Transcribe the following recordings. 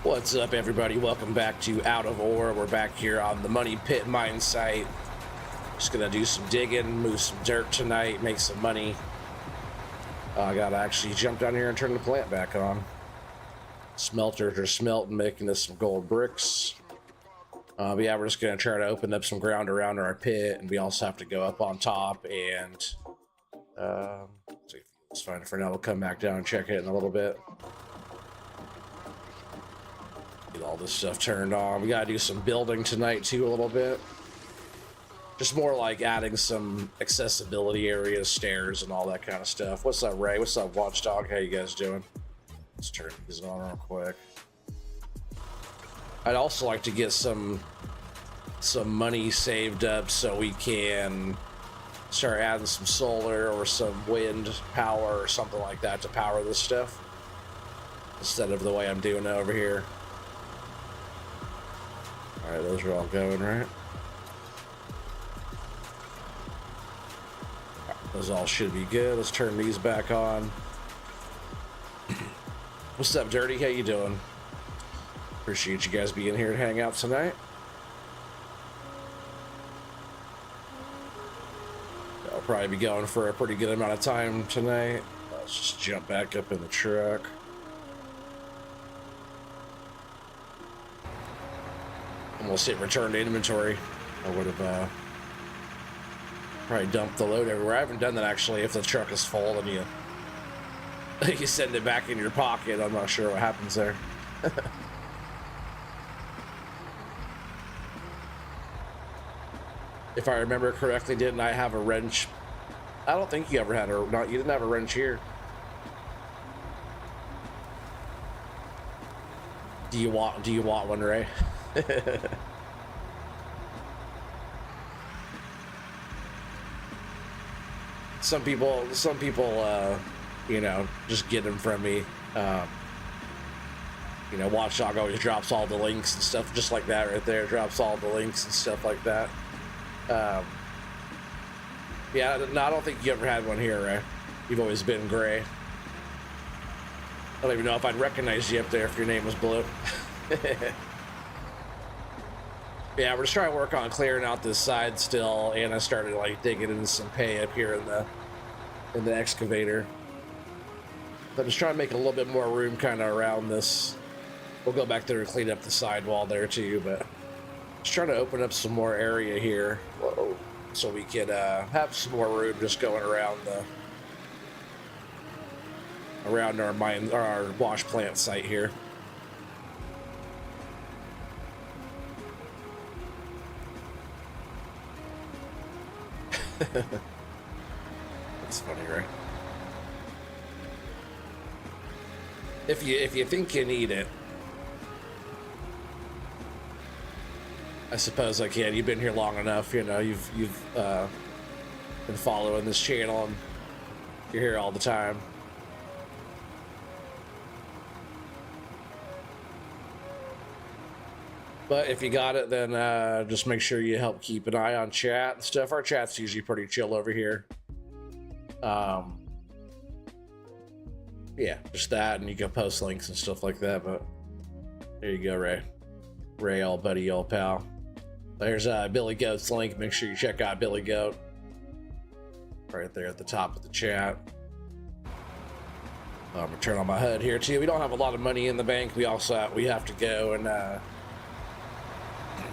What's up, everybody? Welcome back to Out of Ore. We're back here on the Money Pit mine site. Just gonna do some digging, move some dirt tonight, make some money. I gotta actually jump down here and turn the plant back on. Smelters are smelting, making us some gold bricks. But yeah, we're just gonna try to open up some ground around our pit, and we also have to go up on top and see if it's fine for now. We'll come back down and check it in a little bit. Get all this stuff turned on. We gotta do some building tonight too, a little bit. Just more like adding some accessibility areas, stairs, and all that kind of stuff. What's up, Ray? What's up, Watchdog? How you guys doing? Let's turn these on real quick. I'd also like to get some money saved up so we can start adding some solar or some wind power or something like that to power this stuff instead of the way I'm doing it over here. All right, those are all going, right? Those all should be good. Let's turn these back on. What's up, Dirty? How you doing? Appreciate you guys being here to hang out tonight. I'll probably be going for a pretty good amount of time tonight. Let's just jump back up in the truck. And we'll hit return to inventory. I would have probably dumped the load everywhere. I haven't done that actually. If the truck is full and you send it back in your pocket, I'm not sure what happens there. If I remember correctly, didn't I have a wrench? I don't think you ever had you didn't have a wrench here. Do you want one, Ray? Some people, you know, just get them from me. You know, Watchdog always drops all the links and stuff, just like that right there. Drops all the links and stuff like that. Yeah, no, I don't think you ever had one here, Ray. You've always been gray. I don't even know if I'd recognize you up there if your name was blue. Yeah, we're just trying to work on clearing out this side still, and I started like digging into some pay up here in the excavator. I'm just trying to make a little bit more room kind of around this. We'll go back there and clean up the sidewall there too, but just trying to open up some more area here. Whoa. So we can have some more room just going around our mine or our wash plant site here. That's funny, right? If you think you need it, I suppose I can. You've been here long enough, you know. You've been following this channel, and you're here all the time. But if you got it, then just make sure you help keep an eye on chat and stuff. Our chat's usually pretty chill over here. Yeah, just that, and you can post links and stuff like that. But there you go, Ray. Ray, old buddy, old pal. There's Billy Goat's link. Make sure you check out Billy Goat. Right there at the top of the chat. I'm gonna turn on my HUD here too. We don't have a lot of money in the bank. We have to go and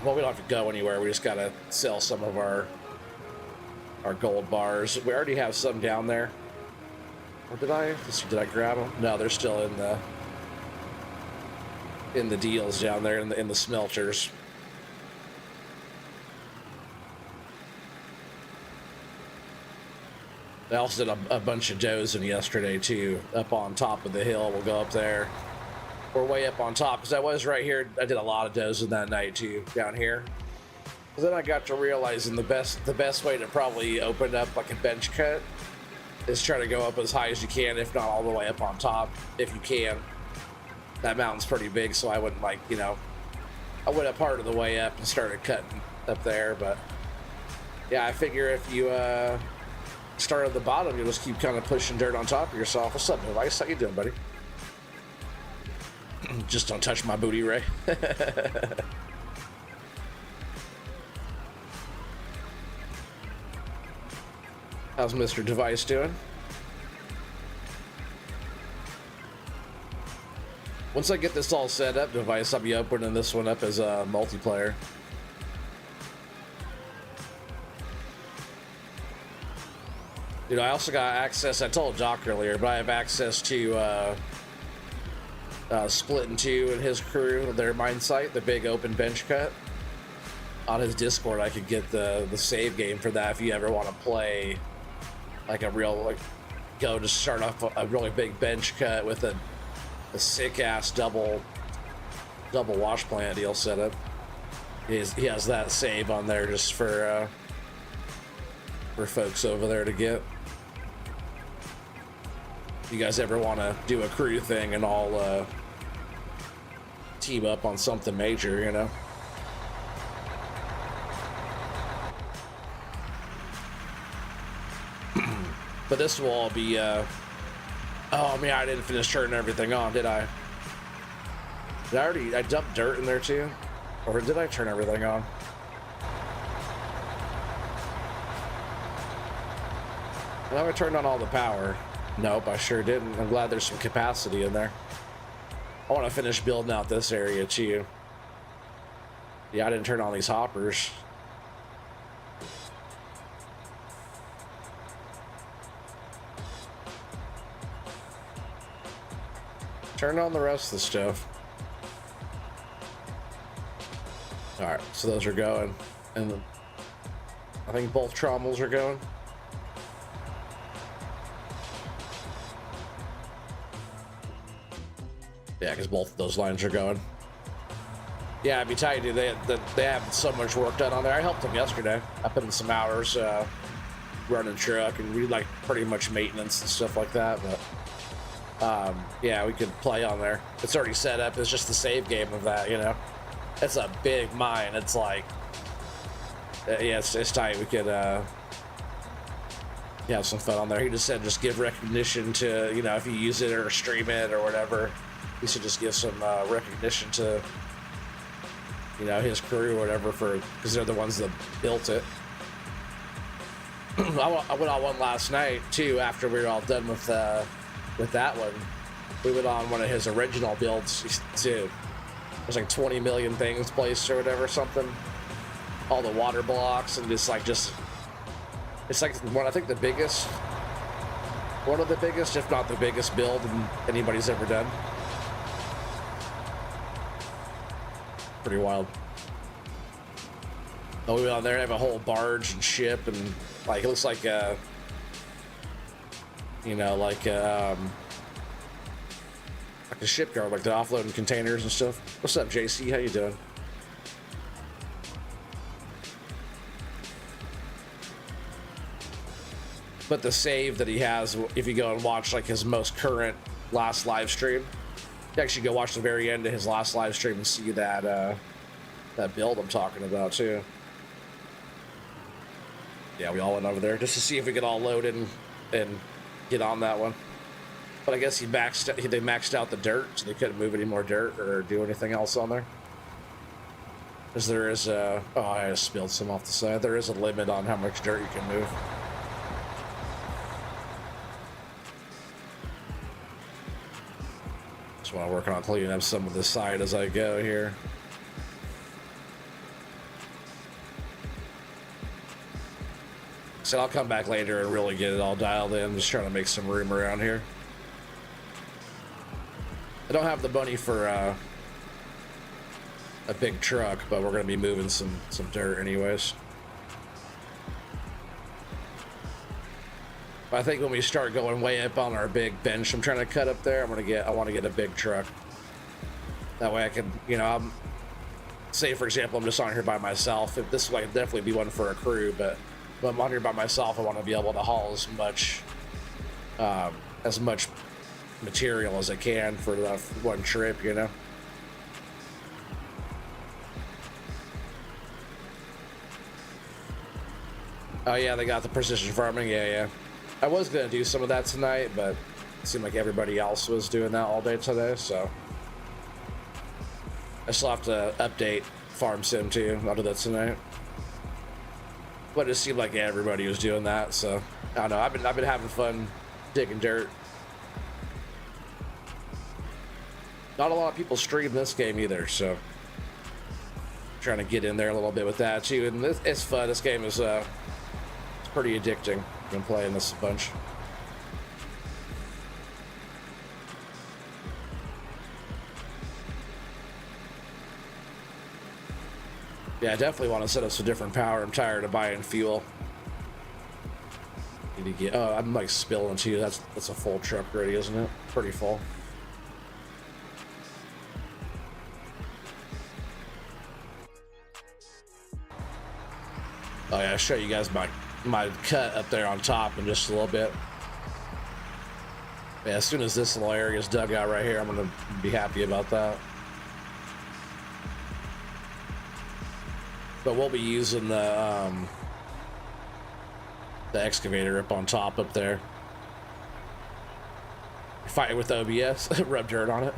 well, we don't have to go anywhere. We just gotta sell some of our gold bars. We already have some down there. Or did I grab them? No, they're still in the deals down there in the smelters. I also did a bunch of dozing yesterday too, up on top of the hill. We'll go up there. We're way up on top because I was right here. I did a lot of dozing that night too, down here. But then I got to realizing the best way to probably open up like a bench cut is try to go up as high as you can, if not all the way up on top, if you can. That mountain's pretty big, so I wouldn't I went up part of the way up and started cutting up there. But yeah, I figure if you start at the bottom, you'll just keep kind of pushing dirt on top of yourself. What's up, Device? How you doing, buddy? Just don't touch my booty, Ray. How's Mr. Device doing? Once I get this all set up, Device, I'll be opening this one up as a multiplayer. Dude, I also got access, I told Doc earlier, but I have access to Split in Two and his crew, their mine site, the big open bench cut. On his Discord, I could get the save game for that if you ever want to play like a real, like, go to start off a really big bench cut with a sick ass double wash plant deal set up. He has that save on there just for folks over there to get. If you guys ever want to do a crew thing and all team up on something major, you know. But this will all be oh man, I didn't finish turning everything on, did I? I dumped dirt in there too? Or did I turn everything on? Well, I turned on all the power. Nope, I sure didn't. I'm glad there's some capacity in there. I want to finish building out this area too. Yeah, I didn't turn on these hoppers. Turn on the rest of the stuff. Alright, so those are going. And I think both trommels are going. Yeah, because both of those lines are going. Yeah, I'd be tight, dude. They have so much work done on there. I helped them yesterday. I put in some hours running truck and we like pretty much maintenance and stuff like that. But yeah, we could play on there. It's already set up. It's just the save game of that, you know. It's a big mine. It's like, yeah, it's tight. We could have some fun on there. He just said just give recognition to, you know, if you use it or stream it or whatever. He should just give some recognition to, you know, his crew or whatever, for because they're the ones that built it. I went on one last night too after we were all done with that one. We went on one of his original builds too. There's like 20 million things placed or whatever, something. All the water blocks and it's like one, I think one of the biggest, if not the biggest build anybody's ever done. Pretty wild. Oh, we went on there and have a whole barge and ship and like it looks like you know, like a shipyard, like the offloading containers and stuff. What's up, JC? How you doing? But the save that he has, if you go and watch like his most current last live stream, you actually go watch the very end of his last live stream and see that that build I'm talking about too. Yeah, we all went over there just to see if we could all load in and get on that one. But I guess they maxed out the dirt, so they couldn't move any more dirt or do anything else on there. Because there is oh, I just spilled some off the side. There is a limit on how much dirt you can move. Just want to work on cleaning up some of the side as I go here. So I'll come back later and really get it all dialed in. I'm just trying to make some room around here. I don't have the money for a big truck, but we're going to be moving some dirt anyways. But I think when we start going way up on our big bench I'm trying to cut up there, I want to get a big truck. That way I can, you know, say for example I'm just on here by myself. If this would definitely be one for a crew, but when I'm on here by myself, I want to be able to haul as much material as I can for that one trip, you know. Oh yeah, they got the precision farming. Yeah. I was gonna do some of that tonight, but it seemed like everybody else was doing that all day today, so I still have to update Farm Sim too. I'll do that tonight. But it seemed like everybody was doing that, so I don't know. I've been having fun digging dirt. Not a lot of people stream this game either, so trying to get in there a little bit with that too. And it's fun. This game is it's pretty addicting. I've been playing this a bunch. Yeah, I definitely want to set up some different power. I'm tired of buying fuel. Need to get. Oh, I'm like spilling too. That's a full truck already, isn't it? Pretty full. Oh yeah, I'll show you guys my cut up there on top in just a little bit. Yeah, as soon as this little area is dug out right here, I'm gonna be happy about that. But we'll be using the excavator up on top up there. Fight with OBS, rub dirt on it.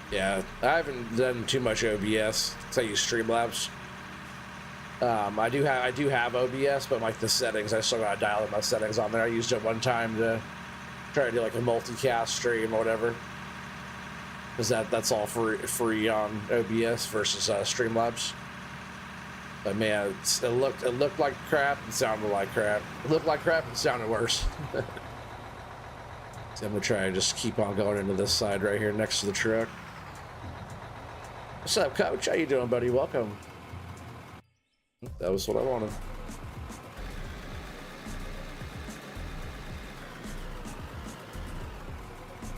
Yeah, I haven't done too much OBS. I use Streamlabs. I do have OBS, but like the settings, I still gotta dial in my settings on there. I used it one time to try to do like a multicast stream or whatever, because that's all free on OBS versus Streamlabs. But man, it looked like crap and sounded like crap. It looked like crap and sounded worse. So I'm gonna try and just keep on going into this side right here next to the truck. What's up, Coach? How you doing, buddy? Welcome. That was what I wanted.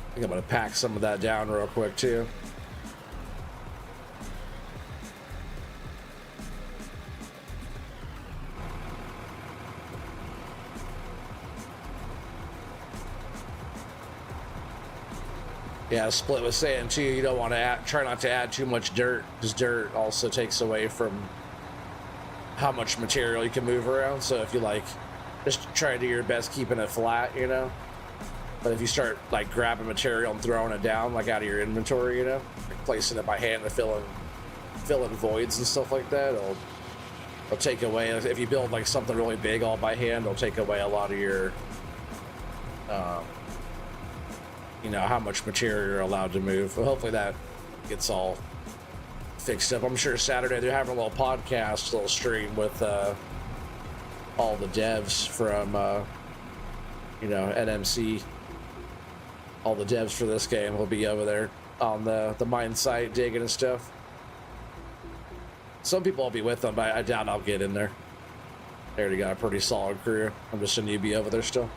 I think I'm gonna pack some of that down real quick too. Yeah, Split was saying too, you don't want to try not to add too much dirt, because dirt also takes away from how much material you can move around. So if you like, just try to do your best keeping it flat, you know. But if you start like grabbing material and throwing it down like out of your inventory, you know, like placing it by hand and fill in voids and stuff like that, it'll take away. If you build like something really big all by hand, it'll take away a lot of your you know, how much material you're allowed to move. But hopefully that gets all fixed up. I'm sure Saturday they're having a little podcast, a little stream with all the devs from you know, NMC. All the devs for this game will be over there on the mine site digging and stuff. Some people will be with them, but I doubt I'll get in there. They already got a pretty solid crew. I'm just a newbie over there still.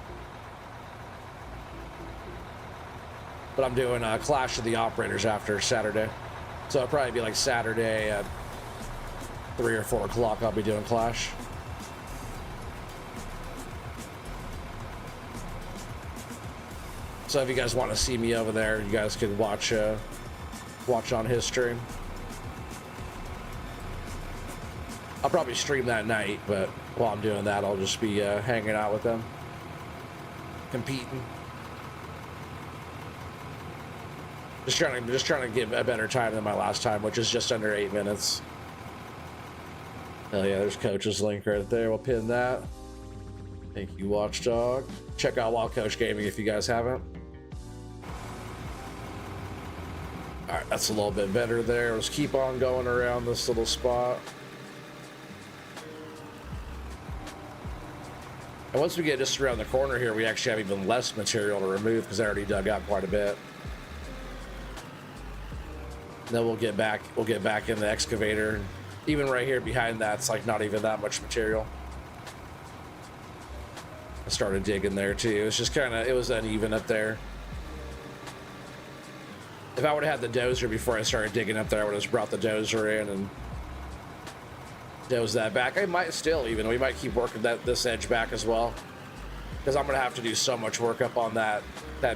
But I'm doing a Clash of the Operators after Saturday. So it'll probably be like Saturday at 3 or 4 o'clock I'll be doing Clash. So if you guys want to see me over there, you guys can watch on his stream. I'll probably stream that night, but while I'm doing that, I'll just be hanging out with them, competing. Just trying to give a better time than my last time, which is just under 8 minutes. Hell yeah, there's Coach's link right there. We'll pin that. Thank you, Watchdog. Check out Wild Coach Gaming if you guys haven't. All right, that's a little bit better there. Let's keep on going around this little spot. And once we get just around the corner here, we actually have even less material to remove because I already dug out quite a bit. Then we'll get back in the excavator. Even right here behind that, it's like not even that much material. I started digging there too. It's just it was uneven up there. If I would have had the dozer before I started digging up there, I would have just brought the dozer in and doze that back. I might still even, we might keep working this edge back as well, because I'm gonna have to do so much work up on that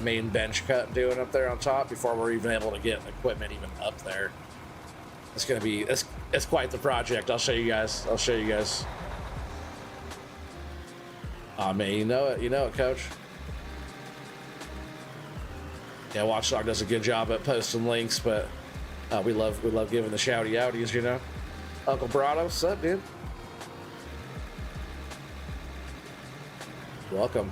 main bench cut and doing up there on top before we're even able to get equipment even up there. It's gonna be it's quite the project. I'll show you guys. Oh man, you know it, Coach. Yeah, Watchdog does a good job at posting links, but we love giving the shouty outies, you know. Uncle Brado, what's up, dude? Welcome.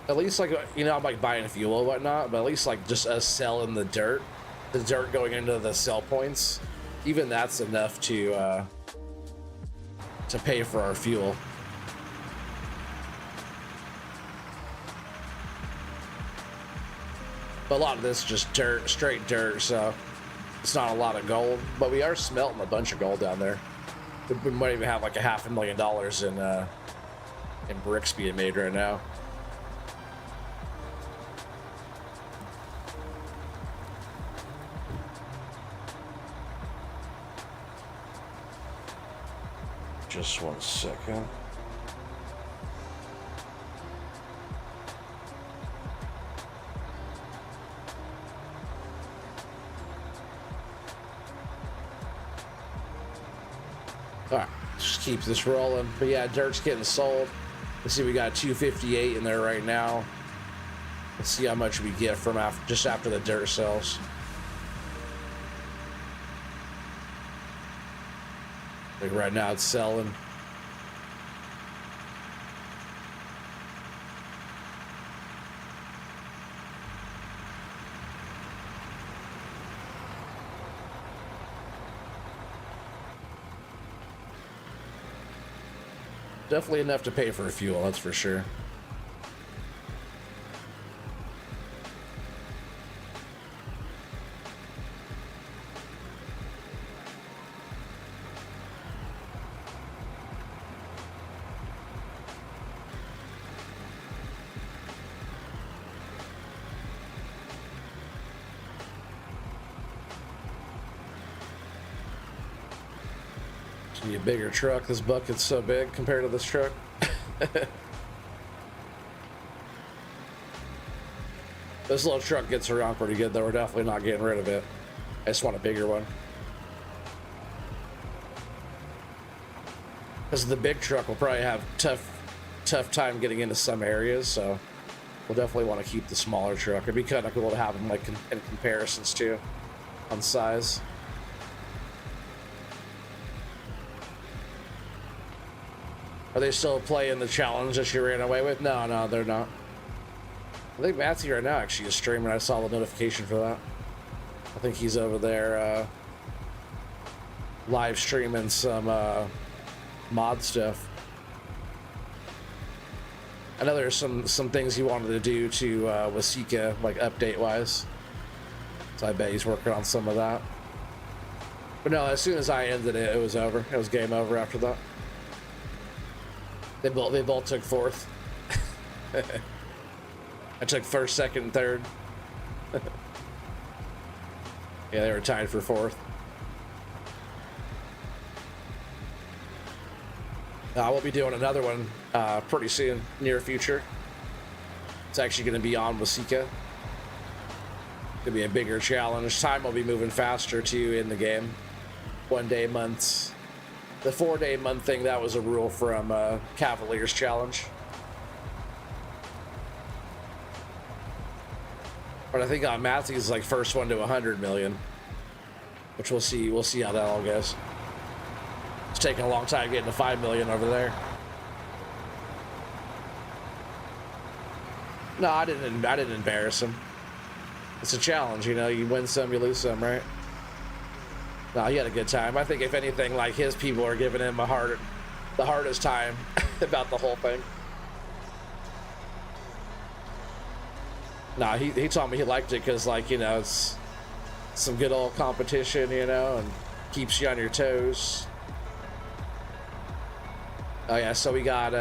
At least, like, you know, I'm like buying fuel and whatnot, but at least like just us selling the dirt going into the sell points, even that's enough to pay for our fuel. But a lot of this is just dirt, straight dirt, so it's not a lot of gold. But we are smelting a bunch of gold down there. We might even have like $500,000 in bricks being made right now. Just 1 second. All right, just keep this rolling. But yeah, dirt's getting sold. Let's see, we got 258 in there right now. Let's see how much we get from just after the dirt sells. Like right now it's selling. Definitely enough to pay for fuel, that's for sure. Need a bigger truck. This bucket's so big compared to this truck. This little truck gets around pretty good, though. We're definitely not getting rid of it. I just want a bigger one. Because the big truck will probably have tough time getting into some areas, so we'll definitely want to keep the smaller truck. It'd be kind of cool to have them like in comparisons too, on size. Are they still playing the challenge that you ran away with? No, they're not. I think Matt's here right now actually is streaming. I saw the notification for that. I think he's over there live streaming some mod stuff. I know there's some things he wanted to do to Wasika, like update wise. So I bet he's working on some of that. But no, as soon as I ended it, it was over. It was game over after that. They both took fourth. I took first, second, and third. Yeah, they were tied for fourth. We'll be doing another one pretty soon, near future. It's actually going to be on Wasika. Gonna be a bigger challenge. Time will be moving faster too in the game. 1 day months. The 4 day month thing, that was a rule from Cavaliers Challenge. But I think Matthew's like first one to 100 million, which we'll see. We'll see how that all goes. It's taking a long time getting to 5 million over there. No, I didn't embarrass him. It's a challenge, you know. You win some, you lose some, right? No, he had a good time. I think if anything, like his people are giving him the hardest time about the whole thing. No, he told me he liked it because, like, you know, it's some good old competition, you know, and keeps you on your toes. Oh yeah, so we got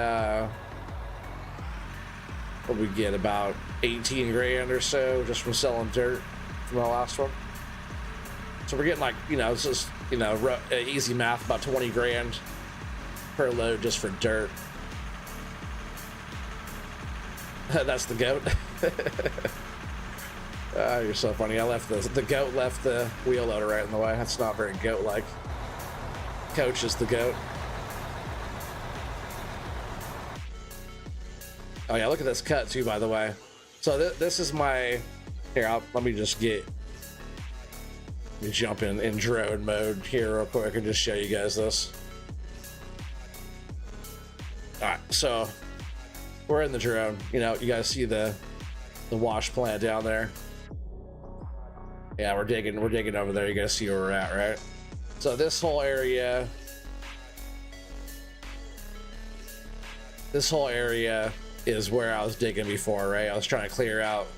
what we get, about 18 grand or so just from selling dirt from the last one. So we're getting, like, you know, it's just, you know, easy math, about 20 grand per load just for dirt. That's the goat. You're so funny. I left the goat left the wheel loader right in the way. That's not very goat-like. Coach is the goat. Oh yeah, look at this cut too, by the way. So this is my, here, let me just jump in drone mode here real quick and just show you guys this. All right, so we're in the drone. You know, you guys see the wash plant down there. Yeah, we're digging over there. You guys see where we're at, right? So this whole area is where I was digging before, right? I was trying to clear out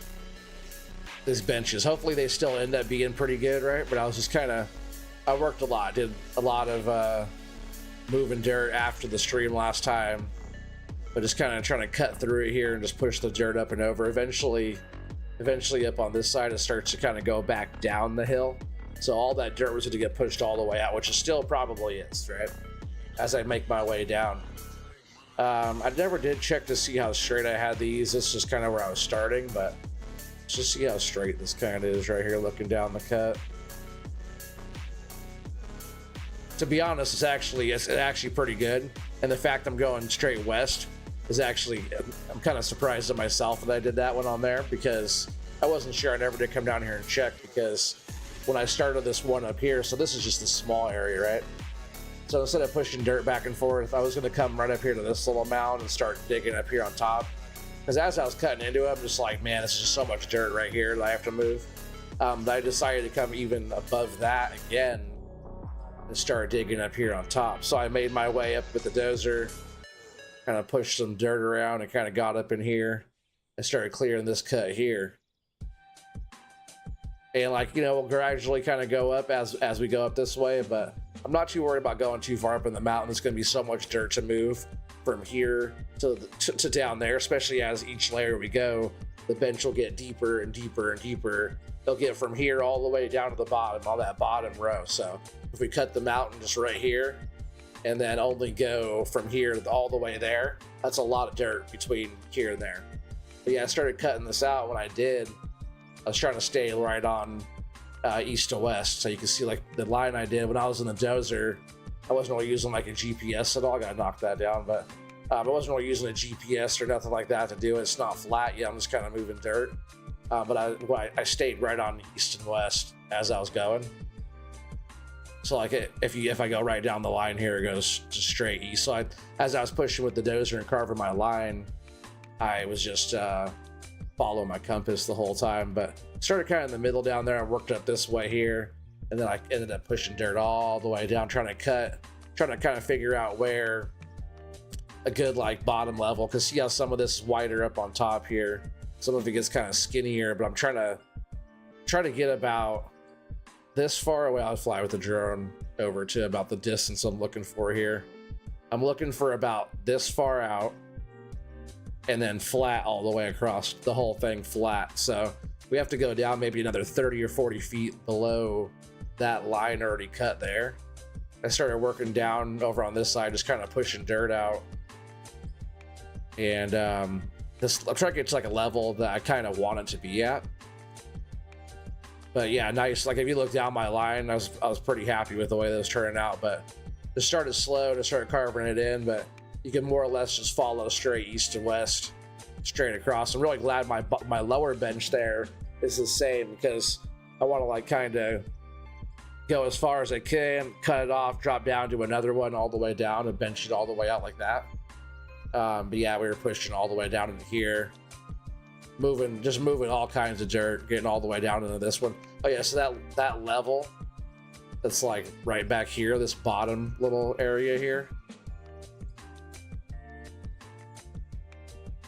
these benches. Hopefully they still end up being pretty good, right? But I was just kind of, I worked a lot, did a lot of moving dirt after the stream last time, but just kind of trying to cut through it here and just push the dirt up and over. Eventually up on this side, it starts to kind of go back down the hill. So all that dirt was going to get pushed all the way out, which it still probably is, right? As I make my way down. I never did check to see how straight I had these. This is just kind of where I was starting, but let's just see how straight this kind of is right here, looking down the cut. To be honest, it's actually pretty good. And the fact I'm going straight west is actually, I'm kind of surprised at myself that I did that one on there, because I wasn't sure. I never did come down here and check, because when I started this one up here, so this is just a small area, right? So instead of pushing dirt back and forth, I was going to come right up here to this little mound and start digging up here on top. Because as I was cutting into it, I'm just like, man, this is just so much dirt right here that I have to move. But I decided to come even above that again and start digging up here on top. So I made my way up with the dozer, kind of pushed some dirt around and kind of got up in here and started clearing this cut here. And like, you know, we'll gradually kind of go up as we go up this way, but I'm not too worried about going too far up in the mountain. There's going to be so much dirt to move from here to down there, especially as each layer we go, the bench will get deeper and deeper and deeper. They'll get from here all the way down to the bottom, all that bottom row. So if we cut the mountain just right here and then only go from here all the way there, that's a lot of dirt between here and there. But yeah, I started cutting this out. When I did, I was trying to stay right on east to west, so you can see like the line I did when I was in the dozer. I wasn't really using like a GPS at all. I gotta knock that down, but I wasn't really using a GPS or nothing like that to do it. It's not flat yet. I'm just kind of moving dirt, but I stayed right on east and west as I was going. So like if I go right down the line here, it goes just straight east. So as I was pushing with the dozer and carving my line, I was just follow my compass the whole time, but started kind of in the middle down there. I worked up this way here, and then I ended up pushing dirt all the way down, trying to kind of figure out where a good like bottom level, because see how some of this is wider up on top here, some of it gets kind of skinnier, but I'm trying to get about this far away. I'll fly with the drone over to about the distance I'm looking for here. I'm looking for about this far out, and then flat all the way across the whole thing, flat. So we have to go down maybe another 30 or 40 feet below that line already cut there. I started working down over on this side, just kind of pushing dirt out. And I'm trying to get to like a level that I kind of want it to be at. But yeah, nice. Like if you look down my line, I was pretty happy with the way that was turning out, but just started slow to start carving it in, but you can more or less just follow straight east to west, straight across. I'm really glad my lower bench there is the same, because I want to like kind of go as far as I can, cut it off, drop down to another one all the way down, and bench it all the way out like that. But yeah, we were pushing all the way down into here, just moving all kinds of dirt, getting all the way down into this one. Oh yeah, so that level that's like right back here, this bottom little area here,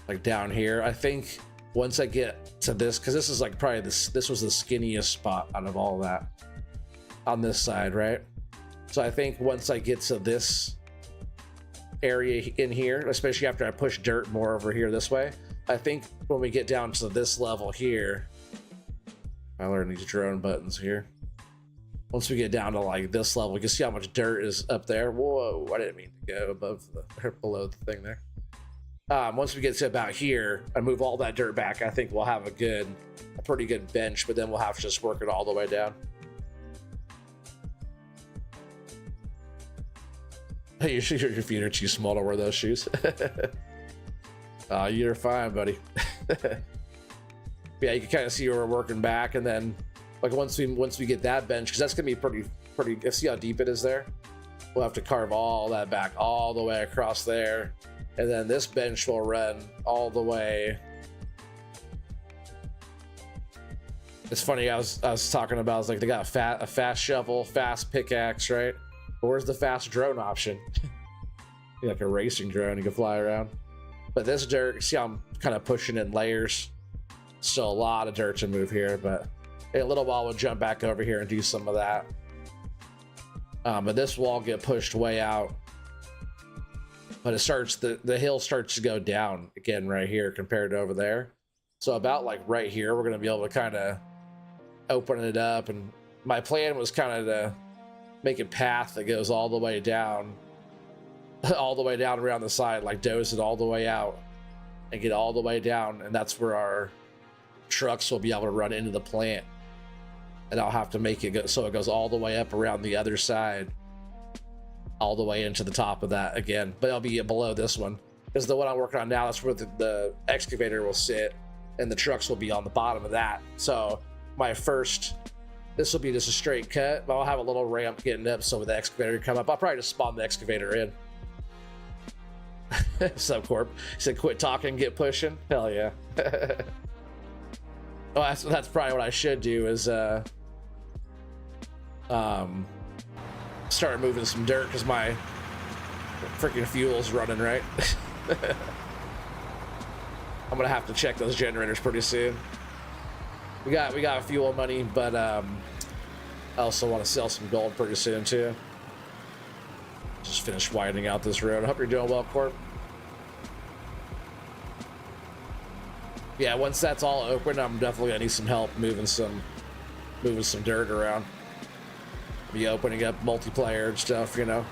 like down here, I think once I get to this, because this is like probably this was the skinniest spot out of all of that on this side, right? So I think once I get to this area in here, especially after I push dirt more over here this way, I think when we get down to this level here, I learned these drone buttons here. Once we get down to like this level, you can see how much dirt is up there. Whoa, I didn't mean to go above or below the thing there. Once we get to about here and move all that dirt back, I think we'll have a pretty good bench, but then we'll have to just work it all the way down. Hey, your feet are too small to wear those shoes. You're fine, buddy. Yeah, you can kind of see where we're working back, and then like once we get that bench, because that's gonna be pretty. See how deep it is there? We'll have to carve all that back all the way across there, and then this bench will run all the way. It's funny. I was talking about. I was like, they got a fast shovel, fast pickaxe, right? But where's the fast drone option? Like a racing drone, you can fly around. But this dirt, see how I'm kind of pushing in layers. Still a lot of dirt to move here, but in a little while we'll jump back over here and do some of that. But this wall get pushed way out. But it starts, the hill starts to go down again right here compared to over there. So about like right here, we're gonna be able to kind of open it up. And my plan was kind of to make a path that goes all the way down around the side, like doze it all the way out and get all the way down, and that's where our trucks will be able to run into the plant. And I'll have to make it go so it goes all the way up around the other side, all the way into the top of that again, but it'll be below this one, because the one I'm working on now, that's where the excavator will sit and the trucks will be on the bottom of that. So this will be just a straight cut, but I'll have a little ramp getting up so the excavator can come up. I'll probably just spawn the excavator in. Subcorp said, "Quit talking, get pushing." Hell yeah. Well, that's probably what I should do is start moving some dirt, because my freaking fuel's running, right? I'm gonna have to check those generators pretty soon. We got fuel money, but I also want to sell some gold pretty soon too. Just finished widening out this road. I hope you're doing well, Corp. Yeah, once that's all open, I'm definitely gonna need some help moving some dirt around. Be opening up multiplayer and stuff, you know.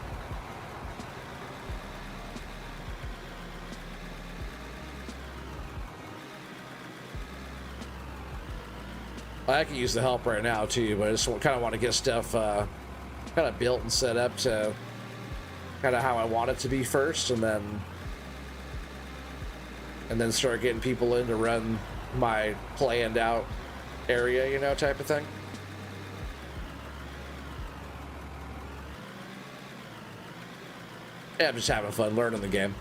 I can use the help right now too, but I just kind of want to get stuff kind of built and set up to kind of how I want it to be first, and then start getting people in to run my planned out area, you know, type of thing. Yeah, I'm just having fun learning the game.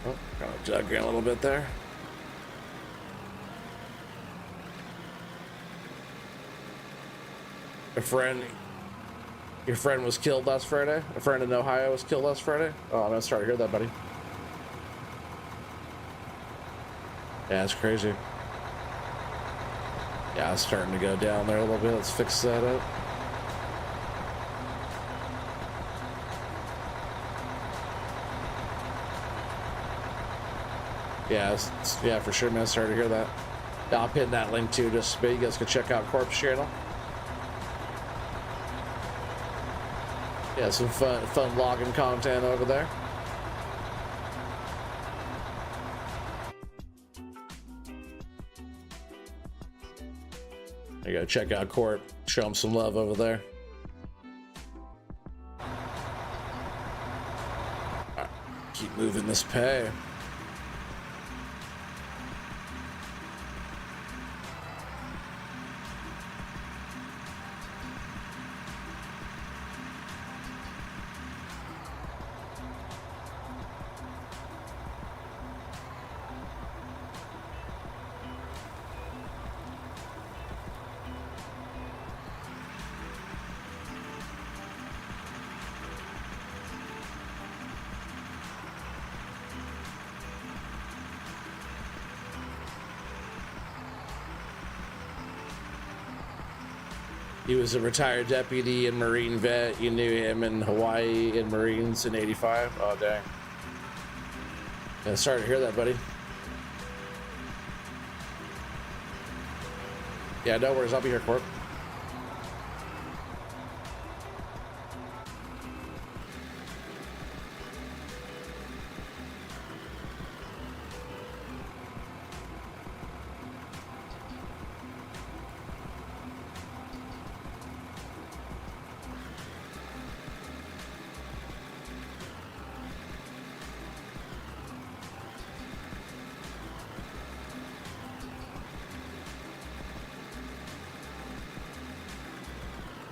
Oh, kind of dug in a little bit there. Your friend was killed last Friday? A friend in Ohio was killed last Friday? Oh, I'm sorry to hear that, buddy. Yeah, it's crazy. Yeah, it's starting to go down there a little bit. Let's fix that up. Yeah, yeah, for sure, man. Sorry to hear that. Yeah, I'll pin that link too, just so you guys can check out Corp's channel. Yeah, some fun logging content over there. You go check out Corp, show him some love over there. All right, keep moving this pay. He was a retired deputy and Marine vet. You knew him in Hawaii in Marines in '85. Oh, dang. Yeah, sorry to hear that, buddy. Yeah, no worries. I'll be here, Corp.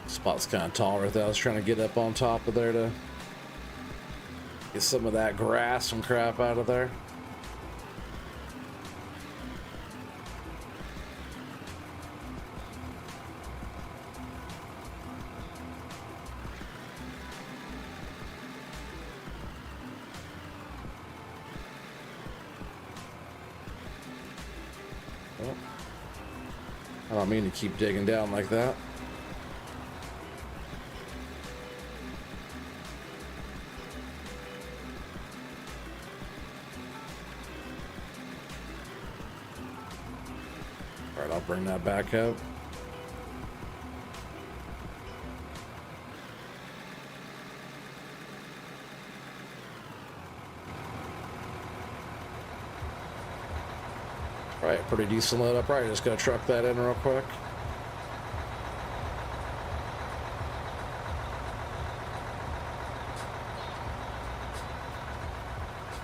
Spot's kind of taller though. I was trying to get up on top of there to get some of that grass and crap out of there. Oh. I don't mean to keep digging down like that. I'll bring that back up. All right, pretty decent load up. Right, just gonna truck that in real quick.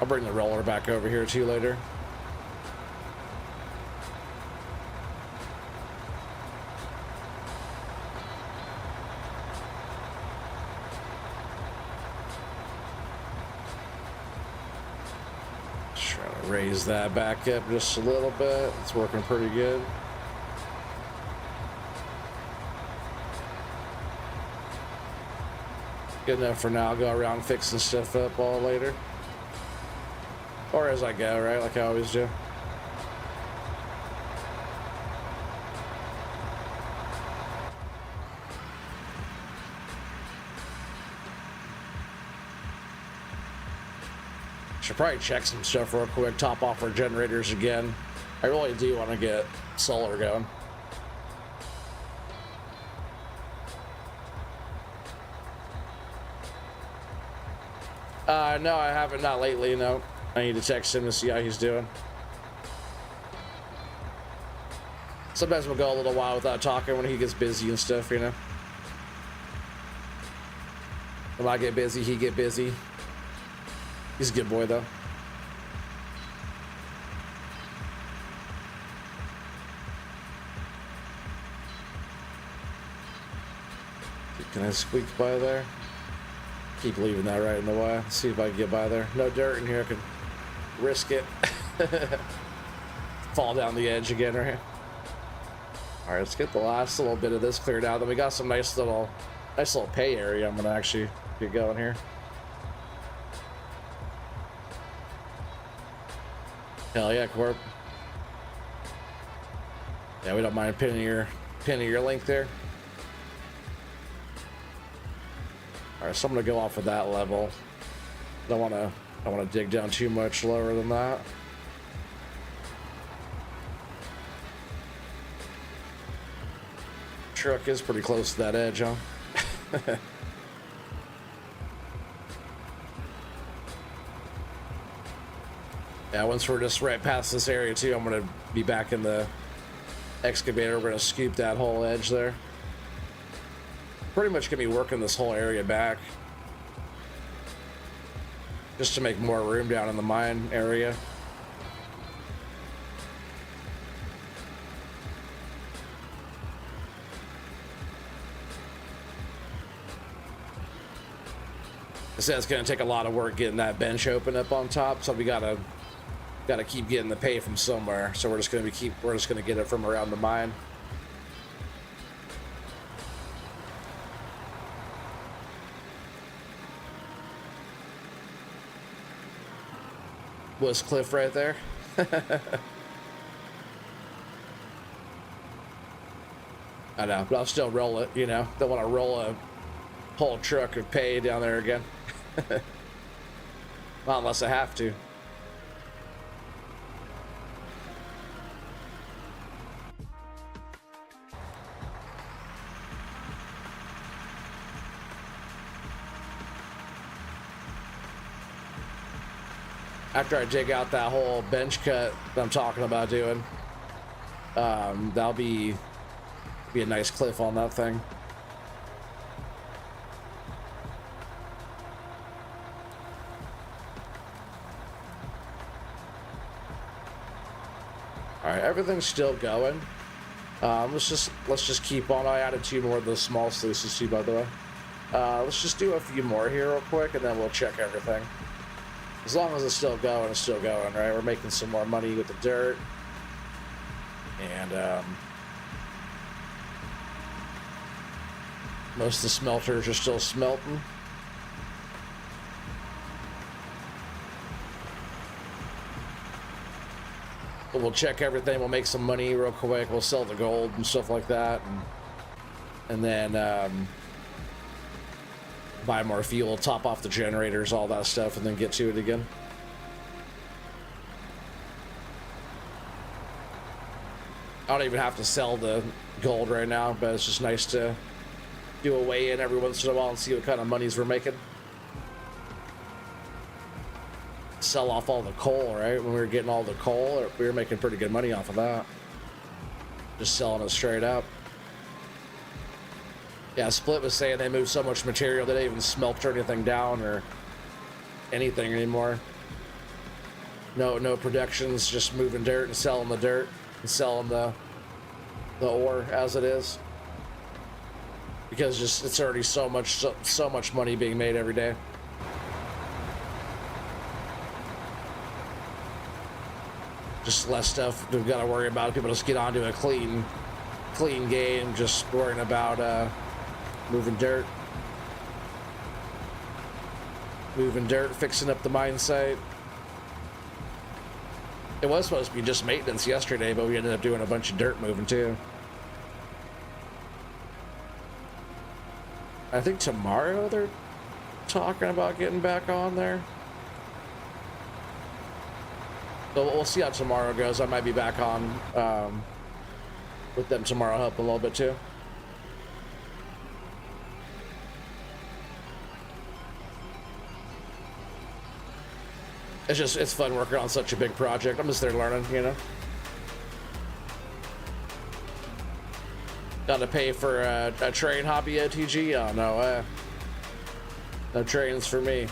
I'll bring the roller back over here too later. Raise that back up just a little bit. It's working pretty good. Good enough for now. I'll go around fixing stuff up all later. Or as I go, right? Like I always do. Should probably check some stuff real quick, top off our generators again. I really do want to get solar going. No, I haven't, not lately, no. I need to text him to see how he's doing. Sometimes we'll go a little while without talking when he gets busy and stuff, you know. When I get busy, he get busy. He's a good boy, though. Can I squeak by there? Keep leaving that right in the way. See if I can get by there. No dirt in here. I can risk it. Fall down the edge again right here. All right, let's get the last little bit of this cleared out. Then we got some nice little pay area. I'm gonna actually get going here. Hell yeah, Corp. Yeah, we don't mind pinning your link there. All right, so I'm gonna go off of that level. Don't wanna dig down too much lower than that. Truck is pretty close to that edge, huh? Yeah, once we're just right past this area too, I'm gonna be back in the excavator. We're gonna scoop that whole edge there. Pretty much gonna be working this whole area back just to make more room down in the mine area. I said it's gonna take a lot of work getting that bench open up on top, so we gotta keep getting the pay from somewhere. So we're just gonna get it from around the mine. Was Cliff right there? I know, but I'll still roll it, you know. Don't want to roll a whole truck of pay down there again. Not unless I have to. After I dig out that whole bench cut that I'm talking about doing, that'll be a nice cliff on that thing. All right, everything's still going. Let's just keep on. I added 2 more of those small sluices too, by the way. Let's just do a few more here real quick, and then we'll check everything. As long as it's still going, right? We're making some more money with the dirt. And most of the smelters are still smelting. But we'll check everything. We'll make some money real quick. We'll sell the gold and stuff like that. And then buy more fuel, top off the generators, all that stuff, and then get to it again. I don't even have to sell the gold right now, but it's just nice to do a weigh-in every once in a while and see what kind of monies we're making. Sell off all the coal, right? When we were getting all the coal, we were making pretty good money off of that. Just selling it straight up. Yeah, Split was saying they moved so much material they didn't even smelt anything down or anything anymore. No productions, just moving dirt and selling the dirt and selling the ore as it is. Because just it's already so much money being made every day. Just less stuff we've got to worry about. People just get onto a clean game, just worrying about moving dirt, fixing up the mine site. It was supposed to be just maintenance yesterday, but we ended up doing a bunch of dirt moving too. I think tomorrow they're talking about getting back on there. So we'll see how tomorrow goes. I might be back on with them tomorrow, help a little bit too. It's fun working on such a big project. I'm just there learning, you know. Got to pay for a train hobby OTG? Oh no, no trains for me.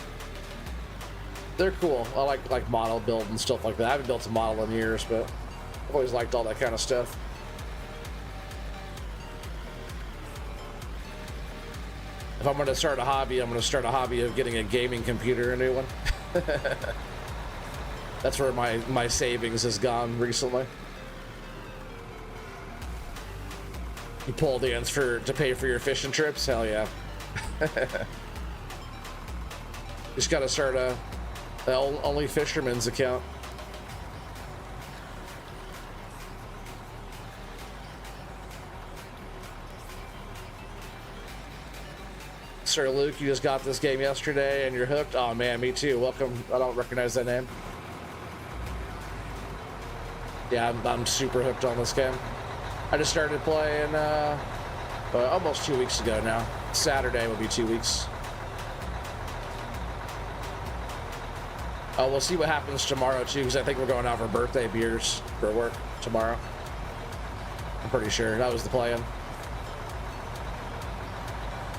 They're cool. I like model build and stuff like that. I haven't built a model in years, but I've always liked all that kind of stuff. If I'm going to start a hobby, I'm going to start a hobby of getting a gaming computer, a new one. That's where my savings has gone recently. You pull the ends to pay for your fishing trips? Hell yeah. Just got to start a only fisherman's account. Sir Luke, you just got this game yesterday and you're hooked? Oh man, me too. Welcome. I don't recognize that name. Yeah, I'm super hooked on this game. I just started playing almost 2 weeks ago now. Saturday will be 2 weeks. We'll see what happens tomorrow too, because I think we're going out for birthday beers for work tomorrow. I'm pretty sure that was the plan.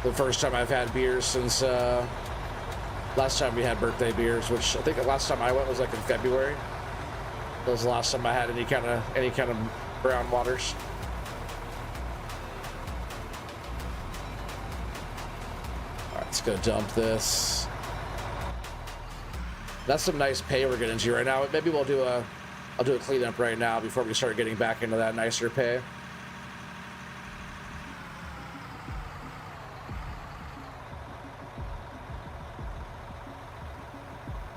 The first time I've had beers since last time we had birthday beers, which I think the last time I went was like in February. That was the last time I had any kind of brown waters. All right, let's go dump this. That's some nice pay we're getting into right now. Maybe I'll do a cleanup right now before we start getting back into that nicer pay.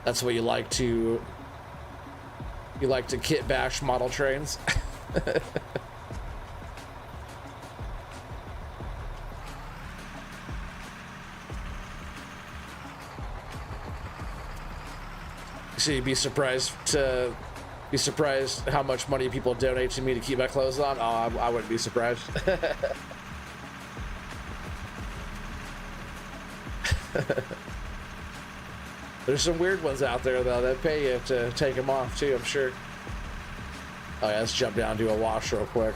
That's what you like to kit bash model trains. So you'd be surprised how much money people donate to me to keep my clothes on. Oh, I wouldn't be surprised. There's some weird ones out there though that pay you to take them off too, I'm sure. Oh yeah, let's jump down to a wash real quick.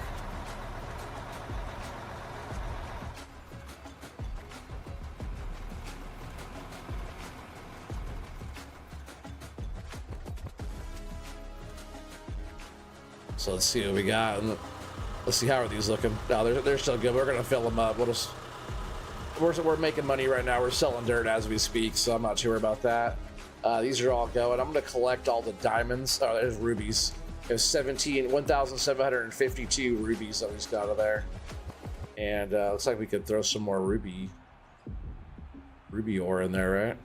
So let's see what we got. Let's see, how are these looking? No, they're still good. We're gonna fill them up. We're making money right now. We're selling dirt as we speak, so I'm not sure about that. These are all going. I'm gonna collect all the diamonds. Oh, there's rubies. There's 1,752 rubies that we just got out of there, and looks like we could throw some more ruby ore in there, right?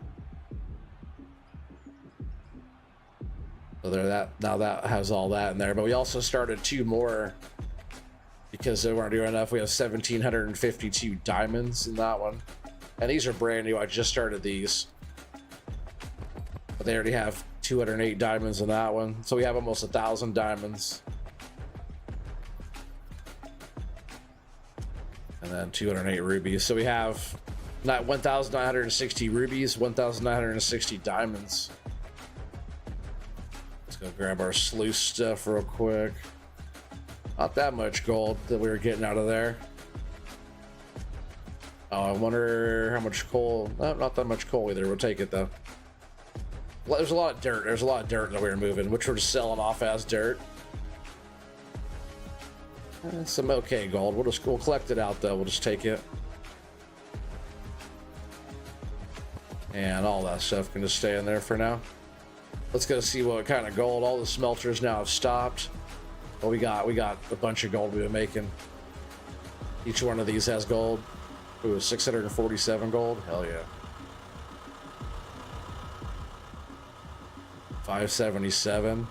So there, now that has all that in there, but we also started 2 more because they weren't doing enough. We have 1,752 diamonds in that one, and these are brand new. I just started these, but they already have 208 diamonds in that one, so we have almost 1,000 diamonds, and then 208 rubies. So we have not 1,960 rubies, 1,960 diamonds. Go grab our sluice stuff real quick. Not that much gold that we were getting out of there. Oh, I wonder how much coal. Not that much coal either. We'll take it though. There's a lot of dirt. There's a lot of dirt that we were moving, which we're just selling off as dirt. Some okay gold. We'll collect it out though. We'll just take it. And all that stuff can just stay in there for now. Let's go see what kind of gold. All the smelters now have stopped. Well, we got a bunch of gold we've been making. Each one of these has gold. Ooh, 647 gold. Hell yeah. 577.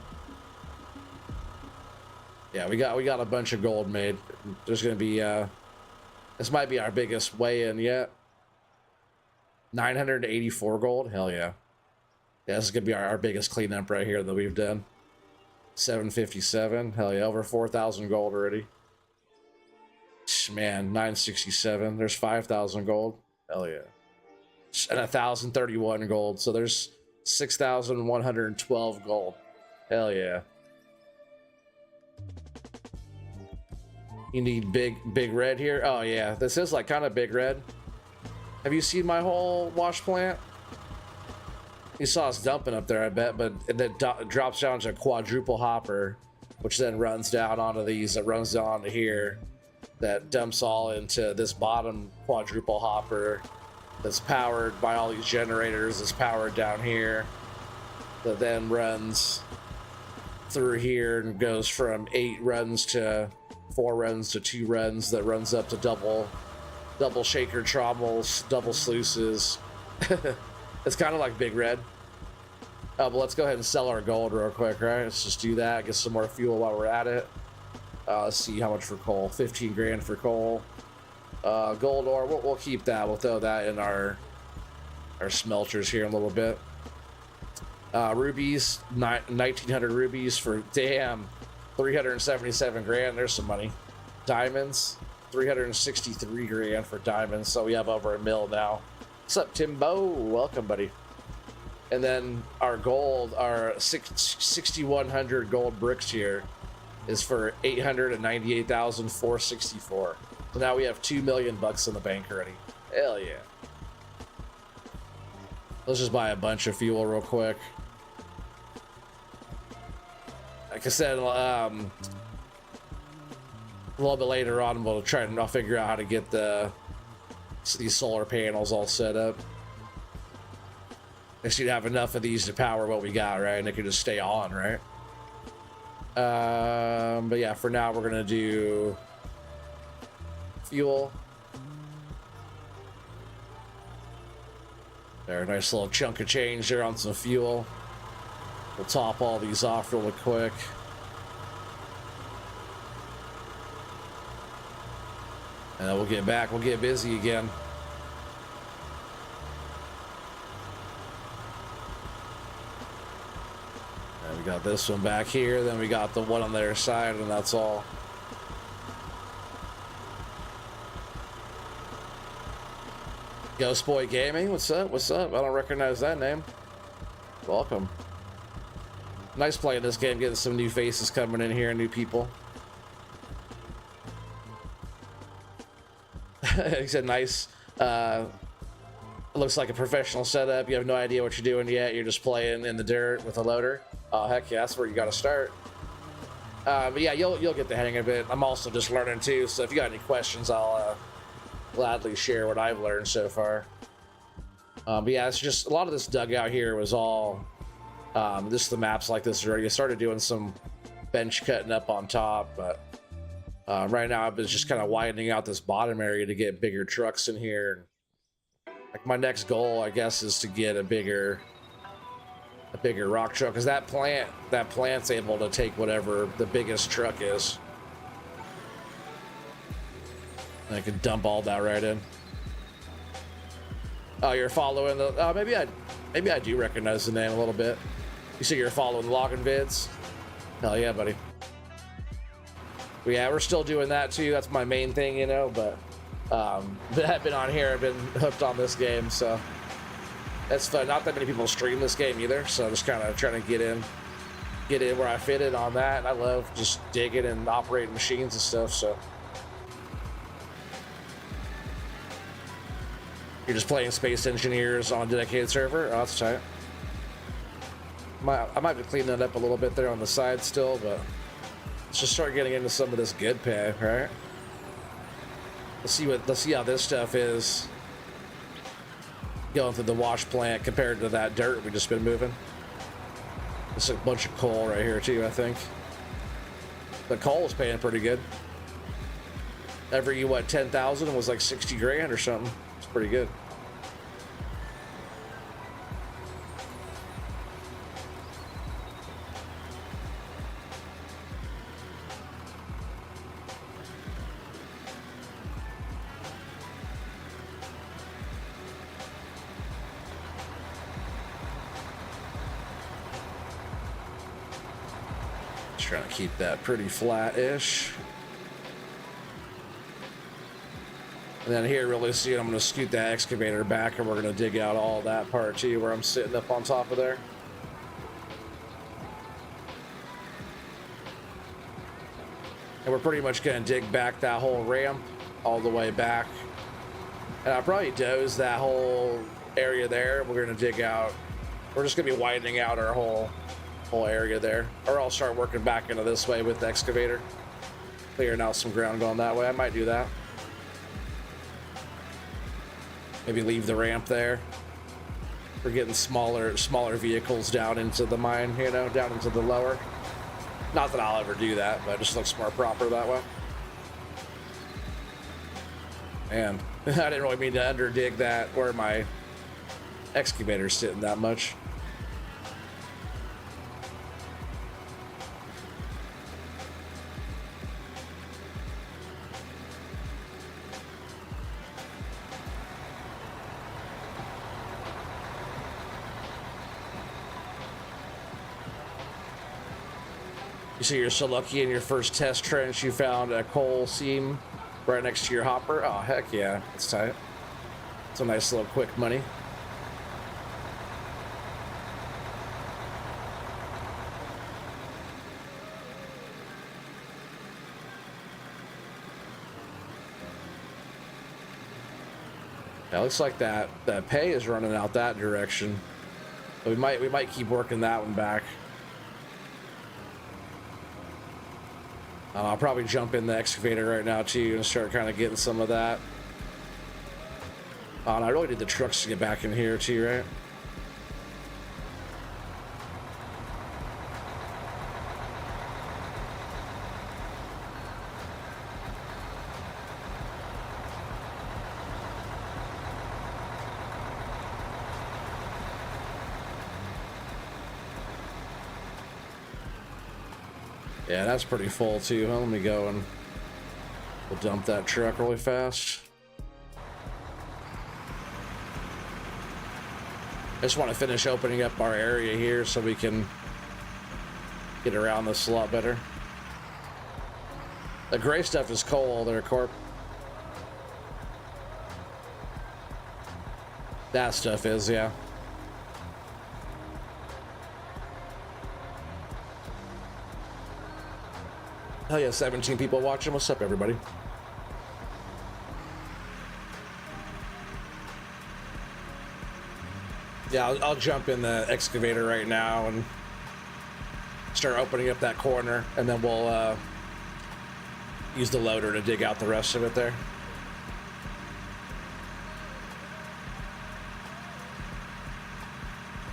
Yeah, we got a bunch of gold made. There's gonna be this might be our biggest weigh-in yet. 984 gold. Hell yeah. Yeah, this is gonna be our biggest cleanup right here that we've done. 757. Hell yeah, over 4,000 gold already. Man, 967. There's 5,000 gold. Hell yeah. And 1,031 gold. So there's 6,112 gold. Hell yeah. You need big red here. Oh yeah, this is like kind of big red. Have you seen my whole wash plant? You saw us dumping up there, I bet, but it drops down to a quadruple hopper, which then runs down onto these. That runs down onto here. That dumps all into this bottom quadruple hopper. That's powered by all these generators. That's powered down here. That then runs through here and goes from 8 runs to 4 runs to 2 runs. That runs up to double shaker trommels, double sluices. It's kind of like Big Red. But let's go ahead and sell our gold real quick, right? Let's just do that. Get some more fuel while we're at it. Let's see how much for coal. 15 grand for coal. Gold ore, we'll keep that. We'll throw that in our smelters here in a little bit. Rubies, 1,900 rubies for, damn, 377 grand. There's some money. Diamonds, 363 grand for diamonds. So we have over $1 million now. What's up, Timbo? Welcome, buddy. And then our gold, our 6,100 gold bricks here is for 898,464. So now we have $2 million in the bank already. Hell yeah. Let's just buy a bunch of fuel real quick. Like I said, a little bit later on, I'll figure out how to get these solar panels all set up. I should have enough of these to power what we got, right? And it can just stay on, right? But yeah, for now we're gonna do fuel. There, nice little chunk of change there on some fuel. We'll top all these off really quick. And then we'll get back, we'll get busy again. And we got this one back here, then we got the one on the other side, and that's all. Ghost Boy Gaming, what's up? What's up? I don't recognize that name. Welcome. Nice playing this game, getting some new faces coming in here, new people. He said nice. It looks like a professional setup. You have no idea what you're doing yet. You're just playing in the dirt with a loader. Oh, heck yeah, that's where you got to start. But yeah, you'll get the hang of it. I'm also just learning too, so if you got any questions, I'll gladly share what I've learned so far. But yeah, it's just a lot of this dugout here was all just the maps like this already. I started doing some bench cutting up on top, but right now I've been just kind of widening out this bottom area to get bigger trucks in here. Like my next goal, I guess, is to get a bigger rock truck, because that plant's able to take whatever the biggest truck is. And I can dump all that right in. Oh, you're following the... Oh, maybe I do recognize the name a little bit. You see you're following the logging vids? Hell yeah, buddy. But yeah, we're still doing that too. That's my main thing, you know, but I've been on here. I've been hooked on this game, so that's fun. Not that many people stream this game either, so I'm just kind of trying to get in where I fit in on that. And I love just digging and operating machines and stuff, so... You're just playing Space Engineers on a dedicated server? Oh, that's tight. I might be cleaning that up a little bit there on the side still, but let's just start getting into some of this good pay, right? Let's see how this stuff is going through the wash plant compared to that dirt we've just been moving. There's a bunch of coal right here too, I think. The coal is paying pretty good. Every, what, 10,000 was like 60 grand or something. It's pretty good. Trying to keep that pretty flat-ish. And then here, really see it, I'm going to scoot that excavator back, and we're going to dig out all that part too, where I'm sitting up on top of there. And we're pretty much going to dig back that whole ramp all the way back. And I'll probably doze that whole area there. We're going to dig out. We're just going to be widening out our whole area there. Or I'll start working back into this way with the excavator. Clearing out some ground going that way. I might do that. Maybe leave the ramp there. We're getting smaller vehicles down into the mine, you know, down into the lower. Not that I'll ever do that, but it just looks more proper that way. And I didn't really mean to underdig that where my excavator's sitting that much. You see, you're so lucky in your first test trench you found a coal seam right next to your hopper. Oh, heck yeah. That's tight. It's a nice little quick money. Yeah, looks like that pay is running out that direction. But we might keep working that one back. I'll probably jump in the excavator right now too and start kind of getting some of that. And I really need the trucks to get back in here too, right? Yeah, that's pretty full too. Well, let me go and we'll dump that truck really fast. I just want to finish opening up our area here so we can get around this a lot better. The gray stuff is coal there, Corp. That stuff is, yeah. Hell yeah, 17 people watching. What's up, everybody? Yeah, I'll jump in the excavator right now and start opening up that corner, and then we'll use the loader to dig out the rest of it there.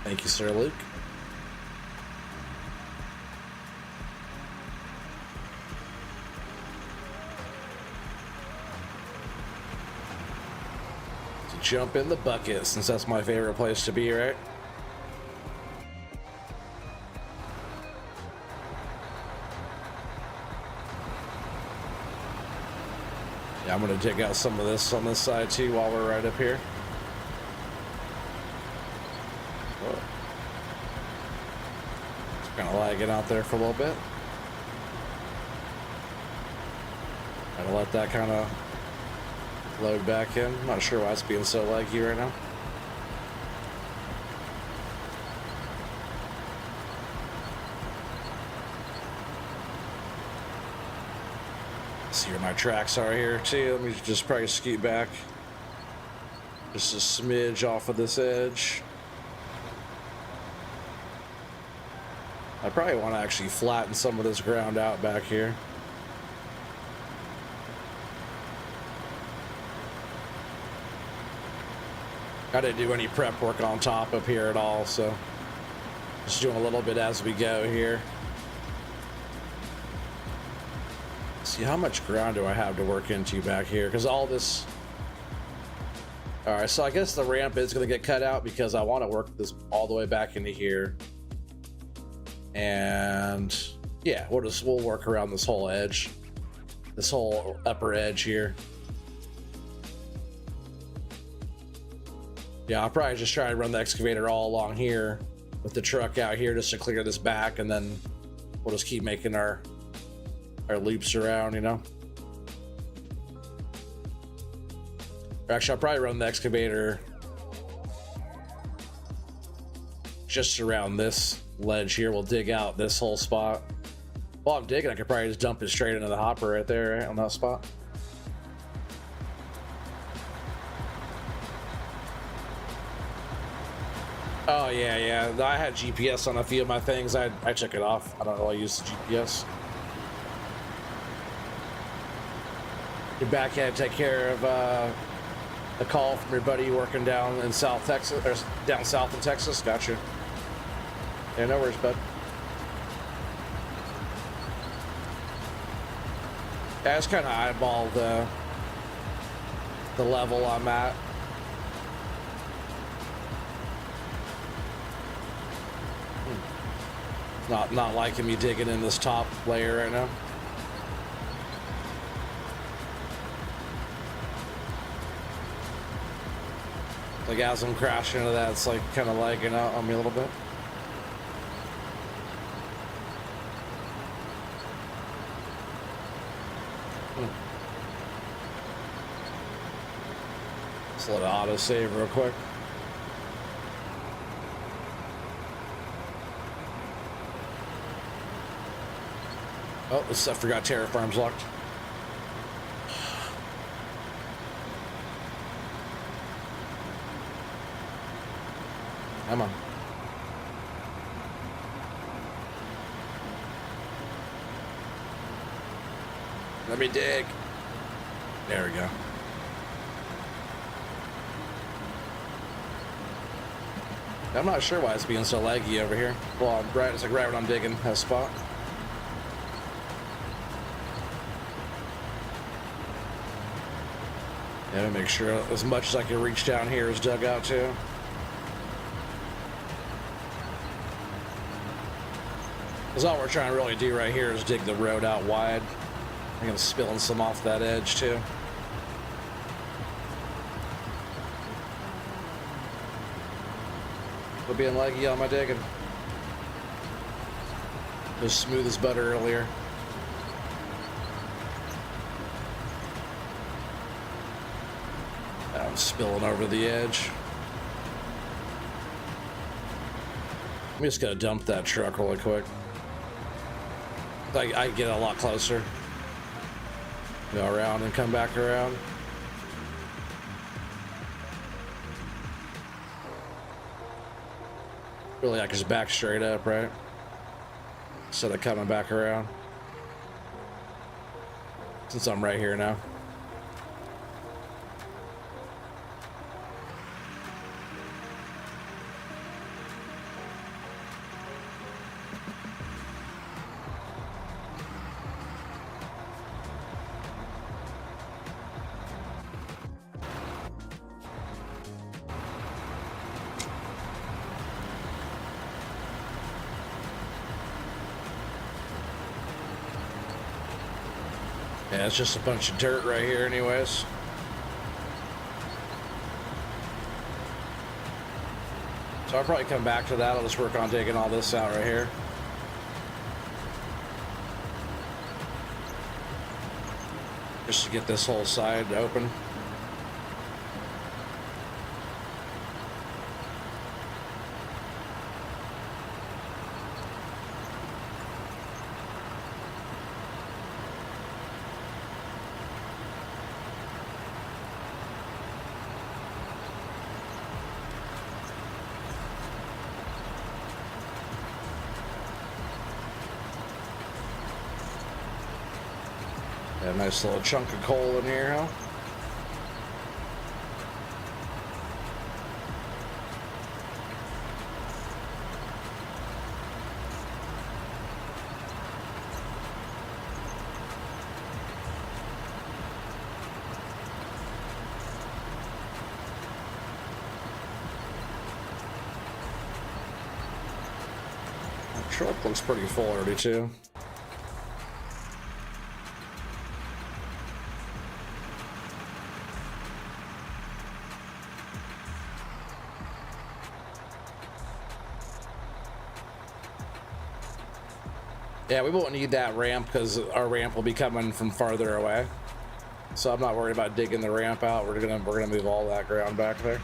Thank you, Sir Luke. Jump in the bucket, since that's my favorite place to be, right? Yeah, I'm gonna dig out some of this on this side too while we're right up here. Whoa. It's kind of lagging out there for a little bit. Gotta let that kind of load back in. I'm not sure why it's being so laggy right now. See where my tracks are here too. Let me just probably scoot back just a smidge off of this edge. I probably want to actually flatten some of this ground out back here. I didn't do any prep work on top up here at all, so just doing a little bit as we go here. See, how much ground do I have to work into back here? Because all this... Alright, so I guess the ramp is going to get cut out because I want to work this all the way back into here. And yeah, we'll work around this whole edge. This whole upper edge here. Yeah, I'll probably just try to run the excavator all along here with the truck out here just to clear this back, and then we'll just keep making our loops around, you know? Or actually, I'll probably run the excavator just around this ledge here. We'll dig out this whole spot. While I'm digging, I could probably just dump it straight into the hopper right there, right on that spot. Oh, yeah. I had GPS on a few of my things. I took it off. I don't really use the GPS. You're back at take care of a call from your buddy working down in South Texas, or down south in Texas. Gotcha. Yeah, no worries, bud. Yeah, I just kind of eyeball the level I'm at. Not liking me digging in this top layer right now. Like as I'm crashing into that, it's like kind of lagging out on me a little bit. Let's let it auto save real quick. Oh, I forgot Terra Farm's locked. Come on. Let me dig. There we go. I'm not sure why it's being so laggy over here. Well, it's like right when I'm digging that spot. Yeah, to make sure as much as I can reach down here is dug out too. Because all we're trying to really do right here is dig the road out wide. I'm gonna spilling some off that edge too. We're being laggy on my digging. It was smooth as butter earlier. I'm spilling over the edge. I'm just gonna dump that truck really quick. I get a lot closer. Go around and come back around. Really, I can just back straight up, right? Instead of coming back around. Since I'm right here now. Yeah, it's just a bunch of dirt right here anyways. So I'll probably come back to that. I'll just work on taking all this out right here. Just to get this whole side open. A nice little chunk of coal in here, huh? The truck looks pretty full already, too. Yeah, we won't need that ramp because our ramp will be coming from farther away. So I'm not worried about digging the ramp out. We're gonna move all that ground back there.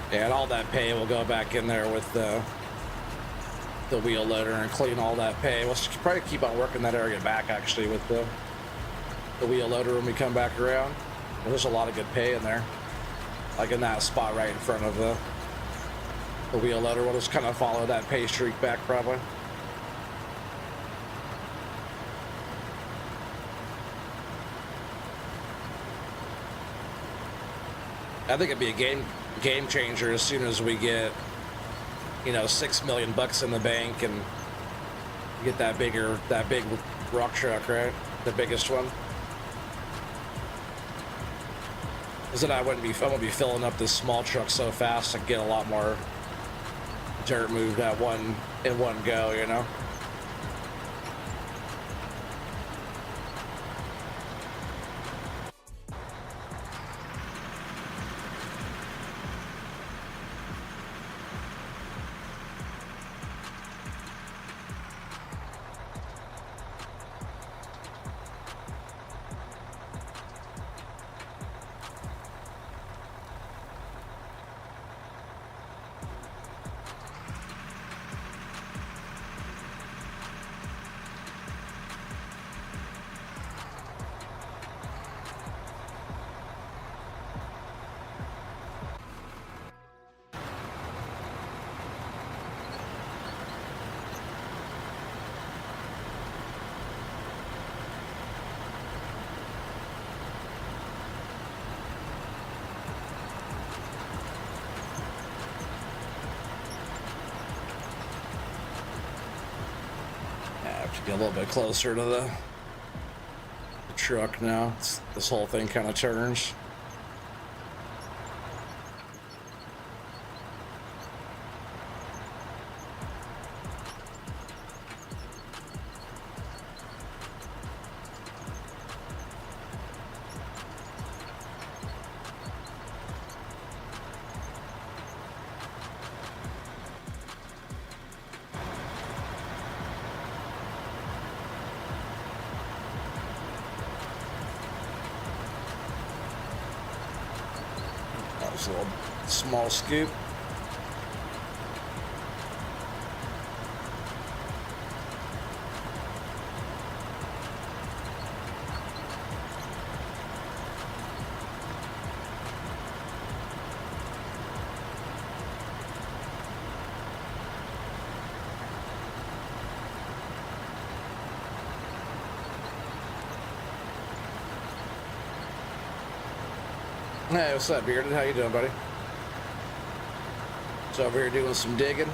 Yeah, and all that pay will go back in there with the wheel loader and clean all that pay. We'll probably keep on working that area back actually with the wheel loader when we come back around. Well, there's a lot of good pay in there, like in that spot right in front of the wheel loader. We'll just kind of follow that pay streak back probably. I think it'd be a game changer as soon as we get, you know, $6 million in the bank and get that big rock truck, right? The biggest one. Because then I won't be filling up this small truck so fast and get a lot more dirt moved in one go, you know. Get a little bit closer to the truck now. This whole thing kind of turns. A little small scoop. Hey, what's up, Bearded? How you doing, buddy? So over here doing some digging.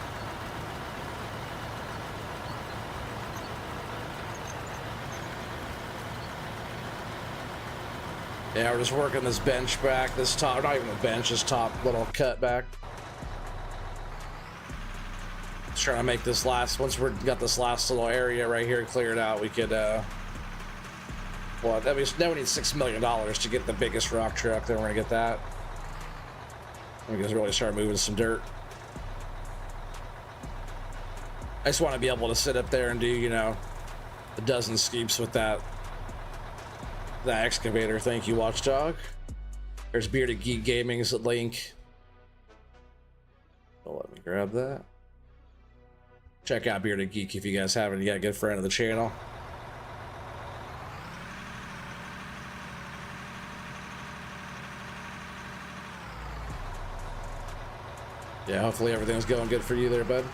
Yeah, we're just working this bench back, this top, not even a bench, this top little cut back. Just trying to make this last, once we got this last little area right here cleared out, we could, well, that means now we need $6 million to get the biggest rock truck. Then we're gonna get that. We can really start moving some dirt. I just want to be able to sit up there and do, you know, a dozen scoops with that excavator. Thank you, Watchdog. There's Bearded Geek Gaming's link. Oh, let me grab that. Check out Bearded Geek if you guys haven't yet. Good friend of the channel. Yeah, hopefully everything's going good for you there, bud.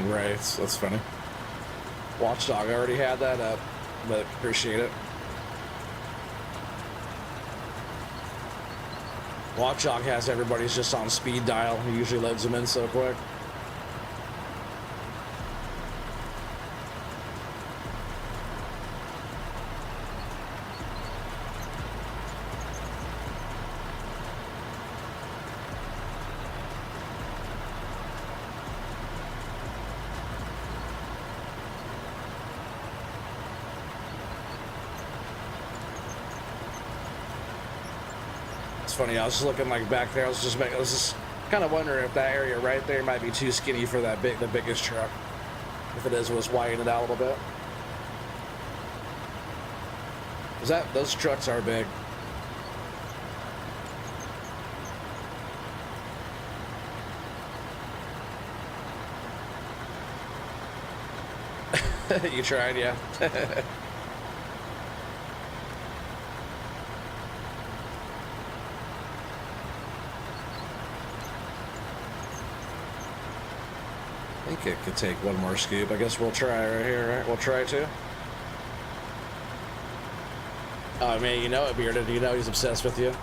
Right, that's funny. Watchdog already had that up, but appreciate it. Watchdog has everybody's just on speed dial. He usually loads them in so quick. Funny, I was just looking like back there. I was just kind of wondering if that area right there might be too skinny for that the biggest truck. If it is, we'll just widen it out a little bit. Those trucks are big. You tried, yeah. I think it could take one more scoop. I guess we'll try right here, right? We'll try to. Oh, man, you know it, Bearded. You know he's obsessed with you.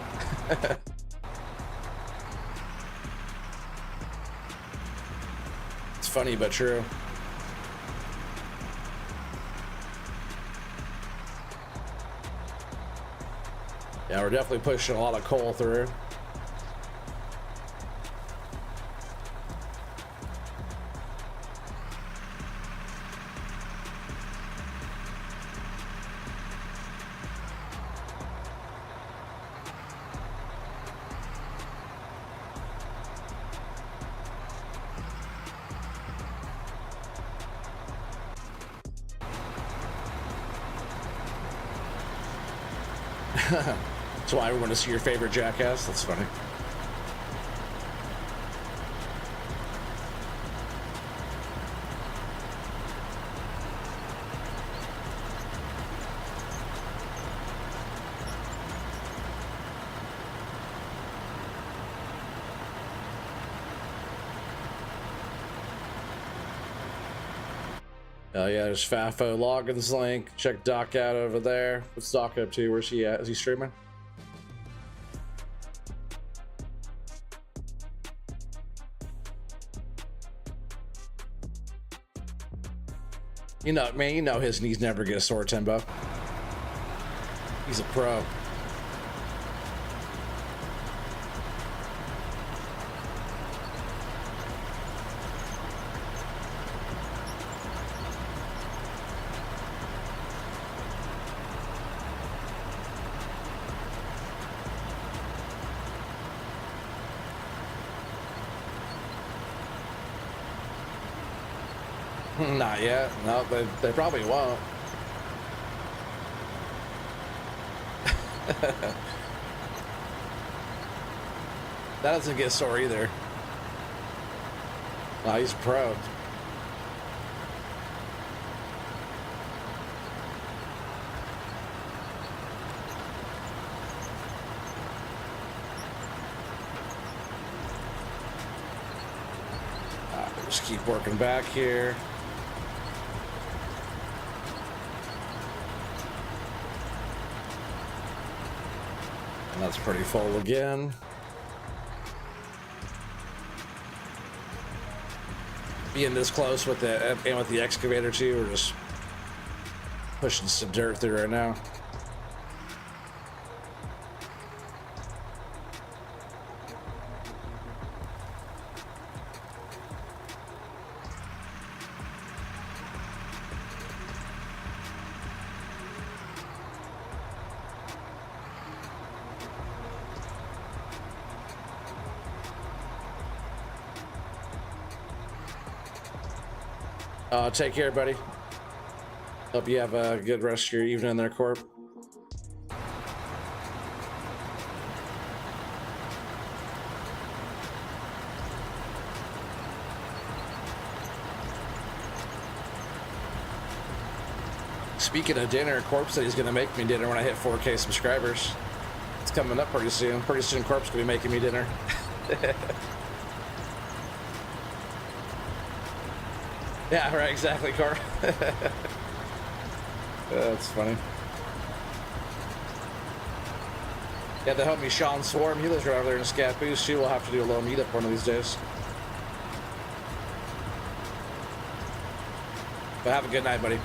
It's funny, but true. Yeah, we're definitely pushing a lot of coal through. That's why I want to see your favorite jackass. That's funny. Yeah, there's Fafo Logins link. Check Doc out over there. What's Doc up to? Where's he at? Is he streaming? You know, man, you know his knees never get a sore, Timbo. He's a pro. Not yet. No, they probably won't. That doesn't get sore either. No, he's pro. Just keep working back here. And that's pretty full again. Being this close with the excavator too, we're just pushing some dirt through right now. Take care, buddy. Hope you have a good rest of your evening there, Corp. Speaking of dinner, Corp said he's going to make me dinner when I hit 4K subscribers. It's coming up pretty soon. Pretty soon, Corp's going to be making me dinner. Yeah, right, exactly, Corp. That's funny. Yeah, the homie Sean Swarm, he lives right over there in Scappoose. She will have to do a little meetup one of these days. But have a good night, buddy.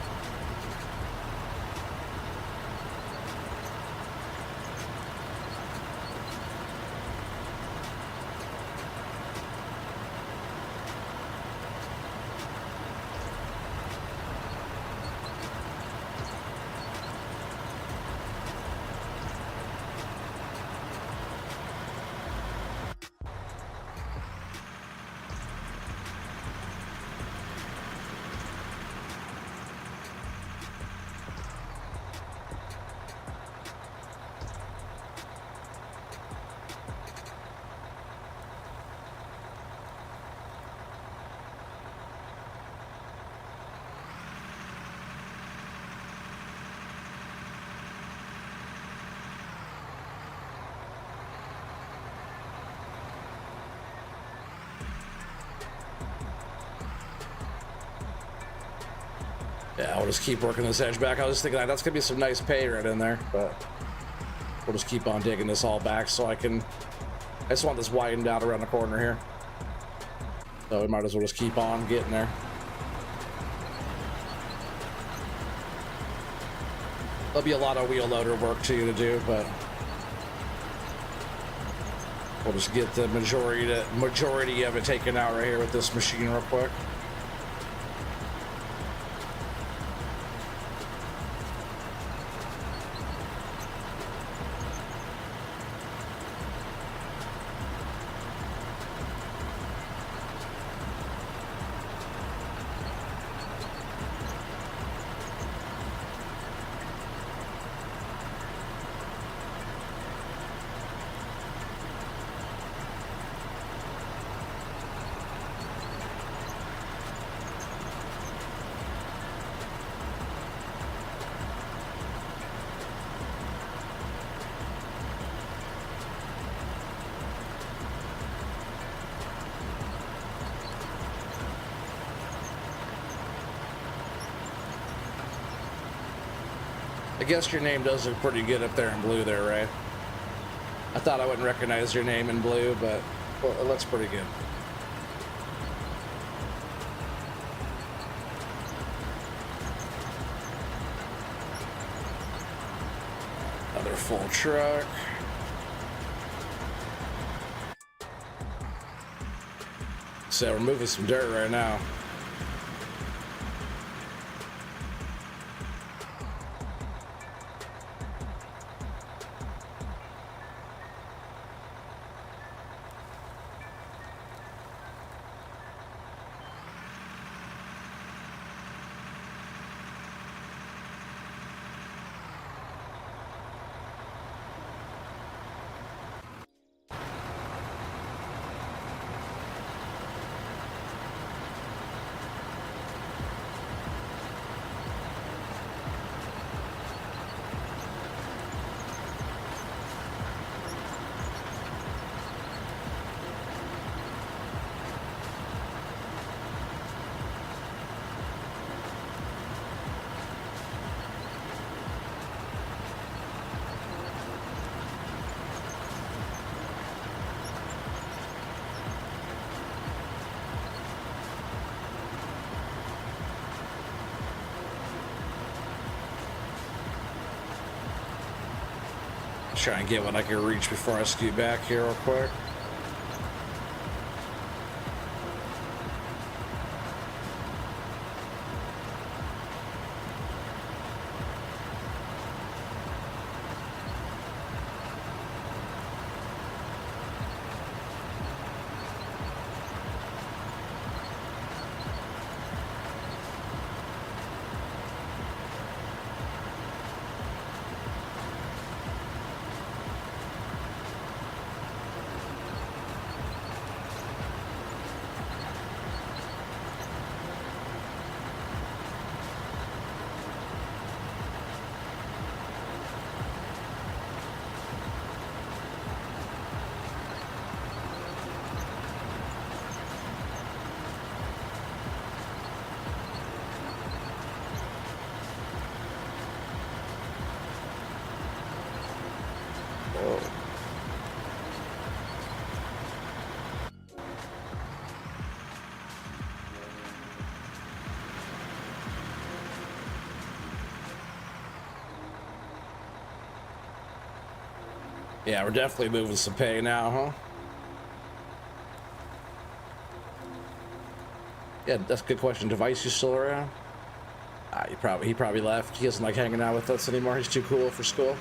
Yeah, we'll just keep working this edge back. I was thinking that's gonna be some nice pay right in there, but we'll just keep on digging this all back so I just want this widened out around the corner here. So we might as well just keep on getting there. There'll be a lot of wheel loader work too to do, but we'll just get the majority of it taken out right here with this machine real quick. I guess your name does look pretty good up there in blue there, Ray. I thought I wouldn't recognize your name in blue, but well, it looks pretty good. Another full truck. So we're moving some dirt right now. Try and get what I can reach before I scoot back here real quick. Yeah, we're definitely moving some pay now, huh? Yeah, that's a good question. Device, you still around? He probably left. He doesn't like hanging out with us anymore. He's too cool for school.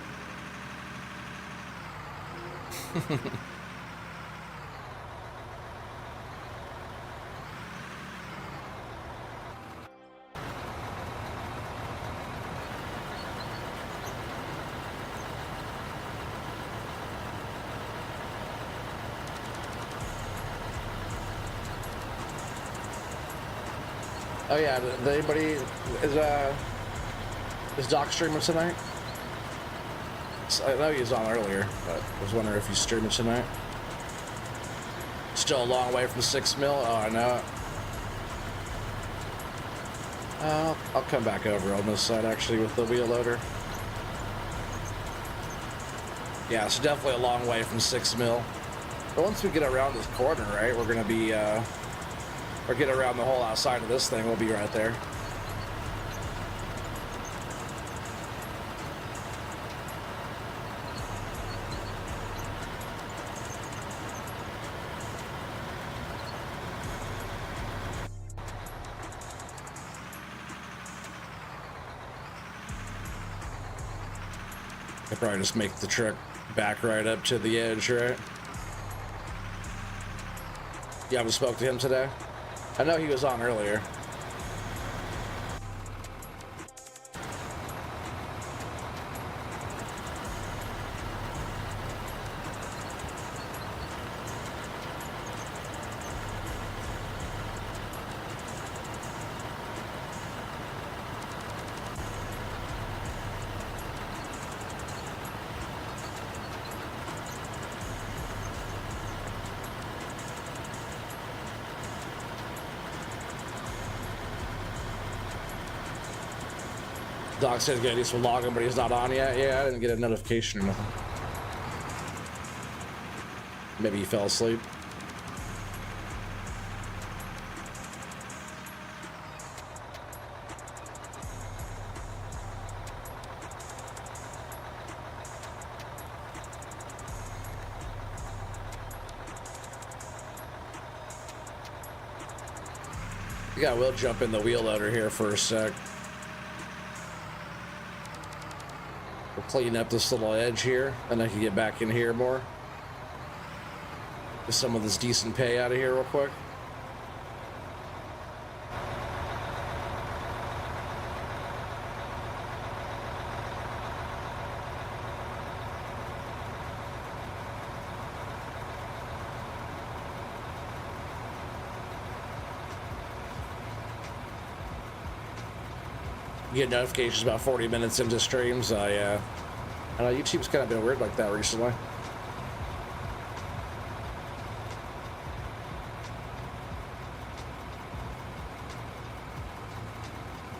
Oh yeah, did anybody is Doc streaming tonight? I know he was on earlier, but I was wondering if he's streaming tonight. Still a long way from 6 mil. Oh, I know it. I'll come back over on this side actually with the wheel loader. Yeah, it's definitely a long way from 6 mil. But once we get around this corner, right, we're gonna be or get around the whole outside of this thing, we'll be right there. I'll probably just make the truck back right up to the edge, right? You haven't spoke to him today? I know he was on earlier. Doc says he's gonna do some logging, but he's not on yet. Yeah, I didn't get a notification or nothing. Maybe he fell asleep. Yeah, we'll jump in the wheel loader here for a sec. We'll clean up this little edge here, and I can get back in here more. Get some of this decent pay out of here real quick. Get notifications about 40 minutes into streams. I know YouTube's kind of been weird like that recently.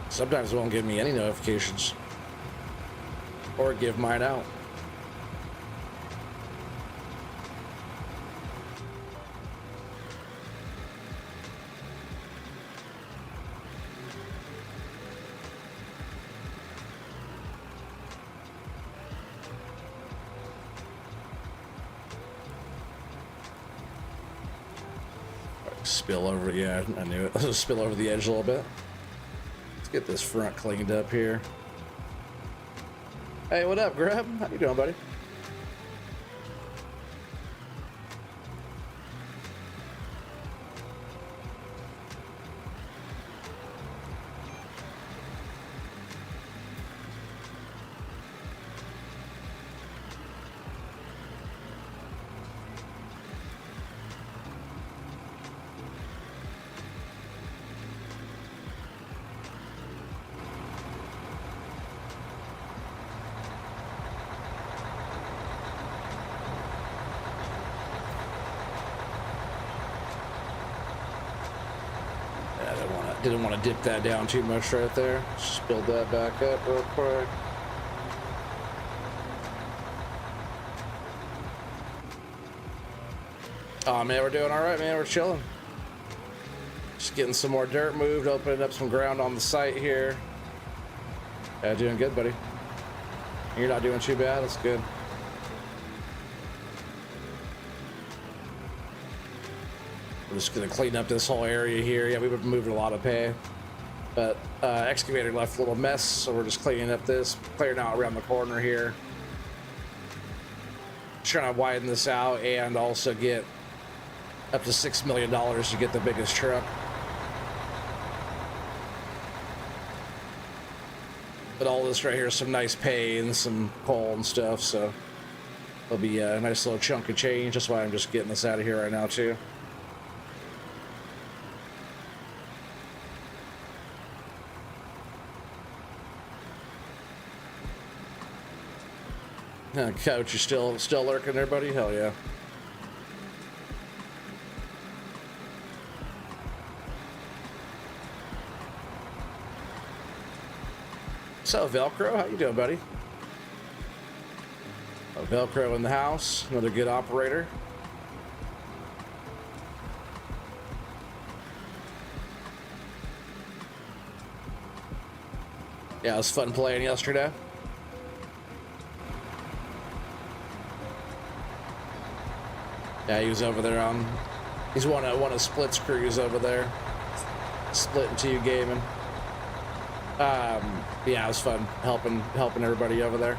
Sometimes it won't give me any notifications or give mine out. Spill over, yeah, I knew it. Let's spill over the edge a little bit. Let's get this front cleaned up here. Hey, what up, Grub? How you doing, buddy? Didn't want to dip that down too much right there. Just build that back up real quick. Oh man, we're doing all right, man. We're chilling. Just getting some more dirt moved, opening up some ground on the site here. Yeah, doing good, buddy. You're not doing too bad. That's good. We're just gonna clean up this whole area here. Yeah, we've been moving a lot of pay, but excavator left a little mess, so we're just cleaning up this, clearing out around the corner here. Trying to widen this out and also get up to $6 million to get the biggest truck. But all this right here is some nice pay and some coal and stuff, so it'll be a nice little chunk of change. That's why I'm just getting this out of here right now too. Coach, you still lurking there, buddy? Hell yeah. So Velcro, how you doing, buddy? Oh, Velcro in the house, another good operator. Yeah, it was fun playing yesterday. Yeah, he was over there on. He's one of Split's crews over there. Split and Two Gaming. Yeah, it was fun helping everybody over there.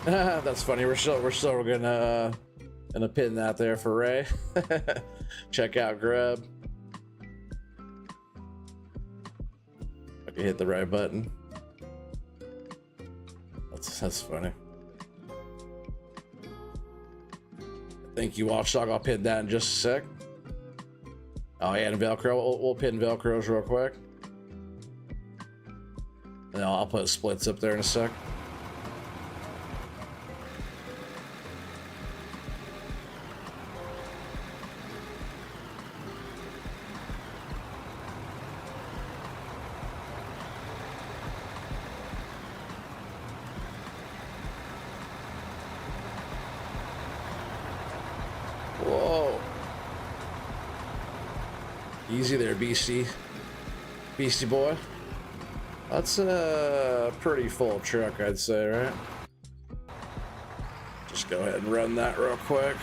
That's funny. We're still gonna pin that there for Ray. Check out Grub. Hit the right button. That's funny. Thank you, Watchdog. I'll pin that in just a sec. Oh yeah, and Velcro. We'll pin Velcros real quick. And I'll put Splits up there in a sec. Easy there, Beastie boy. That's a pretty full truck, I'd say, right? Just go ahead and run that real quick.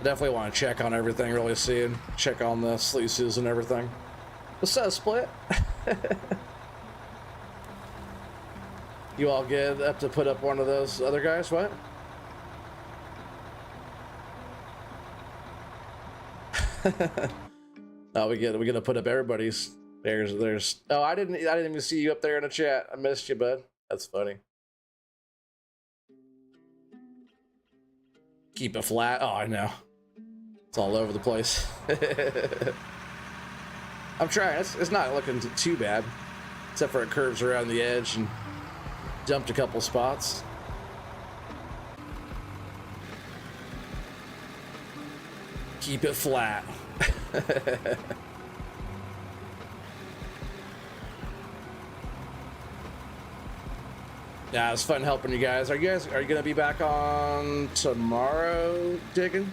Definitely want to check on everything really soon. Check on the sluices and everything. What's up, Split? You all good up to put up one of those other guys? What? Oh, we gotta put up everybody's. There's. Oh, I didn't even see you up there in the chat. I missed you, bud. That's funny. Keep it flat. Oh, I know. It's all over the place. I'm trying. It's not looking too bad, except for it curves around the edge and jumped a couple spots. Keep it flat. Yeah, it's fun helping you guys. Are you gonna be back on tomorrow, digging?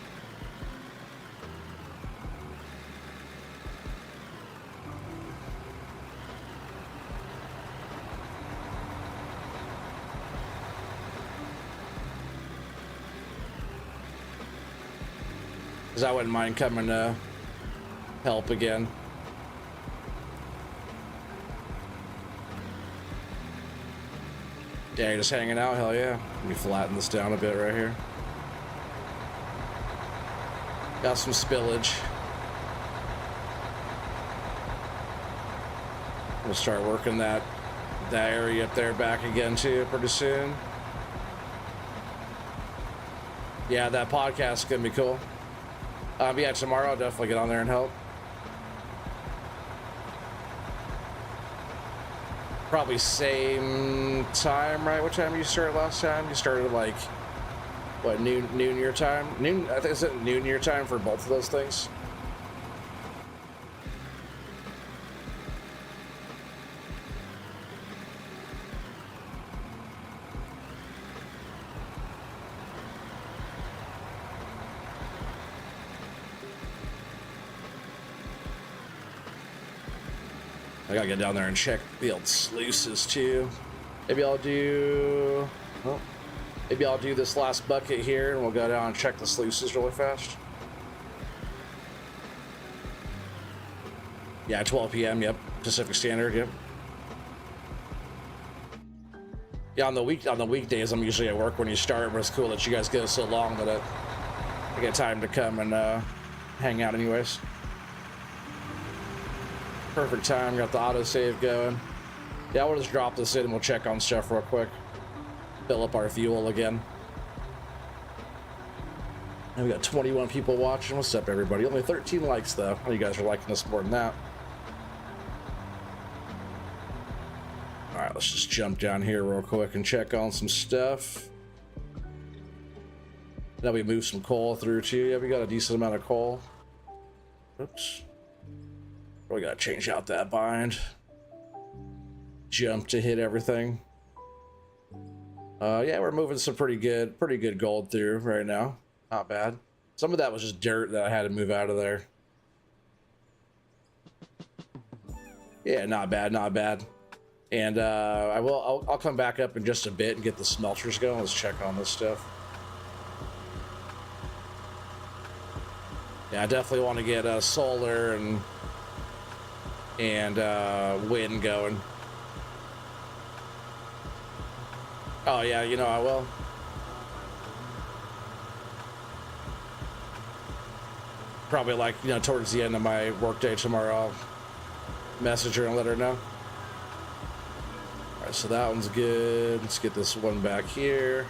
Because I wouldn't mind coming to help again. Yeah, you're just hanging out? Hell yeah. Let me flatten this down a bit right here. Got some spillage. We'll start working that area up there back again too pretty soon. Yeah, that podcast is gonna be cool. Yeah, tomorrow I'll definitely get on there and help. Probably same time, right? What time you started last time? You started like, what, noon your time? Noon, I think it's at noon your time for both of those things. I gotta get down there and check the old sluices too. Maybe I'll do this last bucket here and we'll go down and check the sluices really fast. Yeah, 12 p.m. Yep, Pacific Standard. Yep. Yeah, on the weekdays I'm usually at work when you start, but it's cool that you guys go so long that I get time to come and hang out anyways. Perfect time, got the autosave going. Yeah, we'll just drop this in and we'll check on stuff real quick. Fill up our fuel again. And we got 21 people watching. What's up, everybody? Only 13 likes, though. Oh, you guys are liking us more than that. All right, let's just jump down here real quick and check on some stuff. Now we move some coal through, too. Yeah, we got a decent amount of coal. Oops. We gotta change out that bind. Jump to hit everything. Yeah, we're moving some pretty good gold through right now. Not bad. Some of that was just dirt that I had to move out of there. Yeah, not bad, not bad. And I'll come back up in just a bit and get the smelters going. Let's check on this stuff. Yeah, I definitely want to get solar and wind going. Oh yeah, you know I will. Probably like, you know, towards the end of my workday tomorrow, I'll message her and let her know. All right, so that one's good. Let's get this one back here.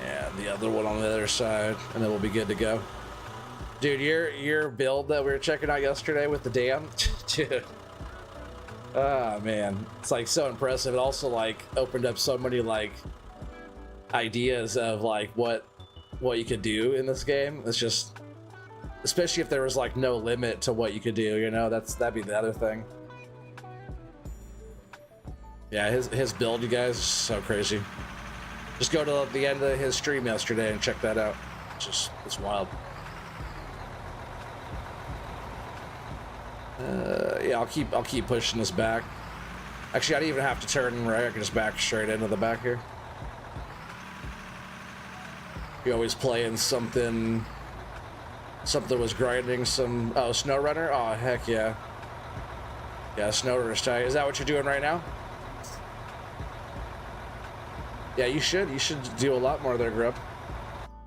And the other one on the other side, and then we'll be good to go. Dude, your build that we were checking out yesterday with the dam, dude. Ah, man, it's like so impressive. It also like opened up so many like ideas of like what you could do in this game. It's just, especially if there was like no limit to what you could do, you know, that'd be the other thing. Yeah, his build, you guys, is so crazy. Just go to the end of his stream yesterday and check that out. It's wild. Yeah, I'll keep pushing this back. Actually, I don't even have to turn right. I can just back straight into the back here. You always playing something was grinding some. Oh, SnowRunner. Oh, heck yeah. Yeah, SnowRunner's tight. Is that what you're doing right now? Yeah, you should do a lot more there, Grub,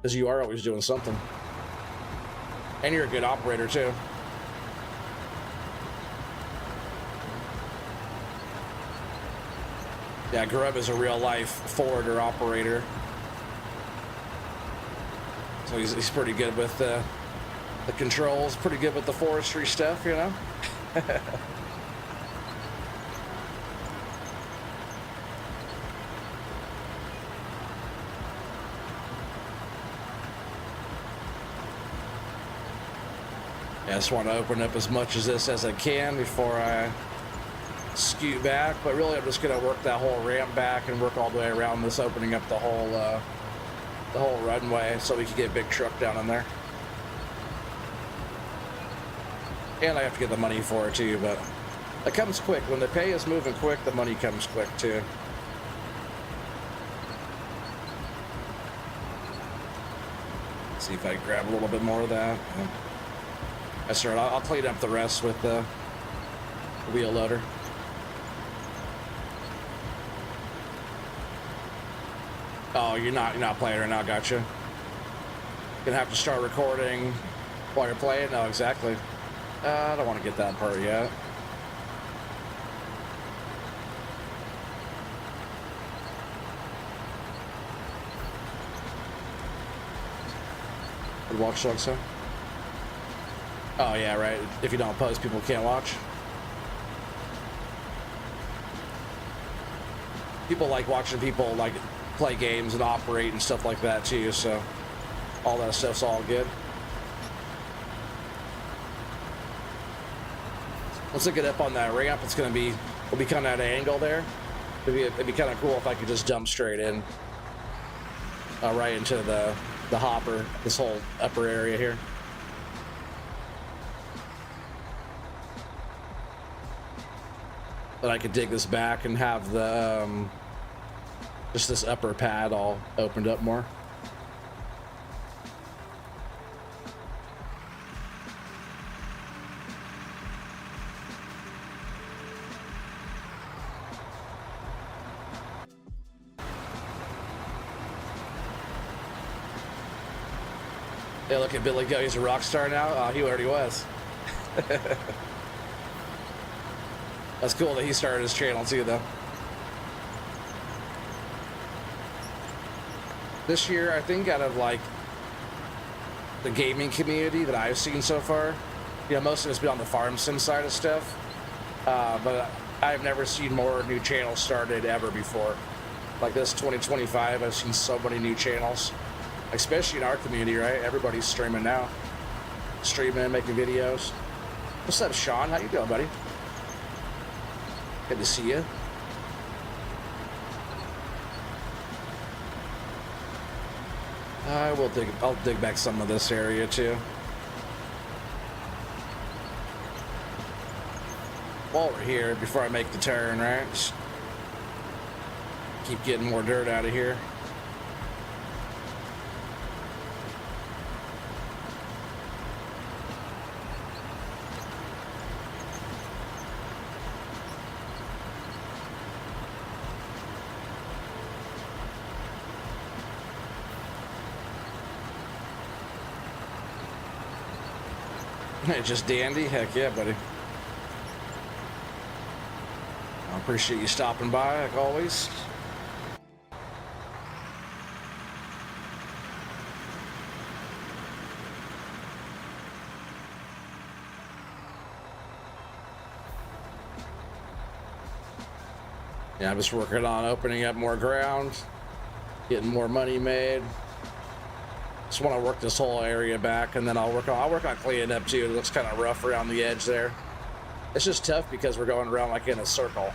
because you are always doing something, and you're a good operator too. Yeah, Grub is a real life forwarder operator, so he's pretty good with the controls, pretty good with the forestry stuff, you know. I just want to open up as much of this as I can before I scoot back, but really I'm just going to work that whole ramp back and work all the way around this, opening up the whole runway so we can get a big truck down in there. And I have to get the money for it too, but it comes quick. When the pay is moving quick, the money comes quick too. See if I can grab a little bit more of that. Yeah. Yes, sir. I'll clean up the rest with the wheel loader. Oh, you're not playing right now. Gotcha. Gonna have to start recording while you're playing. No, exactly. I don't want to get that part yet. Would watch dogs, sir? Oh yeah, right. If you don't post, people can't watch. People like watching people like play games and operate and stuff like that too, so all that stuff's all good. Once I get up on that ramp, we'll be kind of at an angle there. It'd be kind of cool if I could just jump straight in, right into the hopper, this whole upper area here. But I could dig this back and have the just this upper pad all opened up more. Yeah, look at Billy go. He's a rock star now. Oh, he already was. That's cool that he started his channel too, though. This year, I think out of like the gaming community that I've seen so far, you know, most of it's been on the farm sim side of stuff. But I've never seen more new channels started ever before. Like this 2025, I've seen so many new channels, especially in our community, right? Everybody's streaming now. Streaming, making videos. What's up, Sean? How you doing, buddy? Good to see you. I'll dig back some of this area too. While we're here, before I make the turn, right? Just keep getting more dirt out of here. Just dandy? Heck yeah, buddy. I appreciate you stopping by, like always. Yeah, I'm just working on opening up more ground, getting more money made. Just want to work this whole area back, and then I'll work on cleaning up too. It looks kind of rough around the edge there. It's just tough because we're going around like in a circle.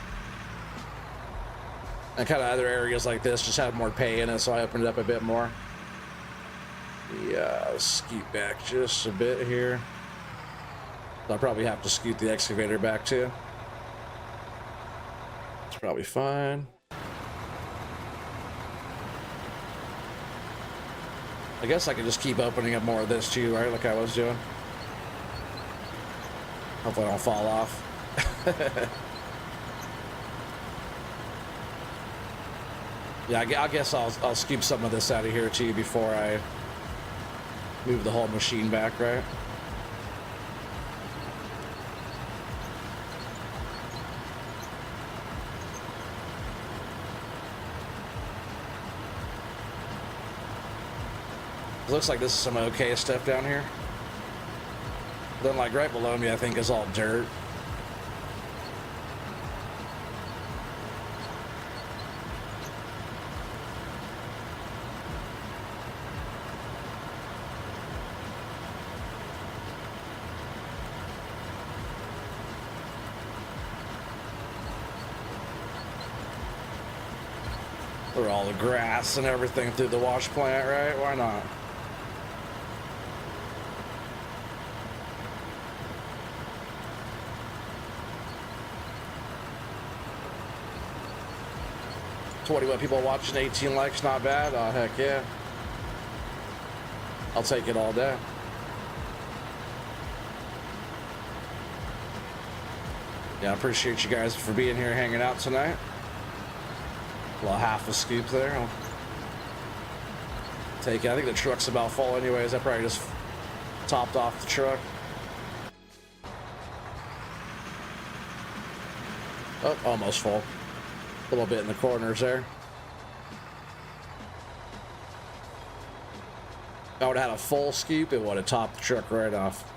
And kind of other areas like this just have more pay in it, so I opened it up a bit more. Yeah, scoot back just a bit here. I'll probably have to scoot the excavator back too. It's probably fine. I guess I can just keep opening up more of this too, right? Like I was doing. Hopefully I don't fall off. Yeah, I guess I'll scoop some of this out of here too before I move the whole machine back, right? It looks like this is some okay stuff down here. Then like right below me, I think is all dirt. Or all the grass and everything through the wash plant, right? Why not? So what people watching, 18 likes, not bad. Oh, heck yeah. I'll take it all day. Yeah, I appreciate you guys for being here, hanging out tonight. Well, half a scoop there. I'll take it. I think the truck's about full anyways. I probably just topped off the truck. Oh, almost full. A little bit in the corners there. If I would have had a full scoop, it would have topped the truck right off.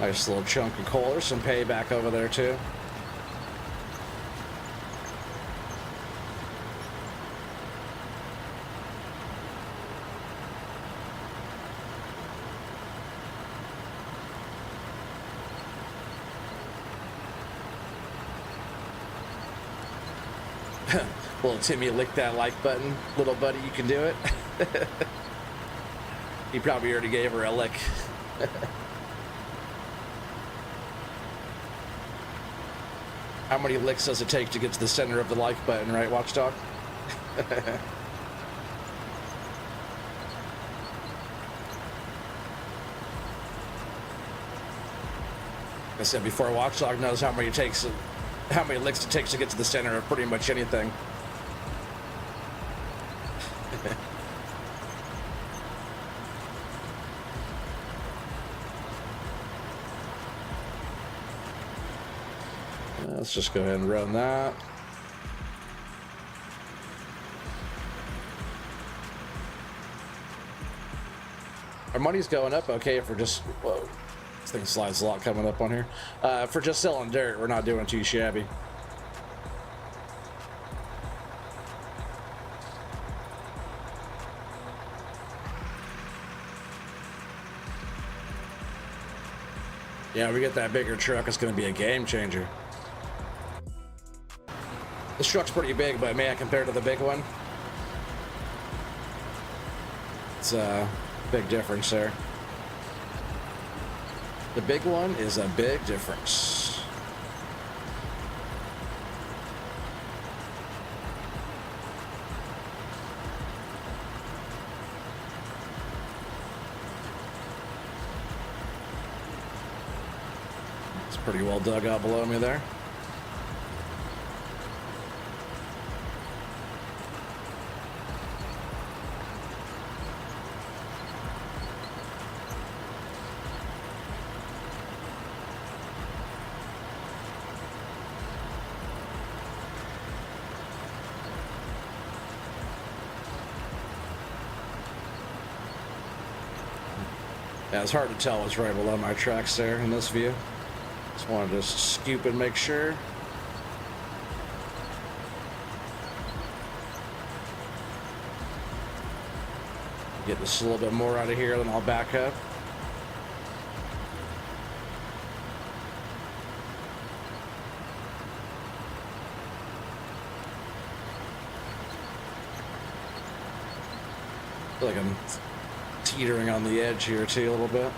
Nice little chunk of coal. There's some payback over there too. Little Timmy licked that like button. Little buddy, you can do it. He probably already gave her a lick. How many licks does it take to get to the center of the like button, right, Watchdog? I said before, Watchdog knows how many licks it takes to get to the center of pretty much anything. Let's just go ahead and run that. Our money's going up okay for just, whoa, this thing slides a lot coming up on here. For just selling dirt, we're not doing too shabby. Yeah, we get that bigger truck, it's going to be a game changer. This truck's pretty big, but man, compared to the big one, it's a big difference there. The big one is a big difference. It's pretty well dug out below me there. Yeah, it's hard to tell what's right below my tracks there in this view. Just want to just scoop and make sure. Get this a little bit more out of here, then I'll back up. I feel like I'm teetering on the edge here too a little bit.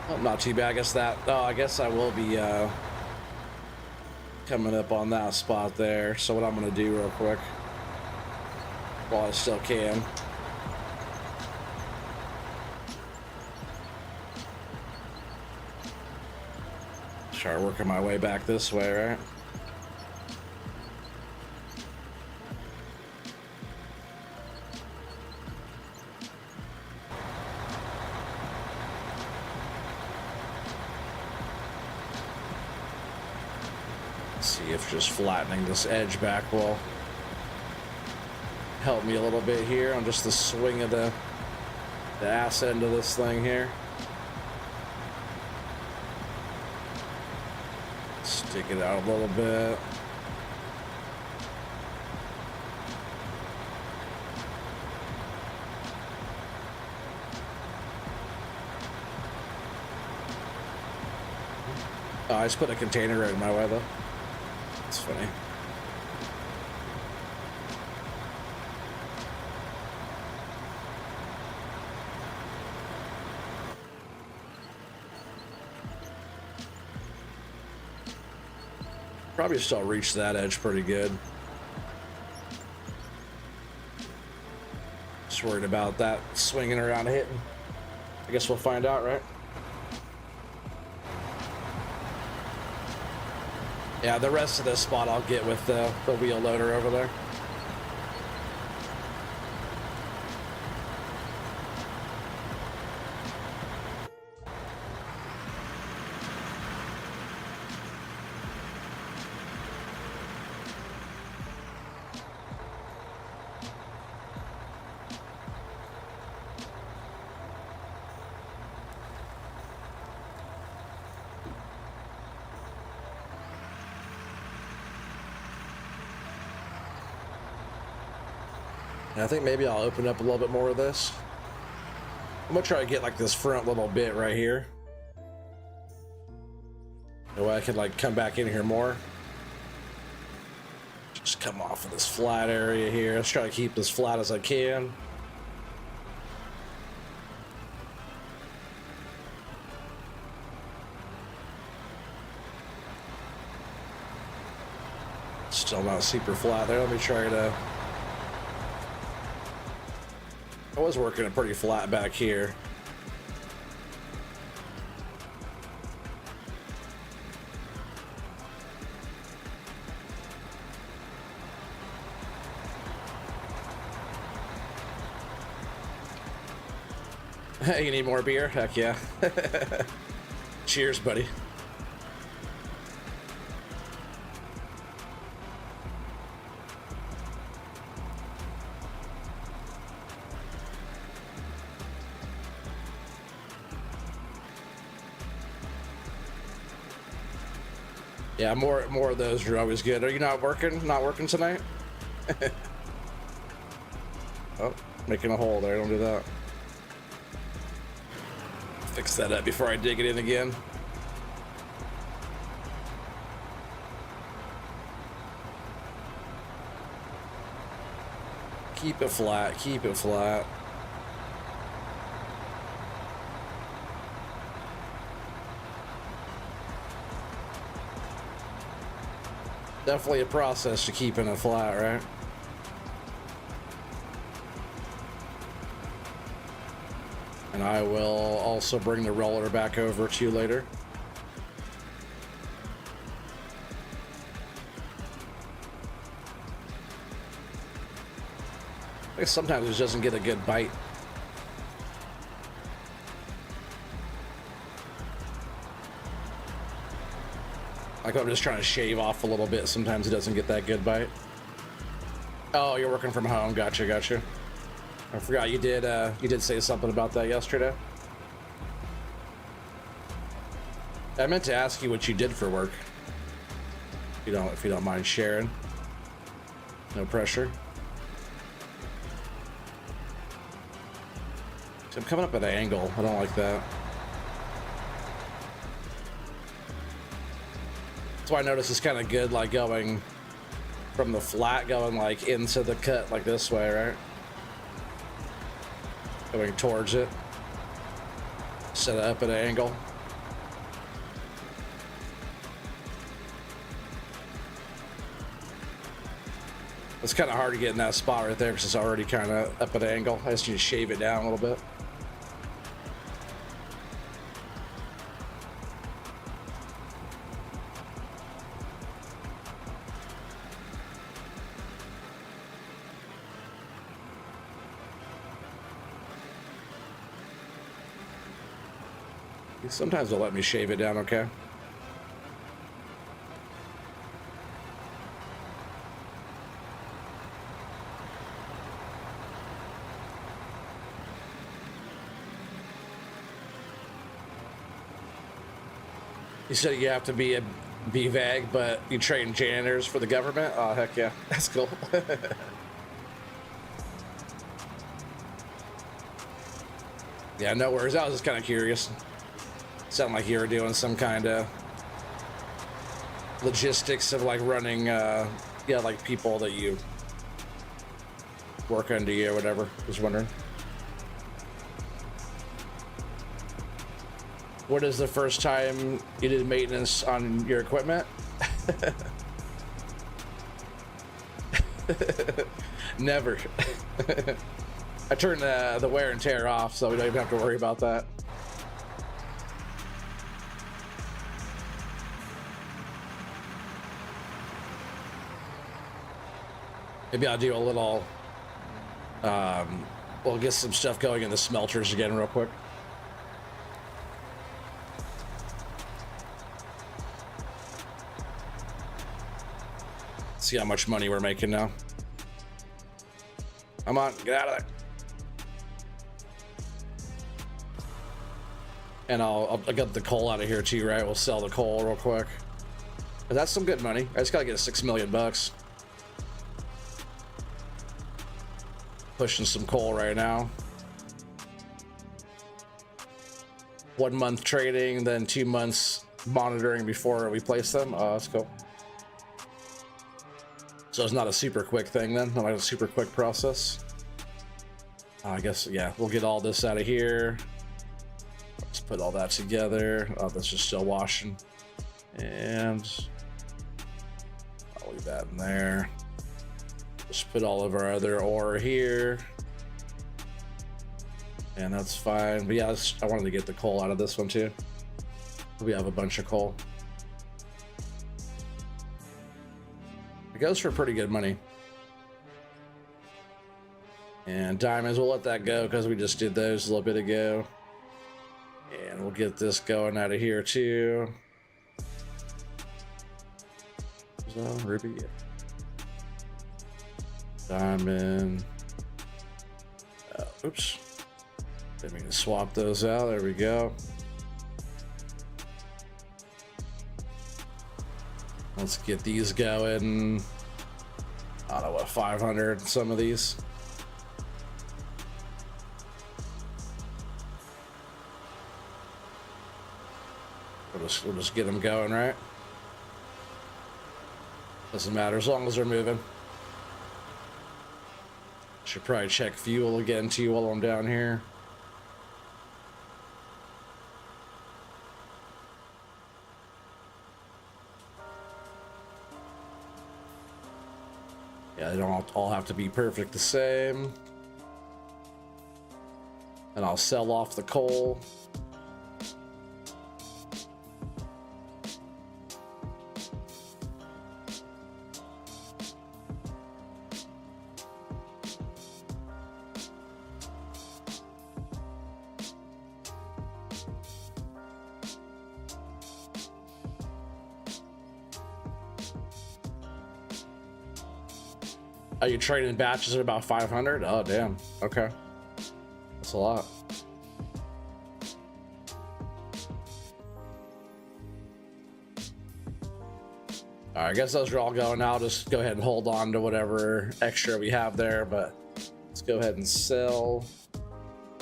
Oh, not too bad. I guess I will be coming up on that spot there. So what I'm gonna do real quick while I still can. Start working my way back this way, right? See if just flattening this edge back will help me a little bit here on just the swing of the ass end of this thing here. Stick it out a little bit. Oh, I just put a container right in my way though. That's funny. Probably still reach that edge pretty good. Just worried about that swinging around hitting. I guess we'll find out, right? Yeah, the rest of this spot I'll get with the wheel loader over there. And I think maybe I'll open up a little bit more of this. I'm gonna try to get like this front little bit right here. That way I can like come back in here more. Just come off of this flat area here. Let's try to keep as flat as I can. Still not super flat there. Let me try to... I was working it pretty flat back here. Hey, you need more beer? Heck yeah. Cheers, buddy. Yeah, more of those are always good. Are you not working? Not working tonight? Oh, making a hole there. Don't do that. Fix that up before I dig it in again. Keep it flat. Keep it flat. Definitely a process to keeping it flat, right? And I will also bring the roller back over to you later. I think sometimes it doesn't get a good bite. Like I'm just trying to shave off a little bit. Sometimes it doesn't get that good bite. Oh, you're working from home. Gotcha, gotcha. I forgot you did say something about that yesterday. I meant to ask you what you did for work. If you don't mind sharing. No pressure. So I'm coming up at an angle. I don't like that. That's why I notice it's kind of good, like going from the flat, going like into the cut like this way, right? Going towards it. Set it up at an angle. It's kind of hard to get in that spot right there because it's already kind of up at an angle. I just need to shave it down a little bit. Sometimes they'll let me shave it down, okay? You said you have to be vague, but you train janitors for the government? Oh, heck yeah. That's cool. Yeah, no worries. I was just kind of curious. Sound like you were doing some kind of logistics of like running, like people that you work under you or whatever. Just wondering. What is the first time you did maintenance on your equipment? Never. I turned the wear and tear off, so we don't even have to worry about that. Maybe I'll do a little, we'll get some stuff going in the smelters again real quick. See how much money we're making now. Come on, get out of there. And I'll get the coal out of here too, right? We'll sell the coal real quick. But that's some good money. I just gotta get 6 million bucks. Pushing some coal right now. 1 month trading, then 2 months monitoring before we place them. Oh, that's cool. So it's not a super quick thing then, not like a super quick process. I guess, yeah, we'll get all this out of here. Let's put all that together. Oh, that's just still washing. And I'll leave that in there. Just put all of our other ore here. And that's fine. But yeah, I wanted to get the coal out of this one too. We have a bunch of coal. It goes for pretty good money. And diamonds, we'll let that go because we just did those a little bit ago. And we'll get this going out of here too. So, ruby, yeah. Diamond. Oops. Then we can swap those out. There we go. Let's get these going. I don't know what, 500 some of these. We'll just get them going, right? Doesn't matter as long as they're moving. Should probably check fuel again too while I'm down here. Yeah, they don't all have to be perfect the same. And I'll sell off the coal. Are you trading batches of about 500? Oh, damn. Okay. That's a lot. All right, I guess those are all going. I'll just go ahead and hold on to whatever extra we have there, but let's go ahead and sell.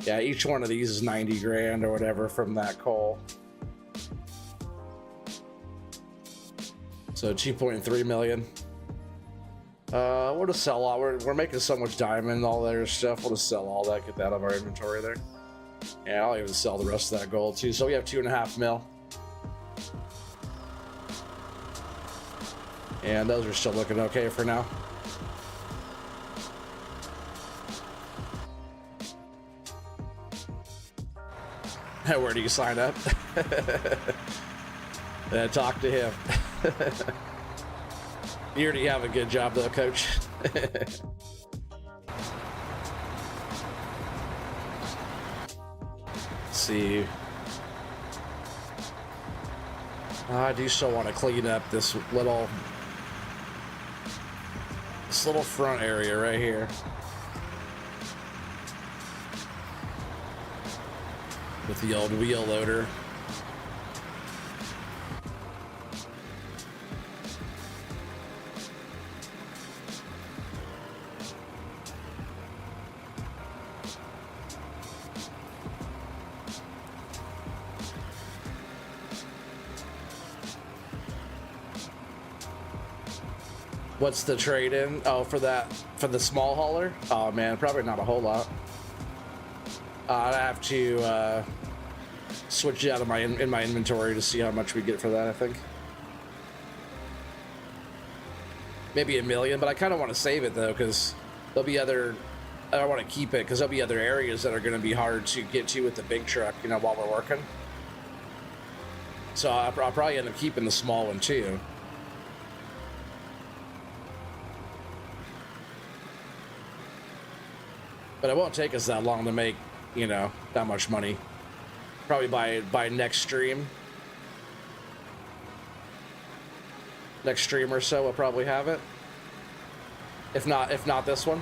Yeah, each one of these is 90 grand or whatever from that coal. So 2.3 million. We'll just sell all. We're making so much diamond, all that other stuff. We'll just sell all that, get that out of our inventory there. Yeah, I'll even sell the rest of that gold too. So we have 2.5 mil. And those are still looking okay for now. Where do you sign up? Talk to him. You already have a good job though, coach. Let's see. I do still want to clean up this little front area right here. With the old wheel loader. What's the trade in? Oh, for the small hauler? Oh man, probably not a whole lot. I'd have to switch it out of my inventory to see how much we get for that. I think maybe $1 million, but I kind of want to save it though, because there'll be other. I want to keep it because there'll be other areas that are going to be hard to get to with the big truck, you know, while we're working. So I'll probably end up keeping the small one too. But it won't take us that long to make, you know, that much money. Probably by next stream. Next stream or so, we'll probably have it. If not this one.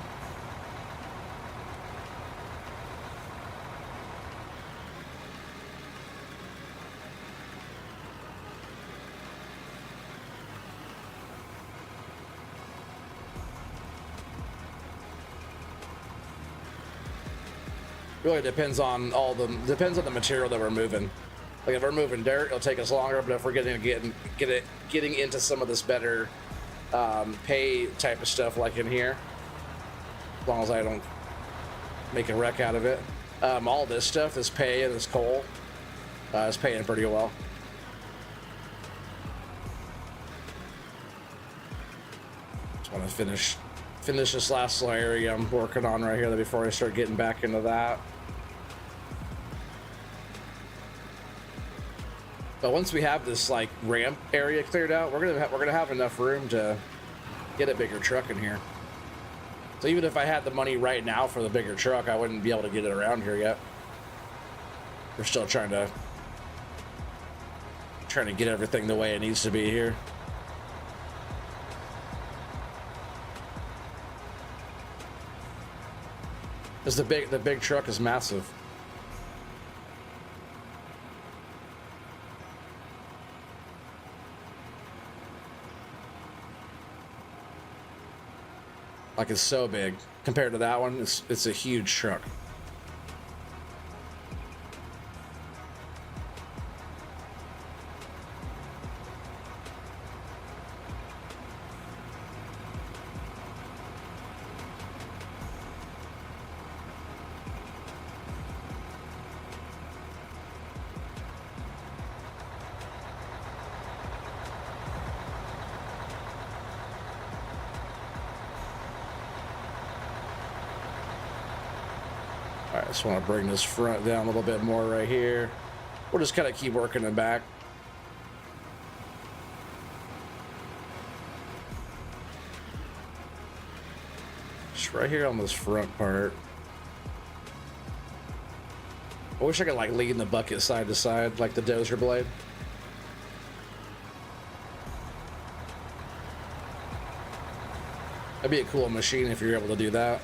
Really depends on the material that we're moving. Like if we're moving dirt, it'll take us longer. But if we're getting into some of this better pay type of stuff, like in here, as long as I don't make a wreck out of it, all this stuff, this pay and this coal, is paying pretty well. Just want to finish this last little area I'm working on right here before I start getting back into that. But once we have this like ramp area cleared out, we're gonna have enough room to get a bigger truck in here. So even if I had the money right now for the bigger truck, I wouldn't be able to get it around here yet. We're still trying to get everything the way it needs to be here. Because the big truck is massive. Like it's so big compared to that one. It's a huge truck. I just want to bring this front down a little bit more right here. We'll just kind of keep working it back. Just right here on this front part. I wish I could like lean the bucket side to side like the dozer blade. That'd be a cool machine if you're able to do that.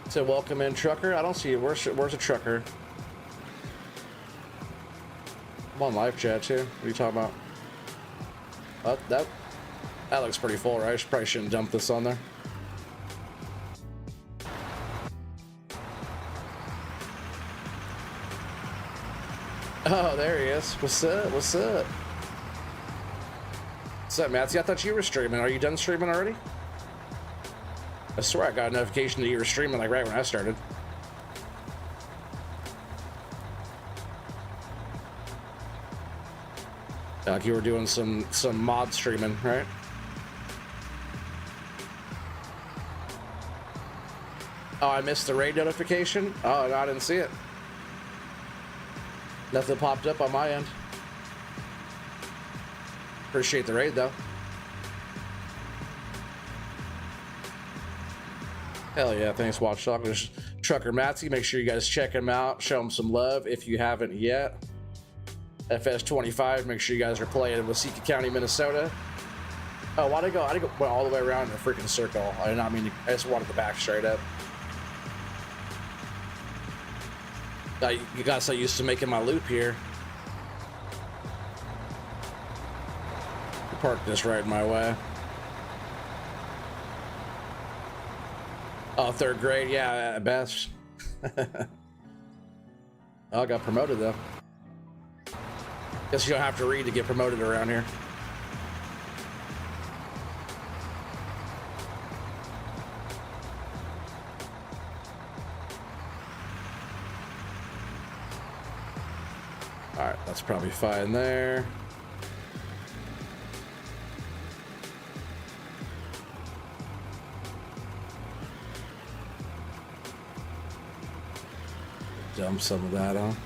So welcome in, trucker. I don't see it. Where's a trucker? I'm on live chat too. What are you talking about? Oh, that looks pretty full, right? I probably shouldn't dump this on there. Oh, there he is. What's up? What's up? What's up, Matthew? I thought you were streaming. Are you done streaming already? I swear I got a notification that you were streaming like right when I started. Like you were doing some mod streaming, right? Oh, I missed the raid notification? Oh, no, I didn't see it. Nothing popped up on my end. Appreciate the raid, though. Hell yeah, thanks, Watchdog. There's Trucker Matthew. Make sure you guys check him out. Show him some love if you haven't yet. FS25, make sure you guys are playing in Waseca County, Minnesota. Oh, why'd I go? I went all the way around in a freaking circle. I did not mean to, I just wanted to back straight up. You got so used to making my loop here. Park this right in my way. Oh, third grade, yeah, at best. Oh, I got promoted though. Guess you don't have to read to get promoted around here. All right, that's probably fine there. Dump some of that on.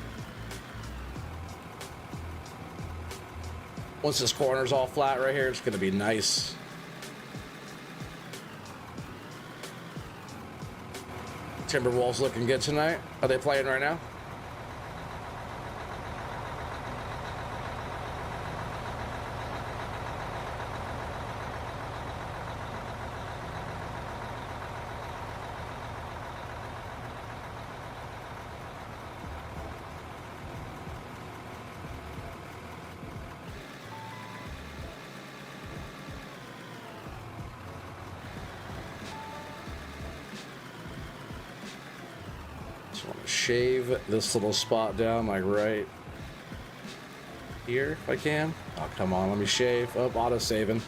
Once this corner's all flat right here, it's gonna be nice. Timberwolves looking good tonight. Are they playing right now? Shave this little spot down like right here if I can. Oh, come on, let me shave. Oh, auto saving.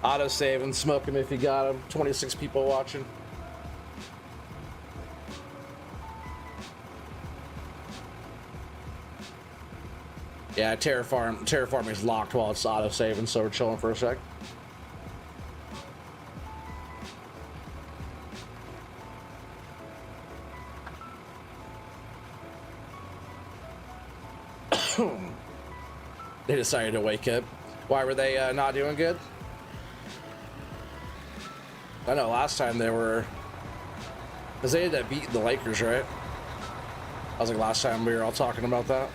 Auto saving, smoke him if you got him. 26 people watching. Yeah, terraforming is locked while it's auto saving, so we're chilling for a sec. They decided to wake up. Why were they not doing good? I know last time they were, because they ended up beating the Lakers, right? I was like last time we were all talking about that.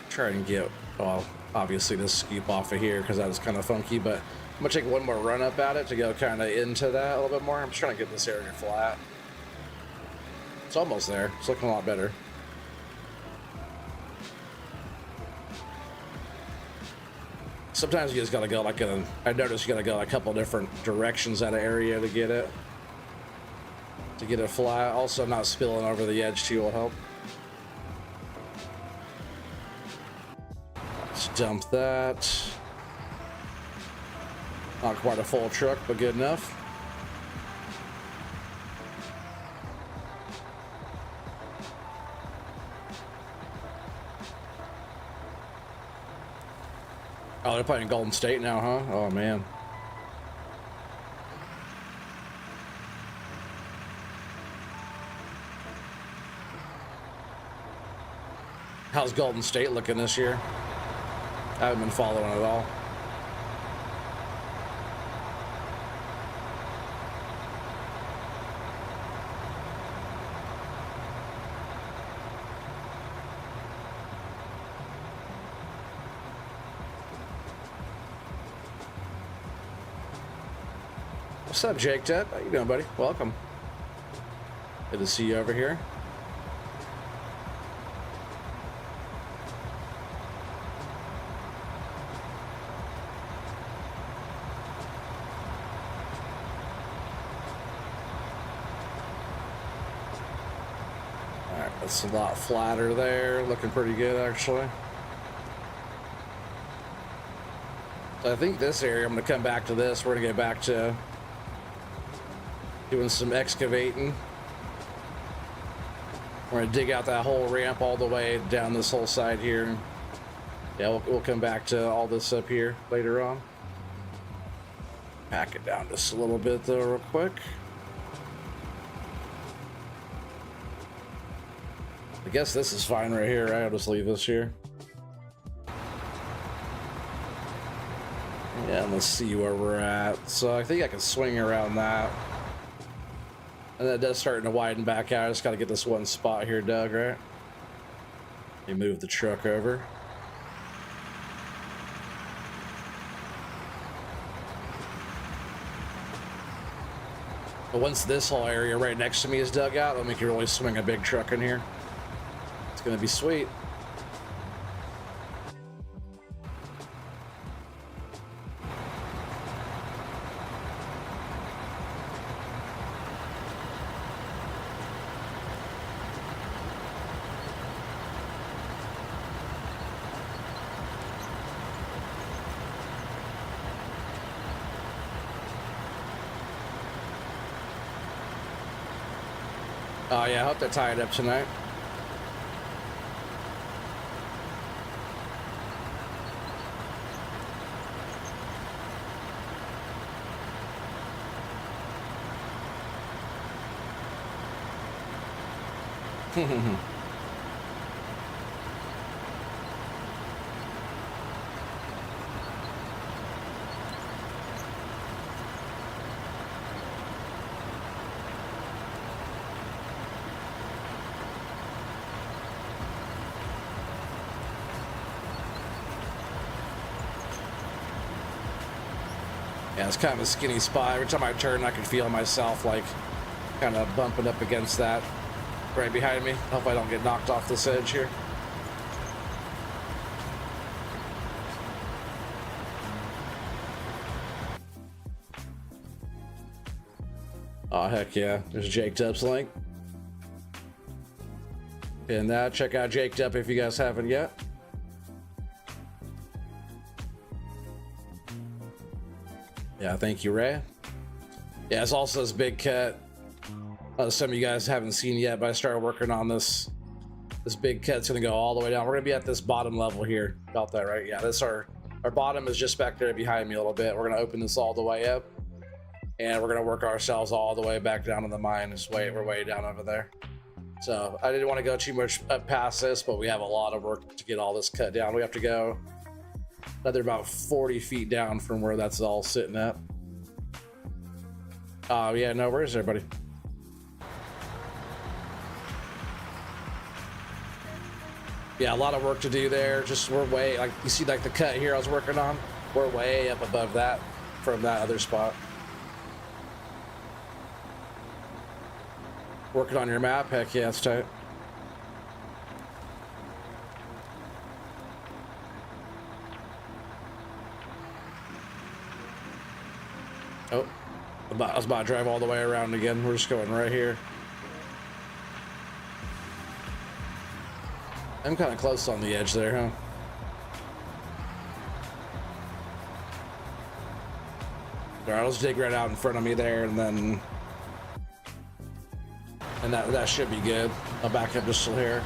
Try and get, well, obviously this scoop off of here because that was kind of funky, but I'm gonna take one more run up at it to go kind of into that a little bit more. I'm just trying to get this area flat. It's almost there. It's looking a lot better. Sometimes you just gotta go like I noticed you gotta go a couple different directions at an area to get it flat. Also, not spilling over the edge too will help. Let's dump that. Not quite a full truck, but good enough. Oh, they're playing Golden State now, huh? Oh, man. How's Golden State looking this year? I haven't been following at all. What's up, Jake Ted? How you doing, buddy? Welcome. Good to see you over here. All right, that's a lot flatter there. Looking pretty good, actually. So I think this area, I'm going to come back to this. We're going to get back to doing some excavating. We're gonna dig out that whole ramp all the way down this whole side here. Yeah, we'll come back to all this up here later on. Pack it down just a little bit though, real quick. I guess this is fine right here, right? I'll just leave this here. Yeah, and let's see where we're at. So I think I can swing around that. And that does starting to widen back out. I just got to get this one spot here, Doug, right? You move the truck over. But once this whole area right next to me is dug out, then we can really swing a big truck in here. It's going to be sweet. Oh yeah, I hope they tie it up tonight. Yeah, it's kind of a skinny spot. Every time I turn, I can feel myself like kind of bumping up against that right behind me. Hope I don't get knocked off this edge here. Oh, heck yeah. There's Jake Dub's link. And check out Jake Dub if you guys haven't yet. Yeah, thank you, Ray. Yeah, it's also this big cut. Some of you guys haven't seen yet, but I started working on this. This big cut's gonna go all the way down. We're gonna be at this bottom level here. Got that right? Yeah, this our bottom is just back there behind me a little bit. We're gonna open this all the way up, and we're gonna work ourselves all the way back down to the mine. We're way down over there. So I didn't want to go too much up past this, but we have a lot of work to get all this cut down. We have to go another about 40 feet down from where that's all sitting at. Oh yeah, no, where is everybody? Yeah, a lot of work to do there. Just we're way, like you see, like the cut here I was working on. We're way up above that from that other spot. Working on your map? Heck yeah, it's tight. Oh, I was about to drive all the way around again. We're just going right here. I'm kind of close on the edge there, huh? All right, let's dig right out in front of me there, and then that should be good. I'll back up just here.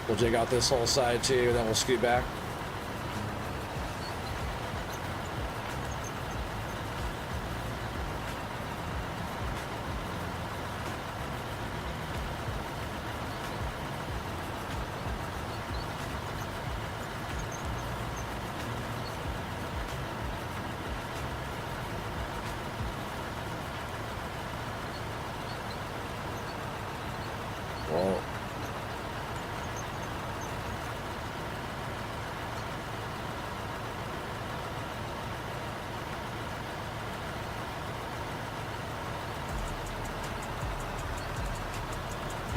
We'll dig out this whole side too, then we'll scoot back.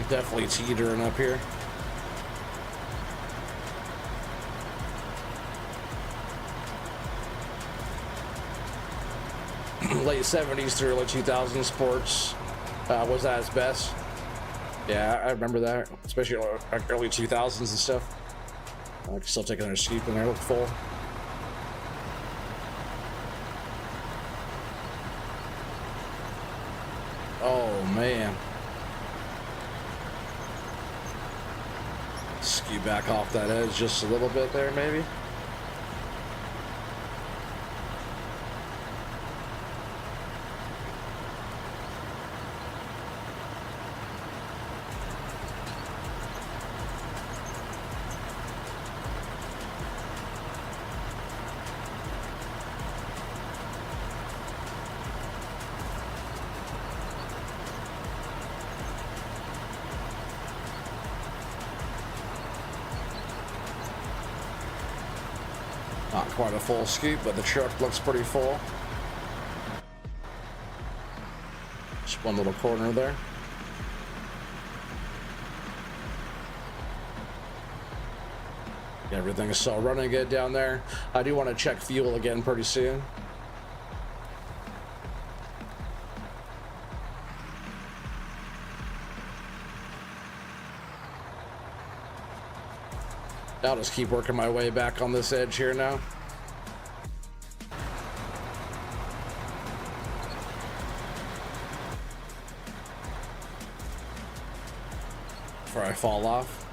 Definitely teetering up here. Late 70s through early 2000s sports was at its best. Yeah, I remember that, especially like early 2000s and stuff. I can still take another scoop in there, look full. Oh man. Skew back off that edge just a little bit there, maybe. Not quite a full scoop, but the truck looks pretty full. Just one little corner there. Everything is still running good down there. I do want to check fuel again pretty soon. I'll just keep working my way back on this edge here now. Before I fall off.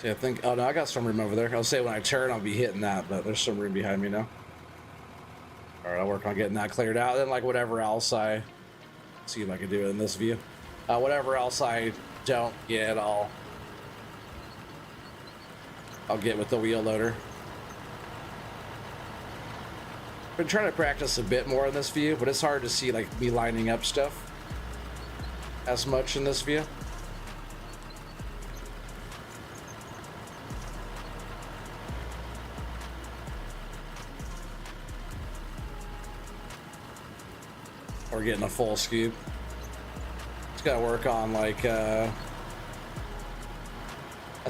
See, I think, oh no, I got some room over there. I'll say when I turn, I'll be hitting that, but there's some room behind me now. All right, I'll work on getting that cleared out. Then like whatever else I see if I can do it in this view. Whatever else I don't get, I'll get with the wheel loader. Been trying to practice a bit more in this view, but it's hard to see like me lining up stuff as much in this view. Or getting a full scoop. Just gotta work on like that's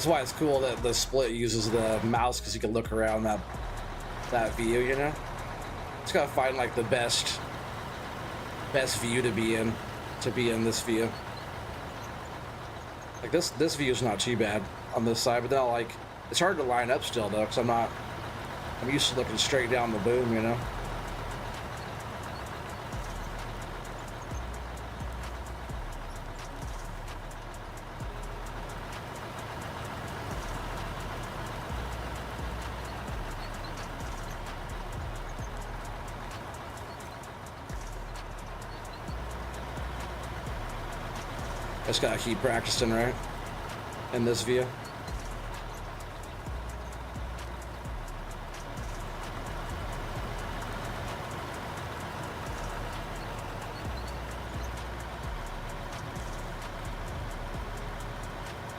why it's cool that the split uses the mouse, because you can look around that view, you know. Just gotta find like the best view to be in this view. Like this view is not too bad on this side, but then I'll like, it's hard to line up still though, because I'm used to looking straight down the boom, you know. Just gotta keep practicing, right? In this view.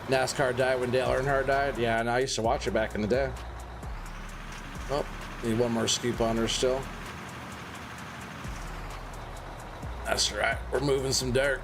NASCAR died when Dale Earnhardt died? Yeah, and I used to watch it back in the day. Oh, need one more scoop on her still. That's right, we're moving some dirt.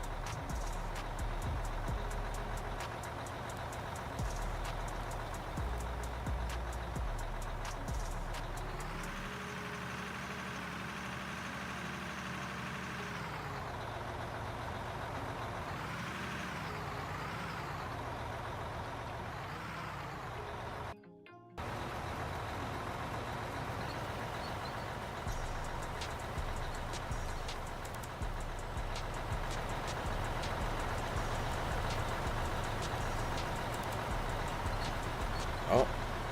Oh,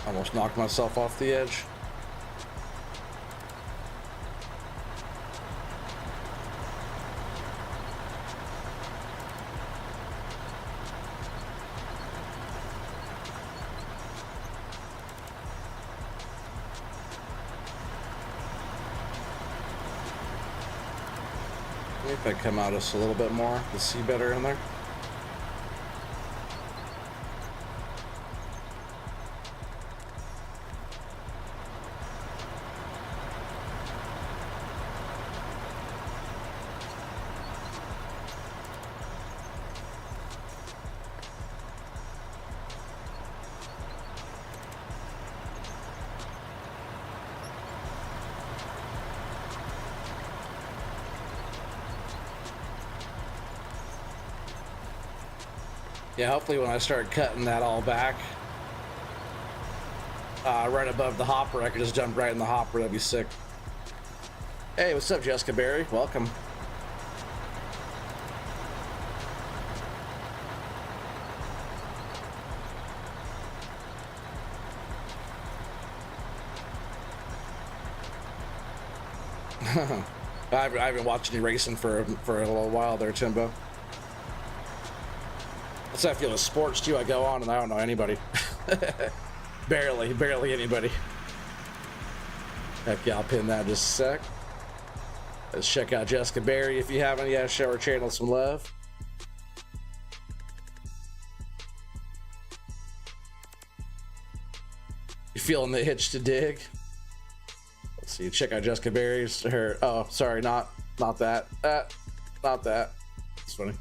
almost knocked myself off the edge. Maybe if I come out just a little bit more to see better in there. Yeah, hopefully when I start cutting that all back, right above the hopper, I could just jump right in the hopper. That'd be sick. Hey, what's up, Jessica Berry? Welcome. I haven't watched any racing for a little while there, Timbo. That's how I feel with sports too. I go on and I don't know anybody. barely anybody. Heck yeah, I'll pin that in just a sec. Let's check out Jessica Berry if you haven't yet. Show her channel some love. You feeling the itch to dig? Let's see. Check out Jessica Berry's. Her. Oh, sorry, not that. Not that. It's funny.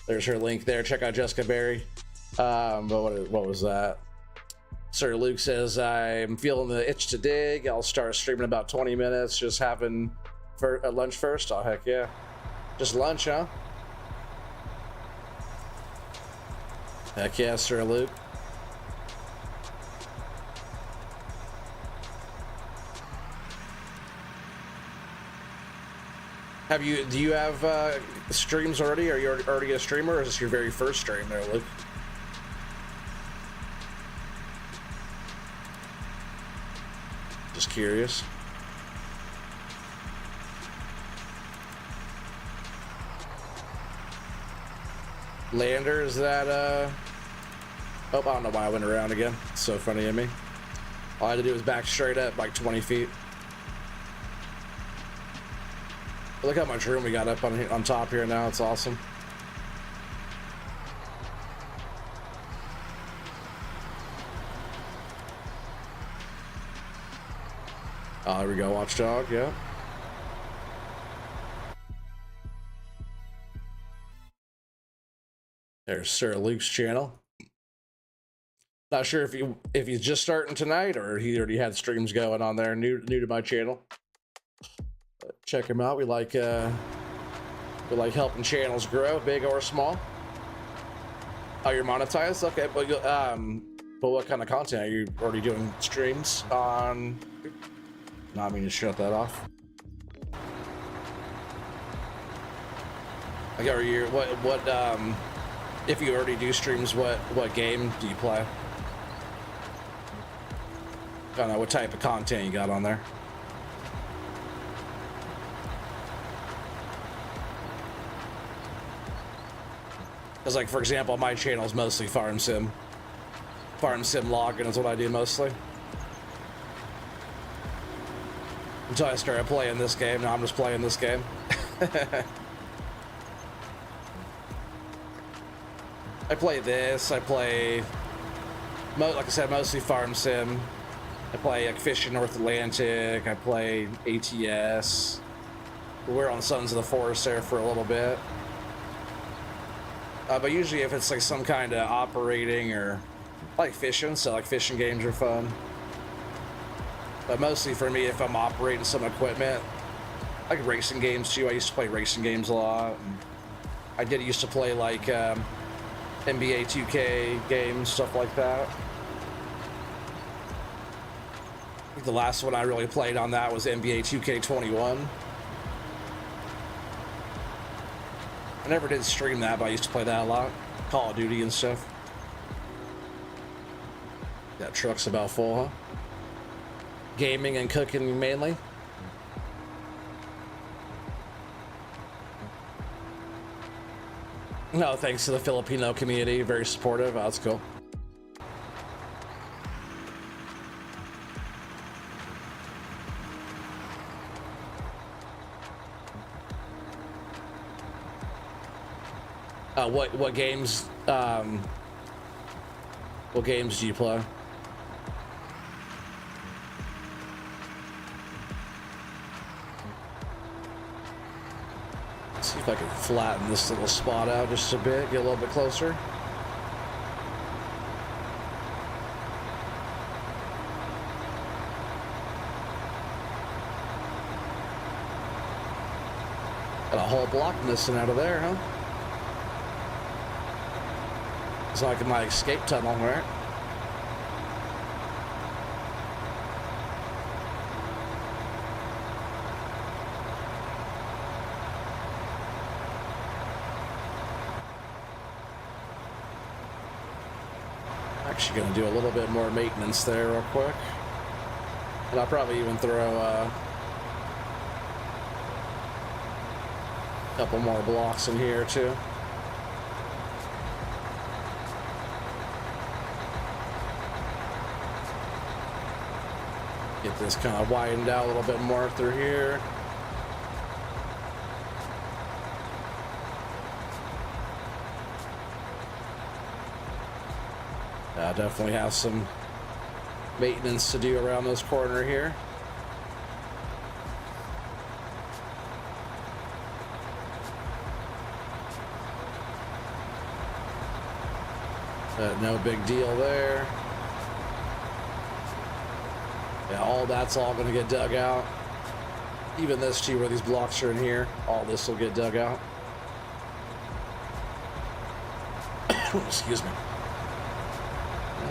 There's her link there. Check out Jessica Berry. But what was that? Sir Luke says, I'm feeling the itch to dig. I'll start streaming in about 20 minutes. Just having lunch first. Oh, heck yeah. Just lunch, huh? Heck yeah, Sir Luke. Do you have streams already? Are you already a streamer, or is this your very first stream there, Luke? Just curious. Lander, is that oh, I don't know why I went around again. It's so funny of me. All I had to do was back straight up like 20 feet. Look how much room we got up on top here now. It's awesome. Oh, there we go, Watchdog, yeah. There's Sir Luke's channel. Not sure if he's just starting tonight or he already had streams going on there. New to my channel. Check him out. We like helping channels grow, big or small. Oh, you're monetized? Okay, but what kind of content are you already doing? Streams on? No, I mean to shut that off. Like, are you what if you already do streams, what game do you play? I don't know what type of content you got on there. Because, like, for example, my channel is mostly farm sim. Farm sim logging is what I do mostly. Until I started playing this game. Now I'm just playing this game. I play this. I play, like I said, mostly farm sim. I play like Fishing North Atlantic. I play ATS. We're on Sons of the Forest there for a little bit. But usually if it's like some kind of operating or like fishing, so like fishing games are fun. But mostly for me, if I'm operating some equipment, like racing games too. I used to play racing games a lot. And I used to play like NBA 2K games, stuff like that. I think the last one I really played on that was NBA 2K21. I never did stream that, but I used to play that a lot. Call of Duty and stuff. That truck's about full, huh? Gaming and cooking mainly. No, thanks to the Filipino community. Very supportive. Oh, that's cool. What games do you play? Let's see if I can flatten this little spot out just a bit, get a little bit closer. Got a whole block missing out of there, huh? It's like my escape tunnel, right? Actually gonna do a little bit more maintenance there real quick. And I'll probably even throw a couple more blocks in here too. Get this kind of widened out a little bit more through here. Definitely have some maintenance to do around this corner here. But no big deal there. Yeah, all that's all going to get dug out. Even this too, where these blocks are in here, all this will get dug out. Excuse me.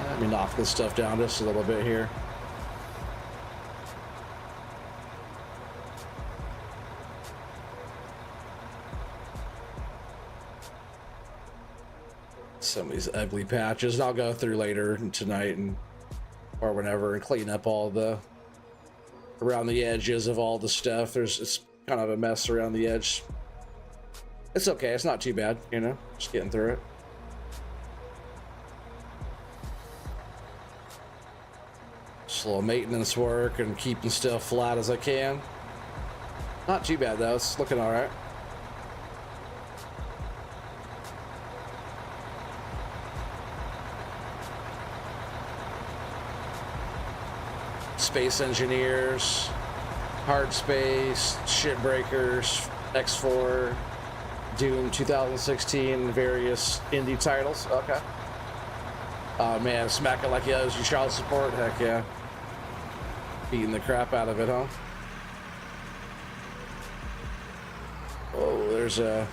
Let me knock this stuff down just a little bit here. Some of these ugly patches, and I'll go through later tonight and or whenever and clean up all the around the edges of all the stuff. It's kind of a mess around the edge. It's okay, it's not too bad, you know, just getting through it. Slow maintenance work and keeping stuff flat as I can. Not too bad though, it's looking all right. Space Engineers, Hard Space, Shipbreakers, X4, Doom 2016, various indie titles. Okay. Oh man, smack it like he owes you child support. Heck yeah. Beating the crap out of it, huh? Oh, there's a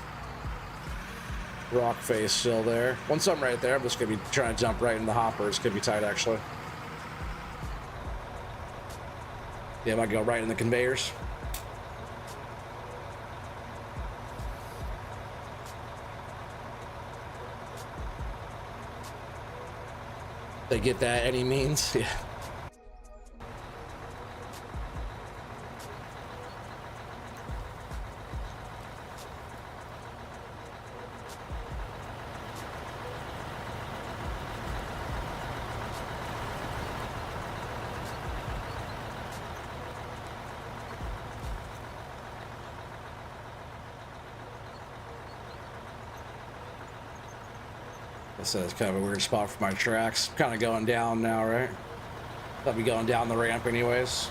rock face still there. Once I'm right there, I'm just gonna be trying to jump right in the hopper. It's gonna be tight, actually. Yeah, I might go right in the conveyors. They get that any means? Yeah. So it's kind of a weird spot for my tracks. Kind of going down now, right? I'll be going down the ramp anyways.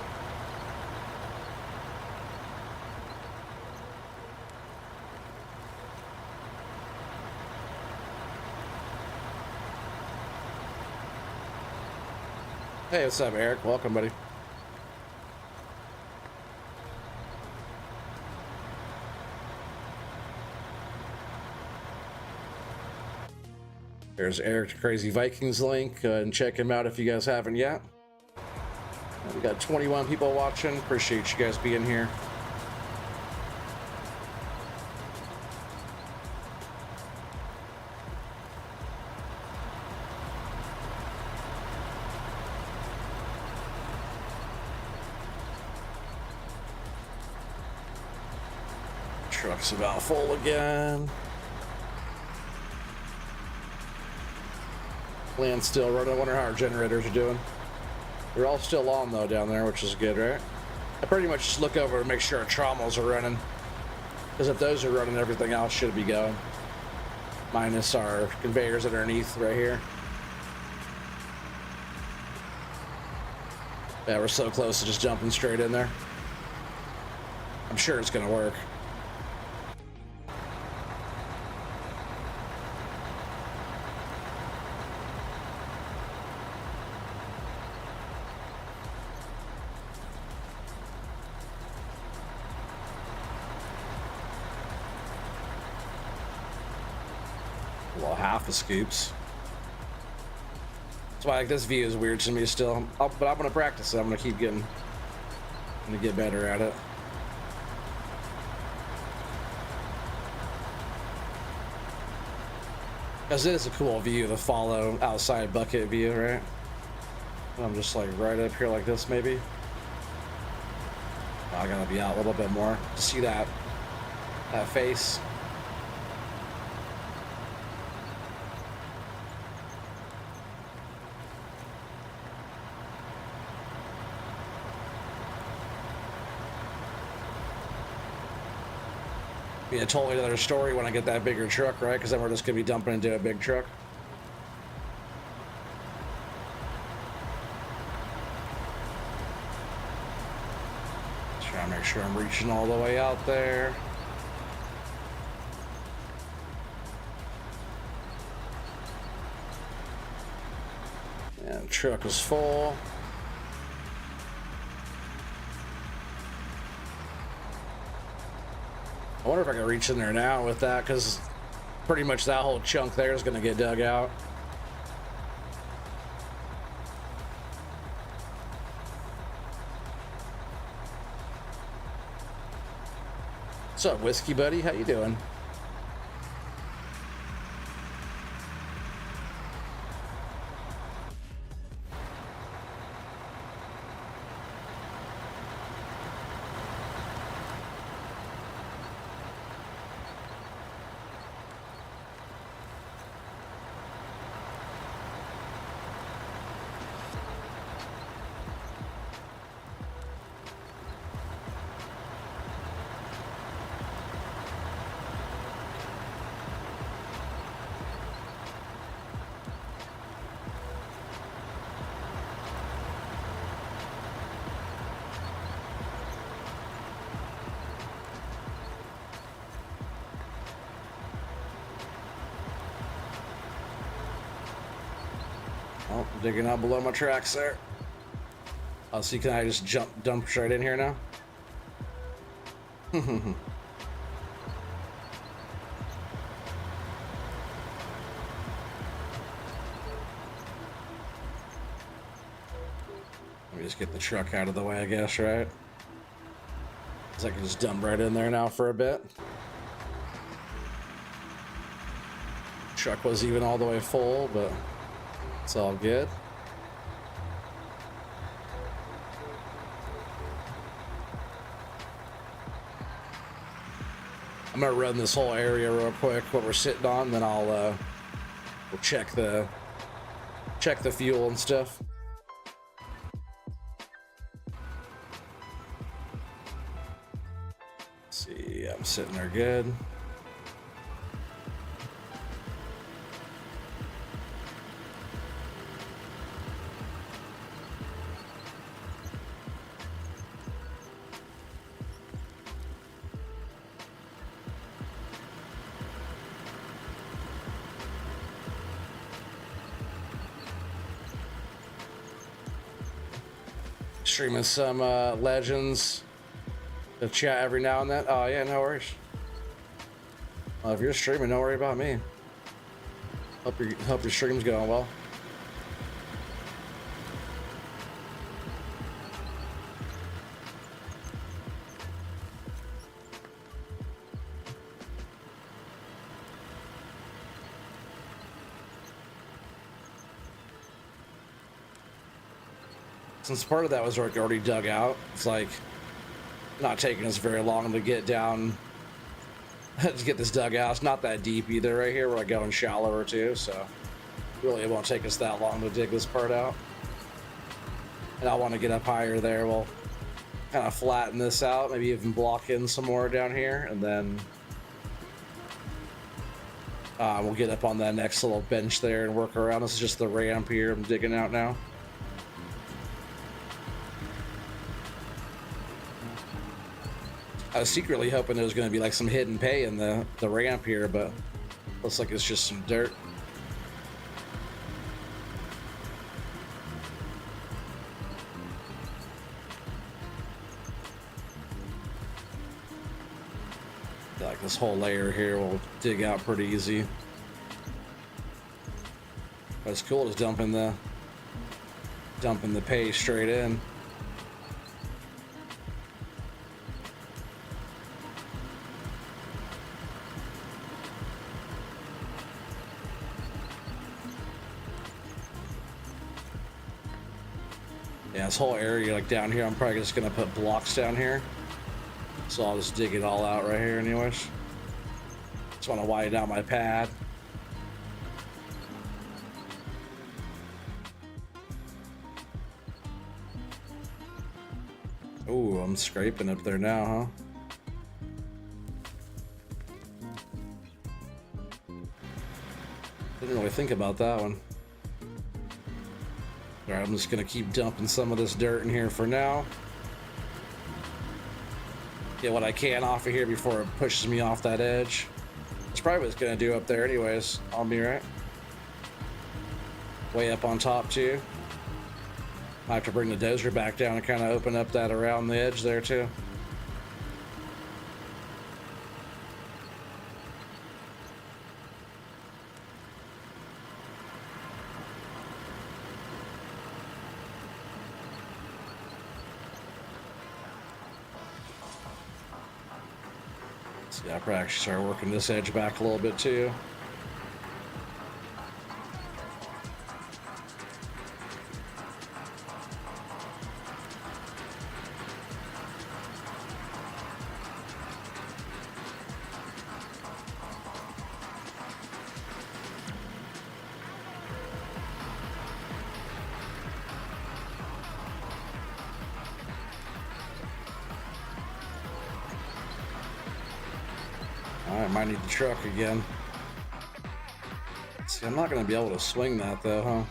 Hey, what's up, Eric? Welcome, buddy. There's Eric the Crazy Vikings link, and check him out if you guys haven't yet. We got 21 people watching. Appreciate you guys being here. Truck's about full again. Land's still running. I wonder how our generators are doing. They're all still on though down there, which is good, right? I pretty much just look over and make sure our trommels are running, because if those are running, everything else should be going. Minus our conveyors underneath right here. Yeah, we're so close to just jumping straight in there. I'm sure it's gonna work. Well, half the scoops. Like, this view is weird to me still, but I'm gonna practice it. I'm gonna keep getting, I'm gonna get better at it. Because it is a cool view to follow outside bucket view, right? I'm just like right up here like this, maybe. Oh, I gotta be out a little bit more to see that face. Be a totally another story when I get that bigger truck, right? Because then we're just gonna be dumping into a big truck. Try to make sure I'm reaching all the way out there. And the truck is full. I wonder if I can reach in there now with that, because pretty much that whole chunk there is going to get dug out. What's up, Whiskey Buddy? How you doing? Oh, digging out below my tracks there. Oh, see, can I just dump straight in here now? Let me just get the truck out of the way, I guess, right? So I can just dump right in there now for a bit. Truck was even all the way full, but it's all good. I'm gonna run this whole area real quick, what we're sitting on, then I'll we'll check the fuel and stuff. Let's see, I'm sitting there good. Streaming some Legends to chat every now and then. Oh yeah, no worries. Well, if you're streaming, don't worry about me. Hope your stream's going well. Since part of that was already dug out, it's like not taking us very long to get down, to get this dug out. It's not that deep either right here. We're like going shallower too, so really it won't take us that long to dig this part out. And I want to get up higher there. We'll kind of flatten this out, maybe even block in some more down here, and then we'll get up on that next little bench there and work around. This is just the ramp here I'm digging out now. I was secretly hoping there was going to be like some hidden pay in the ramp here, but looks like it's just some dirt. Like this whole layer here will dig out pretty easy. But it's cool just dumping the dumping the pay straight in. Yeah, this whole area like down here, I'm probably just gonna put blocks down here. So I'll just dig it all out right here anyways. Just want to widen out my pad. Ooh, I'm scraping up there now, huh? Didn't really think about that one. All right, I'm just gonna keep dumping some of this dirt in here for now. Get what I can off of here before it pushes me off that edge. That's probably what it's gonna do up there anyways. I'll be right. Way up on top too. I have to bring the dozer back down and kind of open up that around the edge there too. Yeah, I'll probably actually start working this edge back a little bit too. I might need the truck again. See, I'm not going to be able to swing that though, huh?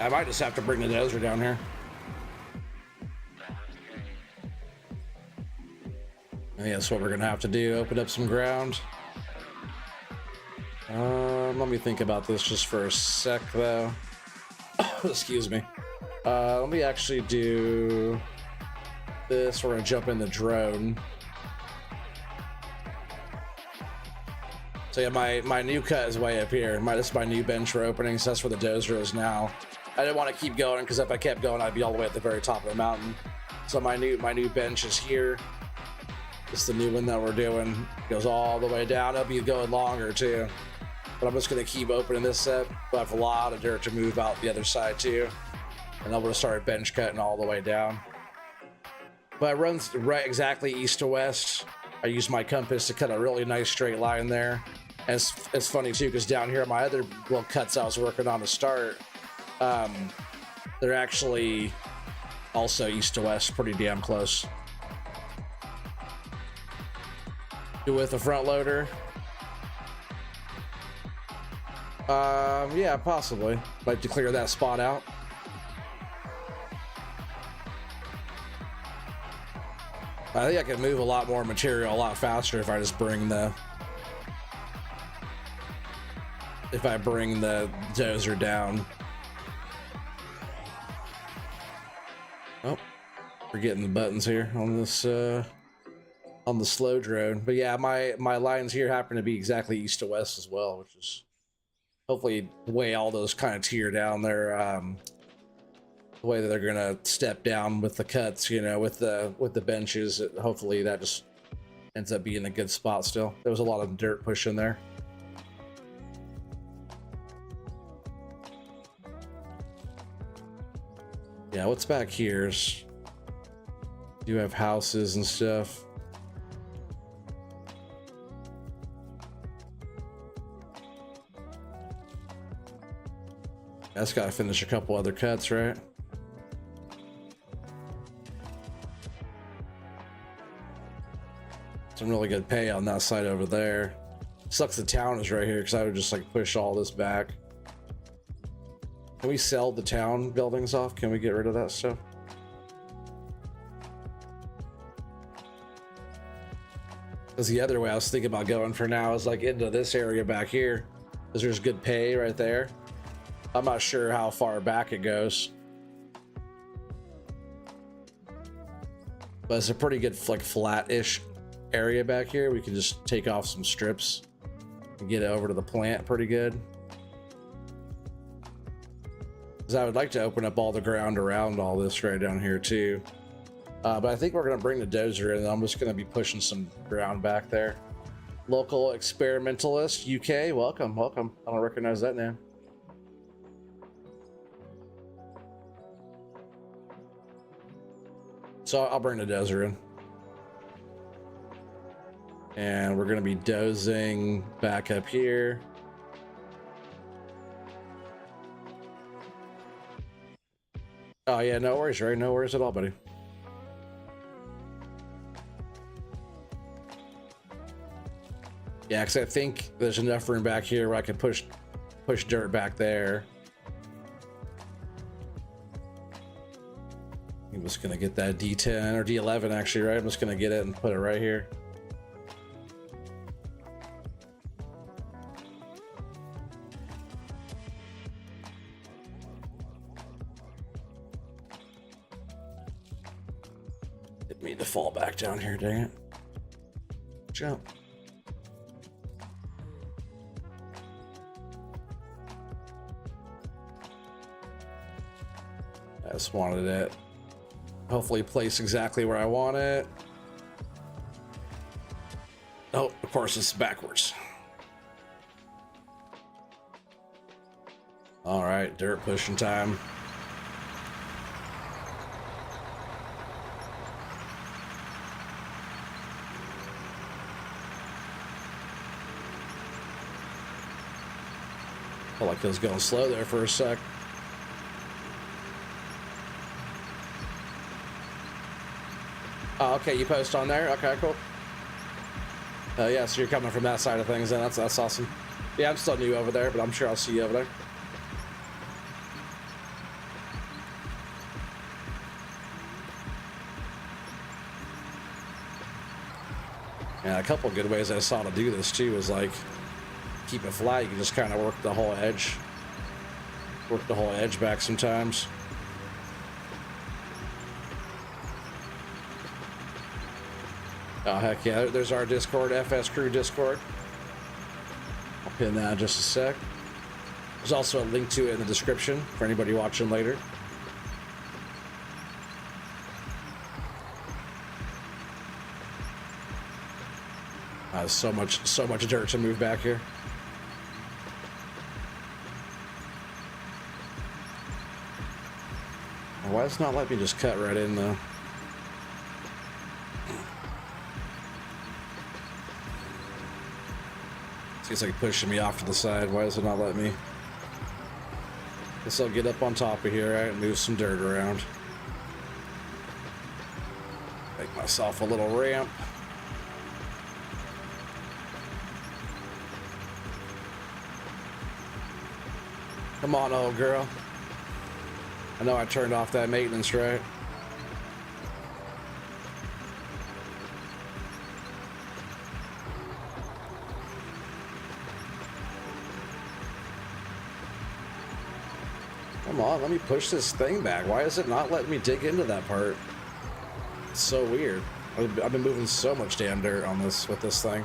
I might just have to bring the dozer down here. I think that's what we're going to have to do. Open up some ground. Let me think about this just for a sec, though. Excuse me. Let me actually do this. We're gonna jump in the drone. So yeah, my new cut is way up here. This is my new bench we're opening, so that's where the dozer is now. I didn't want to keep going because if I kept going, I'd be all the way at the very top of the mountain. So my new bench is here. It's the new one that we're doing. It goes all the way down. It'll be going longer too. But I'm just gonna keep opening this up. We'll have a lot of dirt to move out the other side too. And I'm gonna start bench cutting all the way down. But it runs right exactly east to west. I use my compass to cut a really nice straight line there. And it's funny too, because down here, my other little cuts I was working on to start, they're actually also east to west, pretty damn close. With a front loader. Yeah, possibly. Like to clear that spot out. I think I can move a lot more material a lot faster if I just bring the dozer down. Oh, forgetting the buttons here on this on the slow drone. But yeah, my lines here happen to be exactly east to west as well, which is hopefully the way all those kind of tear down their the way that they're gonna step down with the cuts, you know, with the benches. Hopefully that just ends up being a good spot still. There was a lot of dirt push in there. Yeah, what's back here is you have houses and stuff. That's gotta finish a couple other cuts, right? Some really good pay on that side over there. Sucks the town is right here because I would just like push all this back. Can we sell the town buildings off? Can we get rid of that stuff? Because the other way I was thinking about going for now is like into this area back here, because there's good pay right there. I'm not sure how far back it goes. But it's a pretty good, like, flat-ish area back here. We can just take off some strips and get it over to the plant pretty good. Because I would like to open up all the ground around all this right down here too. But I think we're going to bring the dozer in. I'm just going to be pushing some ground back there. Local experimentalist, UK, welcome, welcome. I don't recognize that name. So I'll bring the dozer in. And we're going to be dozing back up here. Oh yeah, no worries, Ray. No worries at all, buddy. Yeah, because I think there's enough room back here where I can push dirt back there. I'm just gonna get that D10 or D11 actually, right? I'm just gonna get it and put it right here. Didn't mean to fall back down here, dang it. Jump. I just wanted it. Hopefully placed exactly where I want it. Oh, of course it's backwards. All right, dirt pushing time. Felt like it was going slow there for a sec. Oh, okay, you post on there? Okay, cool. Yeah, so you're coming from that side of things, then that's awesome. Yeah, I'm still new over there, but I'm sure I'll see you over there. Yeah, a couple good ways I saw to do this too is like keep it flat. You can just kind of work the whole edge back sometimes. Oh, heck yeah, there's our Discord, FS Crew Discord. I'll pin that in just a sec. There's also a link to it in the description for anybody watching later. So much dirt to move back here. Why does it not let me just cut right in though? Seems like pushing me off to the side. Why does it not let me? Guess I'll get up on top of here, right, and move some dirt around. Make myself a little ramp. Come on, old girl. I know I turned off that maintenance, right? Come on, let me push this thing back. Why is it not letting me dig into that part? It's so weird. I've been moving so much damn dirt on this with this thing.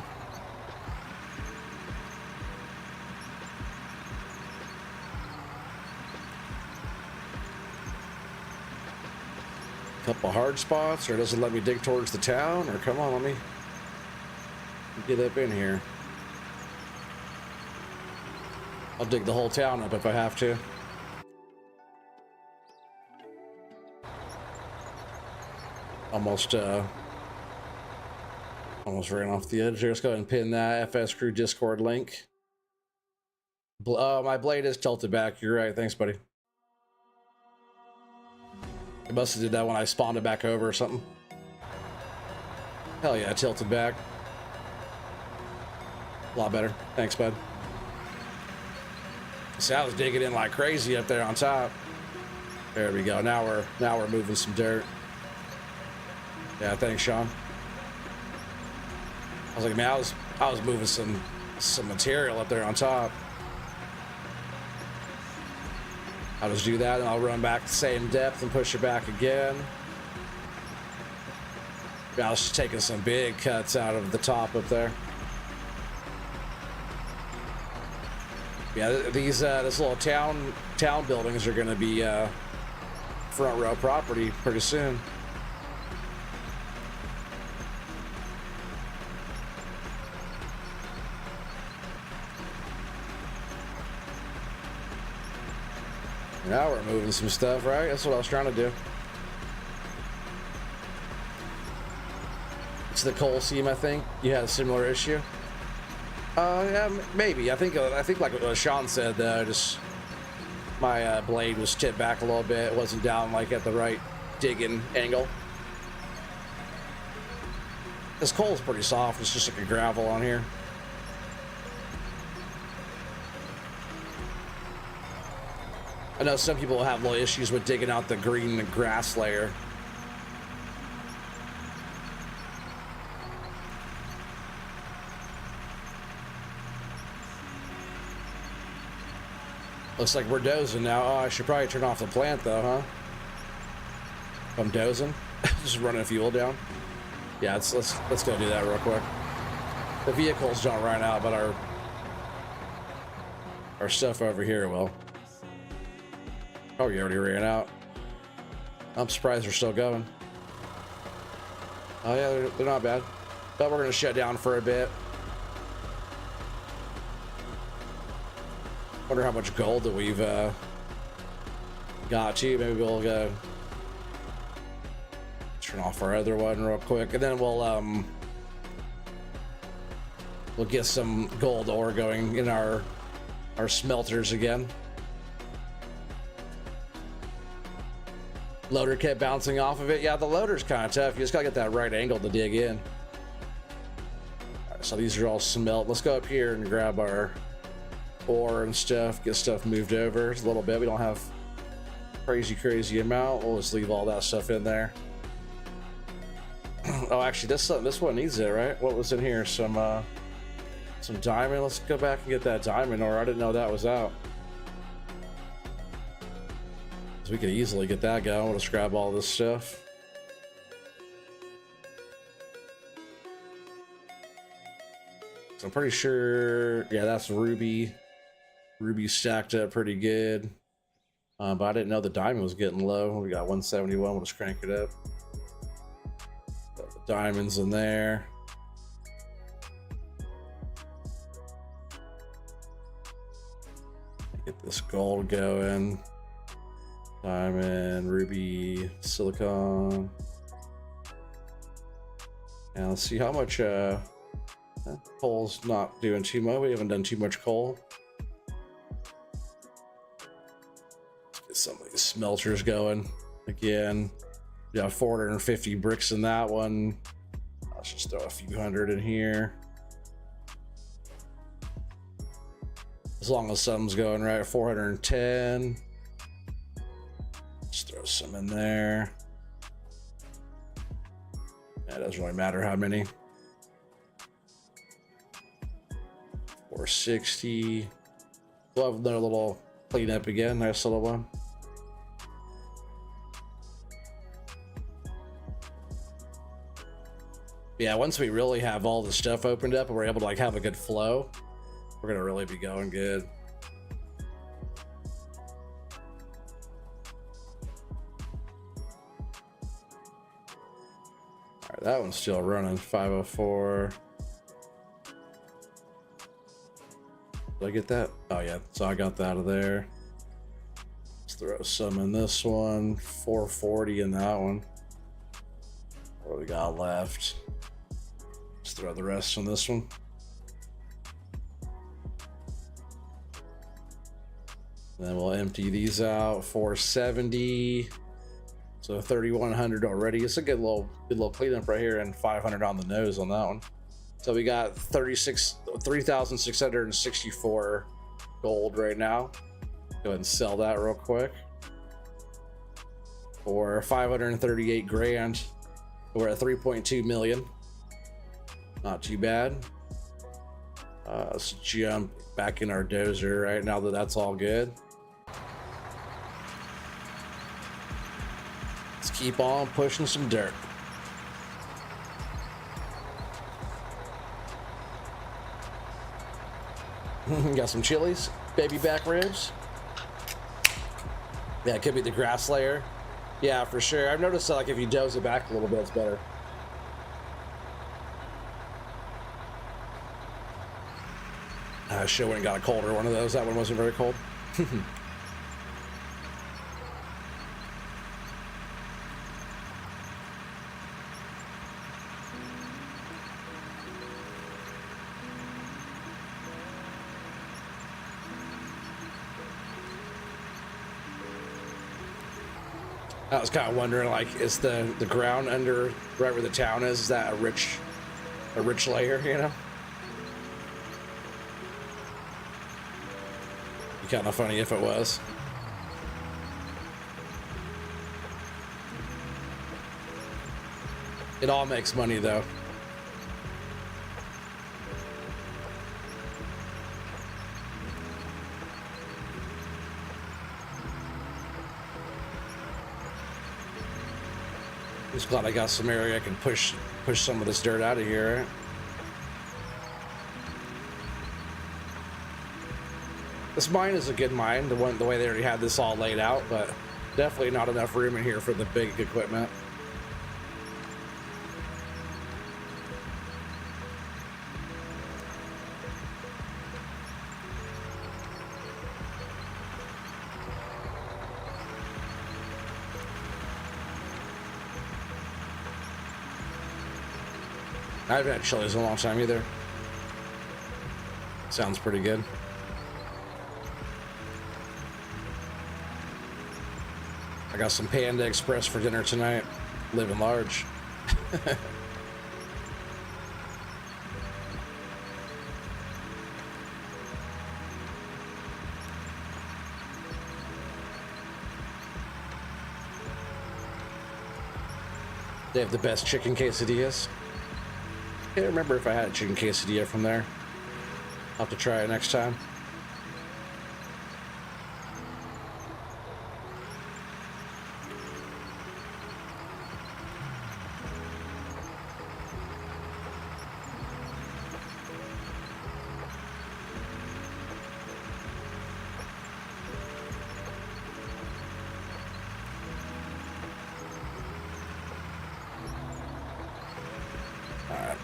Couple hard spots, or does it let me dig towards the town? Or come on, let me get up in here. I'll dig the whole town up if I have to. Almost ran off the edge there. Let's go ahead and pin that FS Crew Discord link. My blade is tilted back. You're right. Thanks, buddy. I must have did that when I spawned it back over or something. Hell yeah, tilted back. A lot better. Thanks, bud. See, I was digging in like crazy up there on top. There we go. Now we're moving some dirt. Yeah, thanks, Sean. I was like, man, I was moving some material up there on top. I'll just do that and I'll run back the same depth and push it back again. Yeah, I was just taking some big cuts out of the top up there. Yeah, these this little town buildings are going to be front row property pretty soon. Now we're moving some stuff, right? That's what I was trying to do. It's the coal seam, I think. You had a similar issue. Yeah, maybe. I think like what Sean said, just my blade was tipped back a little bit. It wasn't down like at the right digging angle. This coal is pretty soft. It's just like a gravel on here. I know some people have little issues with digging out the green grass layer. Looks like we're dozing now. Oh, I should probably turn off the plant though, huh? I'm dozing. Just running fuel down. Yeah, let's go do that real quick. The vehicles don't run out, but our stuff over here will. Oh, you already ran out. I'm surprised they're still going. Oh yeah, they're not bad. But we're gonna shut down for a bit. Wonder how much gold that we've got to. Maybe we'll go turn off our other one real quick, and then we'll get some gold ore going in our smelters again. Loader kept bouncing off of it. Yeah, the loader's kind of tough. You just gotta get that right angle to dig in. All right, so these are all smelt. Let's go up here and grab our ore and stuff, get stuff moved over a little bit. We don't have crazy amount. We'll just leave all that stuff in there. Oh, actually, this one needs it, right? What was in here? Some diamond. Let's go back and get that diamond ore. I didn't know that was out. So we could easily get that going. We'll just grab all this stuff. So I'm pretty sure, yeah, that's ruby. Ruby stacked up pretty good. But I didn't know the diamond was getting low. We got 171. We'll just crank it up. Got the diamonds in there. Get this gold going. Diamond, ruby, silicon. And let's see how much coal's not doing too much. We haven't done too much coal. Let's get some of these smelters going again. We got 450 bricks in that one. Let's just throw a few hundred in here. As long as something's going right, 410. Just throw some in there. Yeah, it doesn't really matter how many. 460. We'll have another little cleanup again. Nice little one. Yeah, once we really have all the stuff opened up and we're able to like have a good flow, we're gonna really be going good. All right, that one's still running. 504. Did I get that? Oh yeah, so I got that out of there. Let's throw some in this one. 440 in that one. What do we got left? Let's throw the rest on this one. Then we'll empty these out. 470. So 3,100 already. It's a good little cleanup right here, and 500 on the nose on that one. So we got 3,664 gold right now. Go ahead and sell that real quick for 538 grand. We're at 3.2 million. Not too bad. Let's jump back in our dozer right now that that's all good. Let's keep on pushing some dirt. Got some chilies, baby back ribs. Yeah, it could be the grass layer. Yeah, for sure. I've noticed that, like, if you doze it back a little bit, it's better. I should have went and got a colder one of those. That one wasn't very cold. I was kind of wondering, like, is the ground under right where the town is that a rich layer, you know? Be kind of funny if it was. It all makes money, though. Just glad I got some area I can push some of this dirt out of here. Right? This mine is a good mine, the way they already had this all laid out, but definitely not enough room in here for the big equipment. I haven't had chilies in a long time either. Sounds pretty good. I got some Panda Express for dinner tonight. Living large. They have the best chicken quesadillas. I can't remember if I had a chicken quesadilla from there. I'll have to try it next time.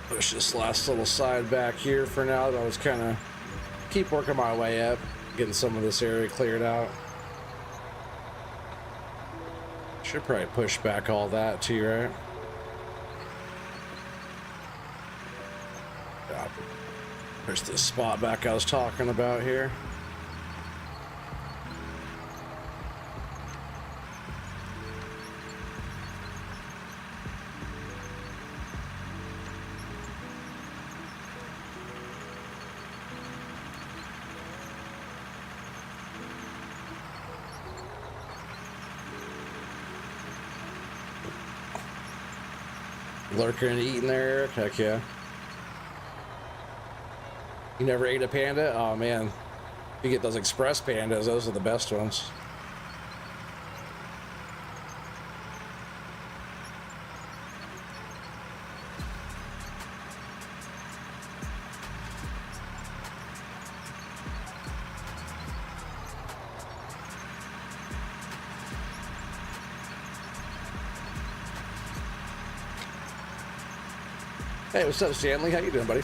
Push this last little side back here for now. I was kind of keep working my way up, getting some of this area cleared out. Should probably push back all that too, right? There's this spot back I was talking about here. Lurking and eating there, heck yeah. You never ate a panda? Oh man, you get those express pandas, those are the best ones. Hey, what's up, Stanley? How you doing, buddy?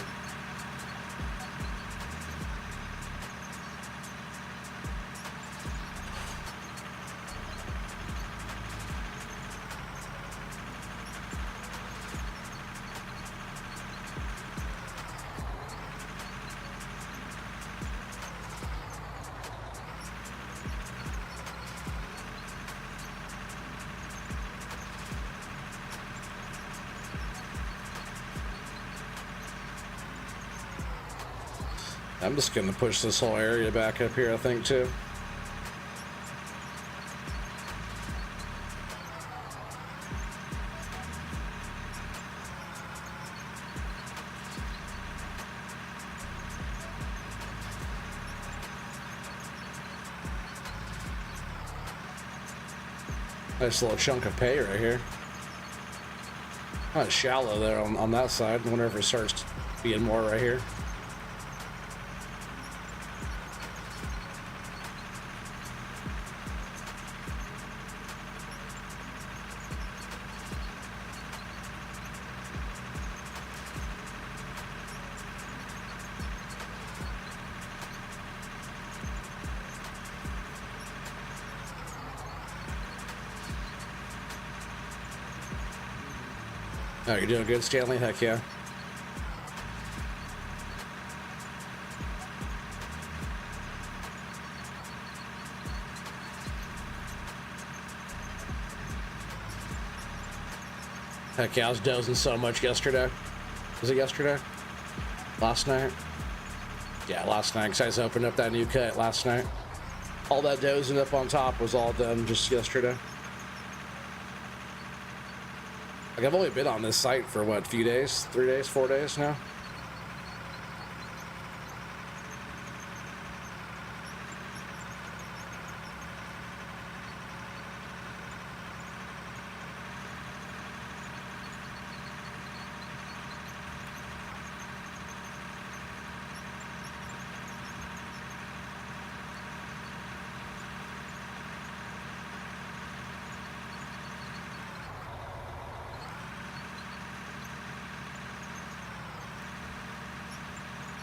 I'm just gonna push this whole area back up here, I think, too. Nice little chunk of pay right here. Kind of shallow there on that side. I wonder if it starts being more right here. Oh, you're doing good, Stanley? Heck yeah. Heck yeah, I was dozing so much yesterday. Was it yesterday? Last night? Yeah, last night, because I was opening up that new cut last night. All that dozing up on top was all done just yesterday. Like, I've only been on this site for what, a few days? 3 days, 4 days now?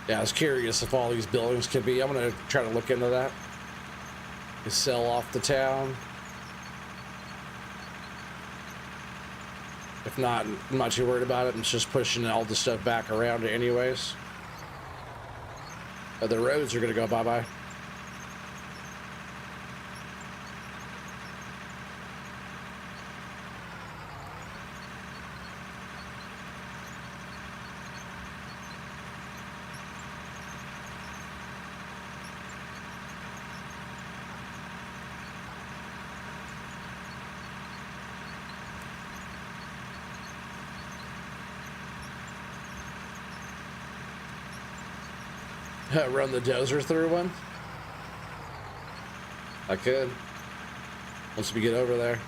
Yeah, I was curious if all these buildings could be. I'm gonna try to look into that. You sell off the town. If not, I'm not too worried about it. I'm just pushing all the stuff back around it anyways. The roads are gonna go bye-bye. Run the dozer through one? I could. Once we get over there.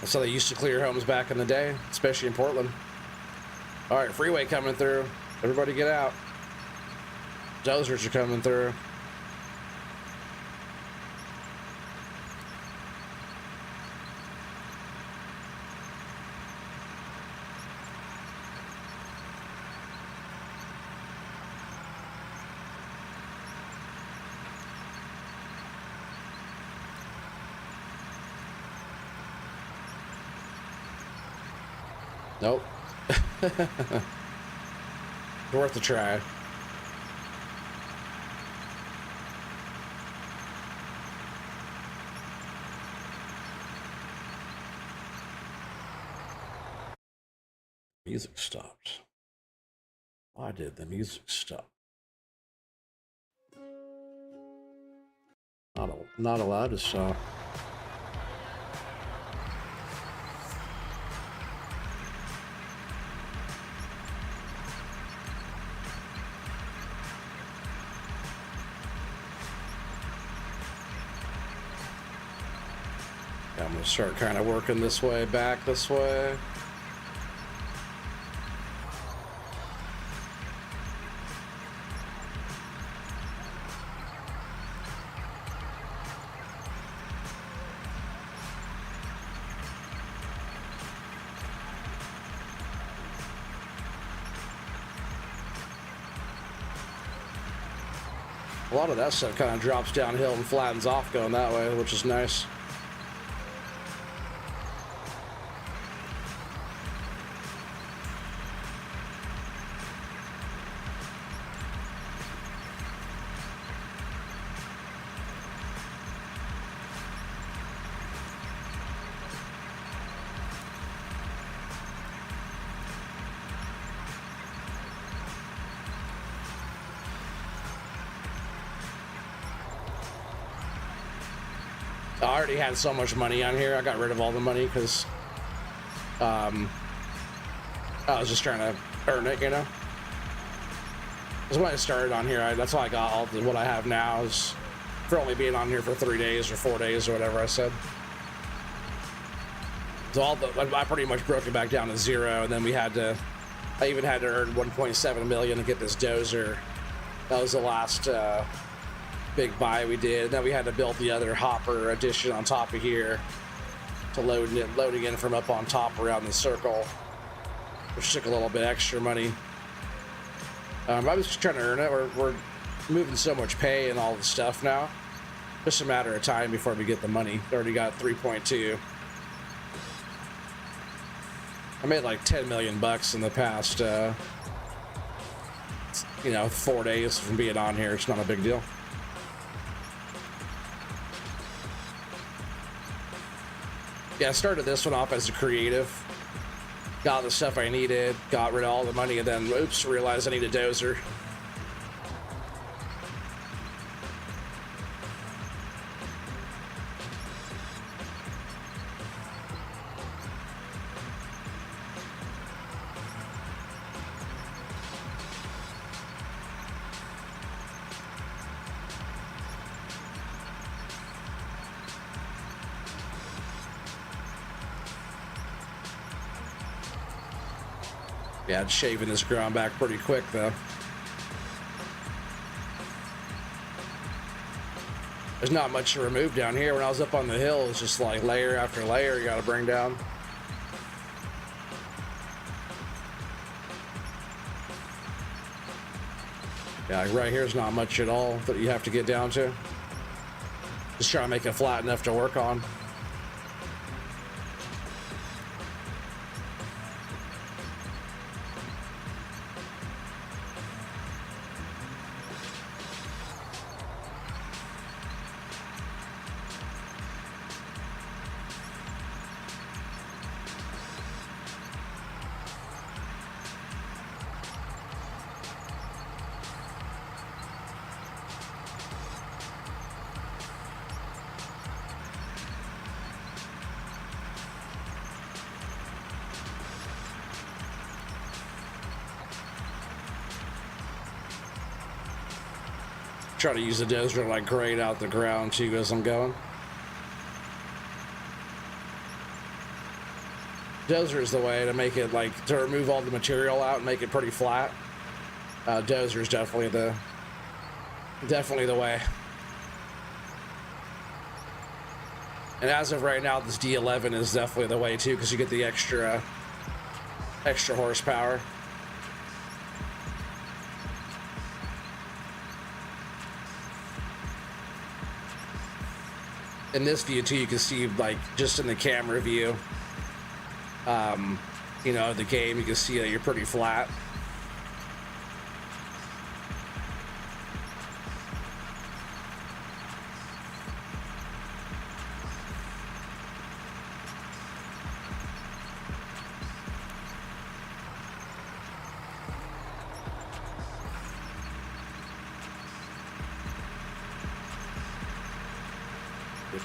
That's how they used to clear homes back in the day, especially in Portland. All right, freeway coming through. Everybody get out. Dozers are coming through. Nope. Worth a try. Music stopped. Why did the music stop? Not allowed to stop. I'm gonna start kind of working this way, back this way. A lot of that stuff kind of drops downhill and flattens off going that way, which is nice. I already had so much money on here. I got rid of all the money because I was just trying to earn it, you know. Because when I started on here, that's why I got all what I have now is for only being on here for 3 days or 4 days or whatever I said. So I pretty much broke it back down to zero, and then I even had to earn 1.7 million to get this dozer. That was the last big buy we did. And then we had to build the other hopper addition on top of here to loading in from up on top around the circle, which took a little bit extra money. I was just trying to earn it. We're moving so much pay and all the stuff now. Just a matter of time before we get the money. Already got 3.2. I made like 10 million bucks in the past, 4 days from being on here. It's not a big deal. Yeah, I started this one off as a creative. Got the stuff I needed, got rid of all the money, and then, oops, realized I need a dozer. Yeah, it's shaving this ground back pretty quick, though. There's not much to remove down here. When I was up on the hill, it's just like layer after layer you gotta bring down. Yeah, like right here is not much at all that you have to get down to. Just trying to make it flat enough to work on. Try to use the dozer to like grade out the ground too as I'm going. Dozer is the way to make it, like, to remove all the material out and make it pretty flat. Dozer is definitely the way. And as of right now, this D11 is definitely the way too, because you get the extra horsepower. In this view too, you can see, like, just in the camera view, the game, you can see that you're pretty flat.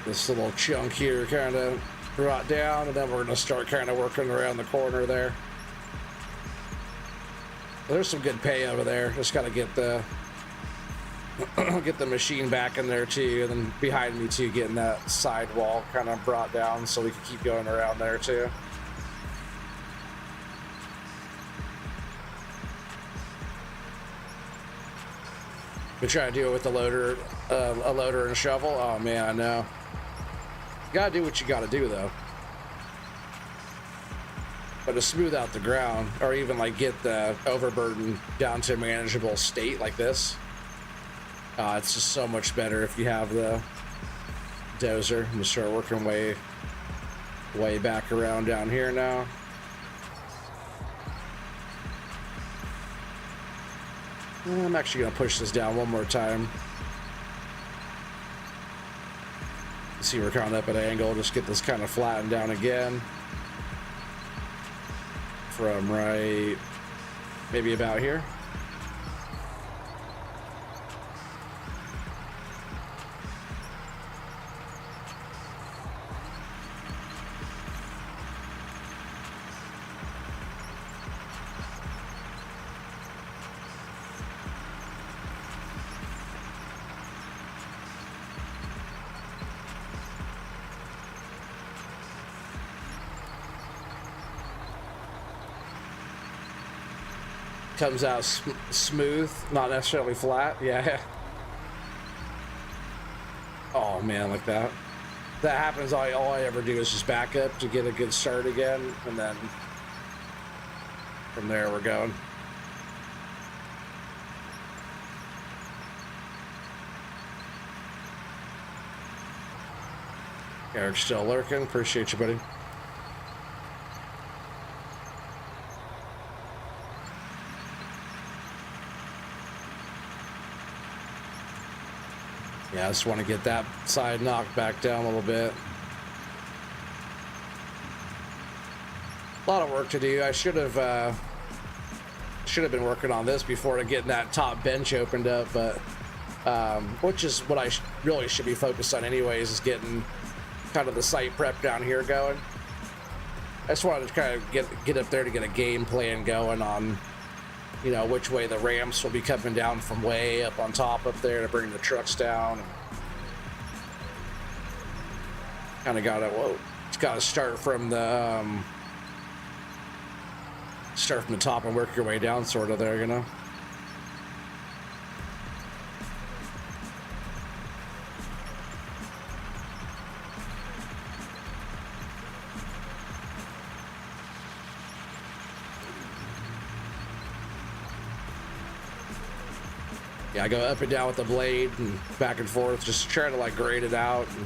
This little chunk here kind of brought down, and then we're going to start kind of working around the corner there. There's some good pay over there. Just got to get the machine back in there too, and then behind me too, getting that side wall kind of brought down so we can keep going around there too. We try to do it with a loader and a shovel. Oh man, I know. You gotta do what you gotta do though. But to smooth out the ground, or even like get the overburden down to a manageable state like this, it's just so much better if you have the dozer. I'm gonna start working way back around down here now. I'm actually gonna push this down one more time. See, we're kind of up at an angle. Just get this kind of flattened down again. From right, maybe about here. Comes out smooth, not necessarily flat. Yeah. Oh man, like that. That happens. All I ever do is just back up to get a good start again, and then from there we're going. Eric's still lurking. Appreciate you, buddy. Yeah, I just want to get that side knocked back down a little bit. A lot of work to do. I should have been working on this before to getting that top bench opened up, but which is what I really should be focused on anyways, is getting kind of the site prep down here going. I just wanted to kind of get up there to get a game plan going on, you know, which way the ramps will be coming down from way up on top up there to bring the trucks down. Kind of got to, it's got to start from the top and work your way down, sort of there, you know. Yeah, I go up and down with the blade and back and forth, just trying to like grade it out and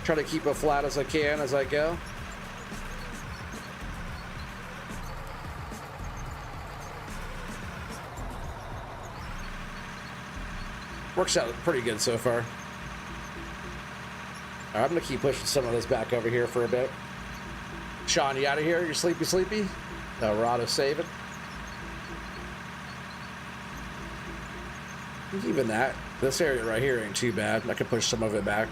try to keep it flat as I can as I go. Works out pretty good so far. All right, I'm gonna keep pushing some of this back over here for a bit. Sean, you out of here? You're sleepy? Rod saving. Even that, this area right here ain't too bad. I could push some of it back.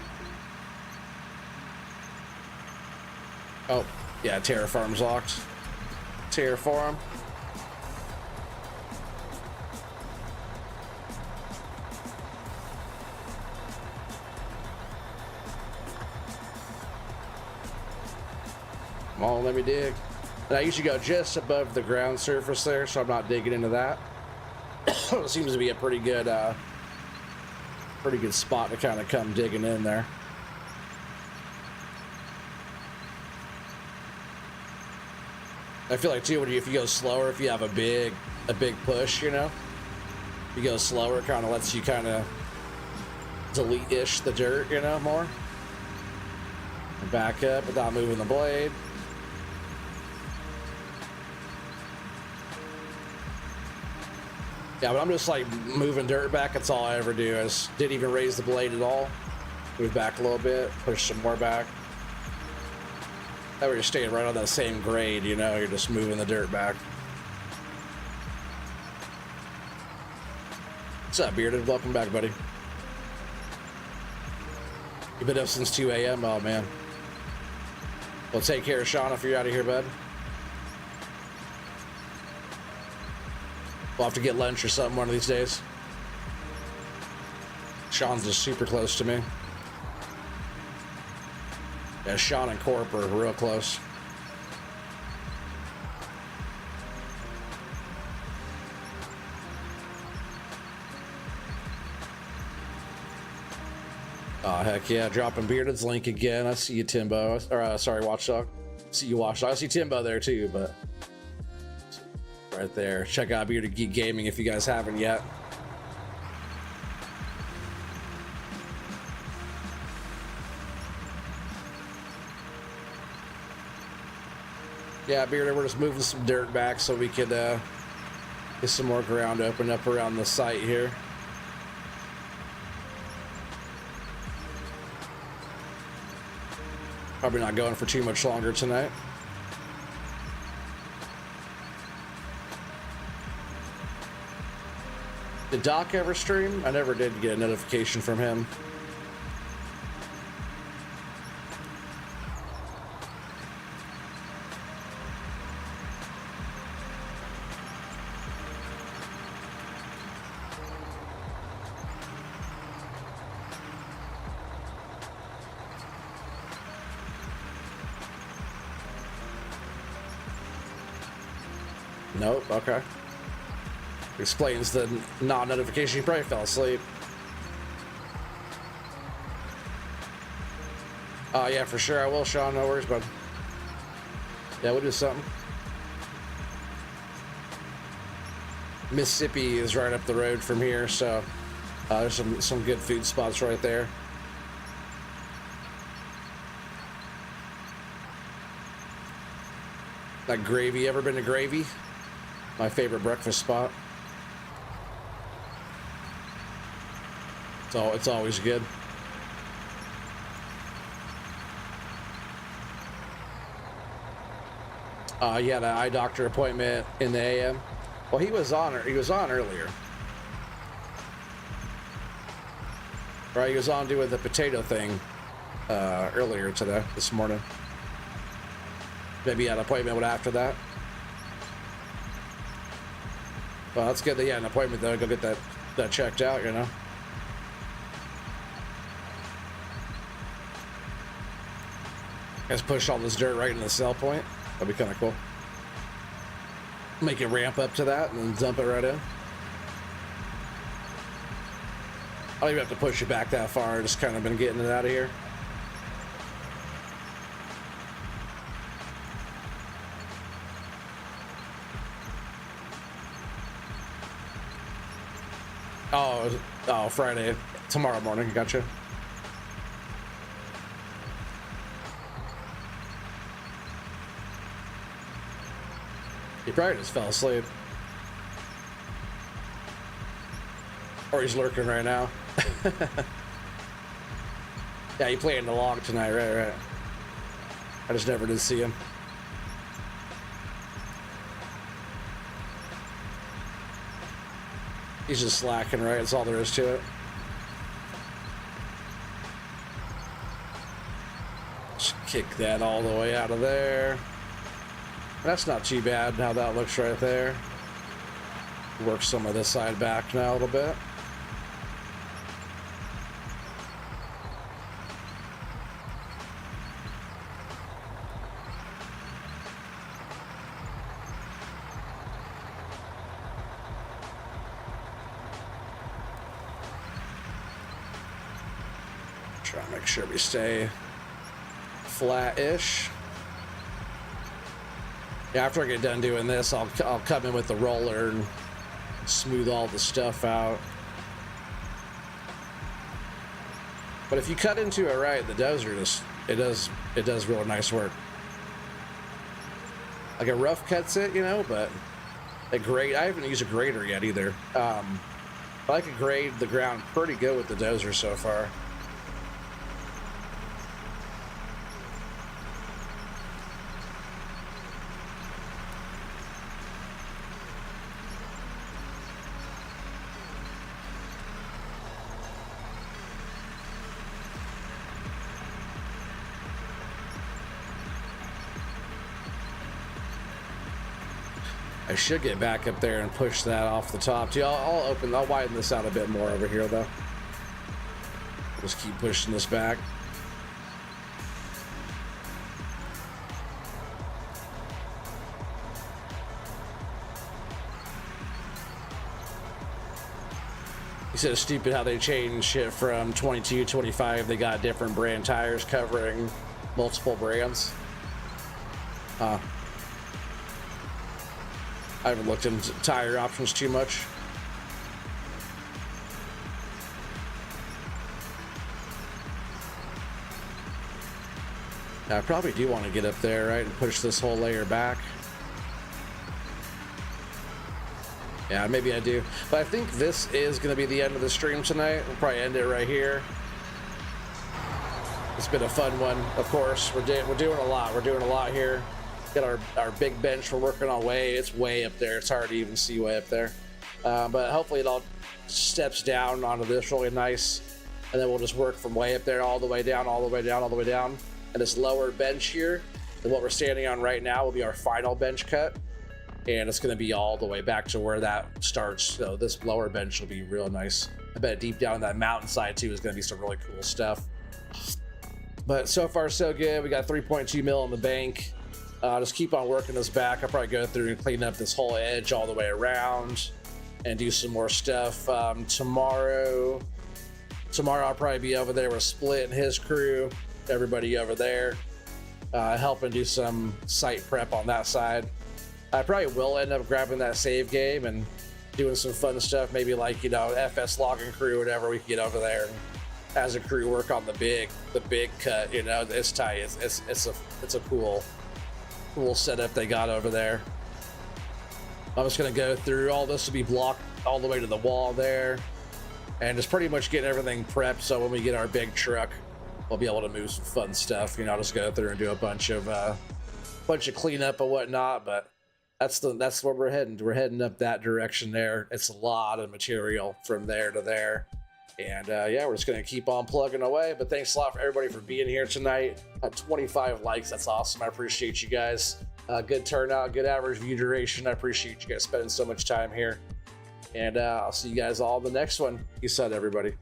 Oh, yeah, Terraform's locked. Terraform. Come on, let me dig. And I usually go just above the ground surface there, so I'm not digging into that. It seems to be a pretty good spot to kind of come digging in there. I feel like too, if you go slower, if you have a big push, you know, if you go slower, it kind of lets you kind of delete-ish the dirt, you know, more. And back up without moving the blade. Yeah, but I'm just like moving dirt back. That's all I ever do. I just didn't even raise the blade at all. Move back a little bit, push some more back. That way you're staying right on that same grade, you know, you're just moving the dirt back. What's up, Bearded? Welcome back, buddy. You've been up since 2 a.m.? Oh, man. Well, take care, Sean, if you're out of here, bud. We'll have to get lunch or something one of these days. Sean's just super close to me. Yeah, Sean and Corp are real close. Oh, heck yeah. Dropping Bearded's link again. I see you, Timbo. Or, sorry, Watchdog. See you, Watchdog. I see Timbo there, too, but... right there. Check out Bearded Geek Gaming if you guys haven't yet. Yeah, Bearded, we're just moving some dirt back so we could get some more ground open up around the site here. Probably not going for too much longer tonight. Did Doc ever stream? I never did get a notification from him. Nope, okay. Explains the non-notification. You probably fell asleep. Oh, yeah, for sure I will, Sean. No worries, bud. Yeah, we'll do something. Mississippi is right up the road from here, so there's some good food spots right there. Like Gravy, ever been to Gravy? My favorite breakfast spot. So it's always good. You had an eye doctor appointment in the AM. Well, he was on earlier. Right, he was on doing the potato thing earlier this morning. Maybe he had an appointment after that. Well, that's good that he had an appointment though. Go get that checked out, you know. Just push all this dirt right in the sell point. That'd be kind of cool. Make it ramp up to that and then dump it right in. I don't even have to push it back that far. Just kind of been getting it out of here. Oh, Friday. Tomorrow morning. Gotcha. He probably just fell asleep. Or he's lurking right now. Yeah, he played in the log tonight, right. I just never did see him. He's just slacking, right? That's all there is to it. Just kick that all the way out of there. That's not too bad how that looks right there. Work some of this side back now a little bit. Try to make sure we stay flat-ish. Yeah, after I get done doing this, I'll come in with the roller and smooth all the stuff out. But if you cut into it right, the dozer it does real nice work. Like a rough cuts it, you know, but a grade, I haven't used a grader yet either. I like to grade the ground pretty good with the dozer so far. I should get back up there and push that off the top too. I'll widen this out a bit more over here though. Just keep pushing this back. He said it's stupid how they changed shit from 22, 25. They got different brand tires covering multiple brands. I haven't looked into tire options too much. I probably do want to get up there, right, and push this whole layer back. Yeah, maybe I do. But I think this is going to be the end of the stream tonight. We'll probably end it right here. It's been a fun one, of course. We're doing a lot. We're doing a lot here. Got our big bench we're working on it's way up there. It's hard to even see way up there. But hopefully it all steps down onto this really nice. And then we'll just work from way up there all the way down, all the way down, all the way down. And this lower bench here, and what we're standing on right now will be our final bench cut. And it's going to be all the way back to where that starts. So this lower bench will be real nice. I bet deep down that mountainside too is going to be some really cool stuff. But so far so good. We got 3.2 mil in the bank. Just keep on working this back. I'll probably go through and clean up this whole edge all the way around and do some more stuff. Tomorrow I'll probably be over there with Split and his crew, everybody over there, helping do some site prep on that side. I probably will end up grabbing that save game and doing some fun stuff, maybe like, you know, FS logging crew, whatever. We can get over there and as a crew work on the big cut, you know. It's tight. It's a cool little setup they got over there. I'm just gonna go through. All this will be blocked all the way to the wall there, and just pretty much get everything prepped so when we get our big truck, we'll be able to move some fun stuff. You know, I'll just go through and do a bunch of cleanup and whatnot. But that's where we're heading. We're heading up that direction there. It's a lot of material from there to there. And yeah, we're just gonna keep on plugging away. But thanks a lot for everybody for being here tonight. 25 likes, that's awesome. I appreciate you guys. Good turnout, good average view duration. I appreciate you guys spending so much time here. And I'll see you guys all in the next one. Peace out, everybody.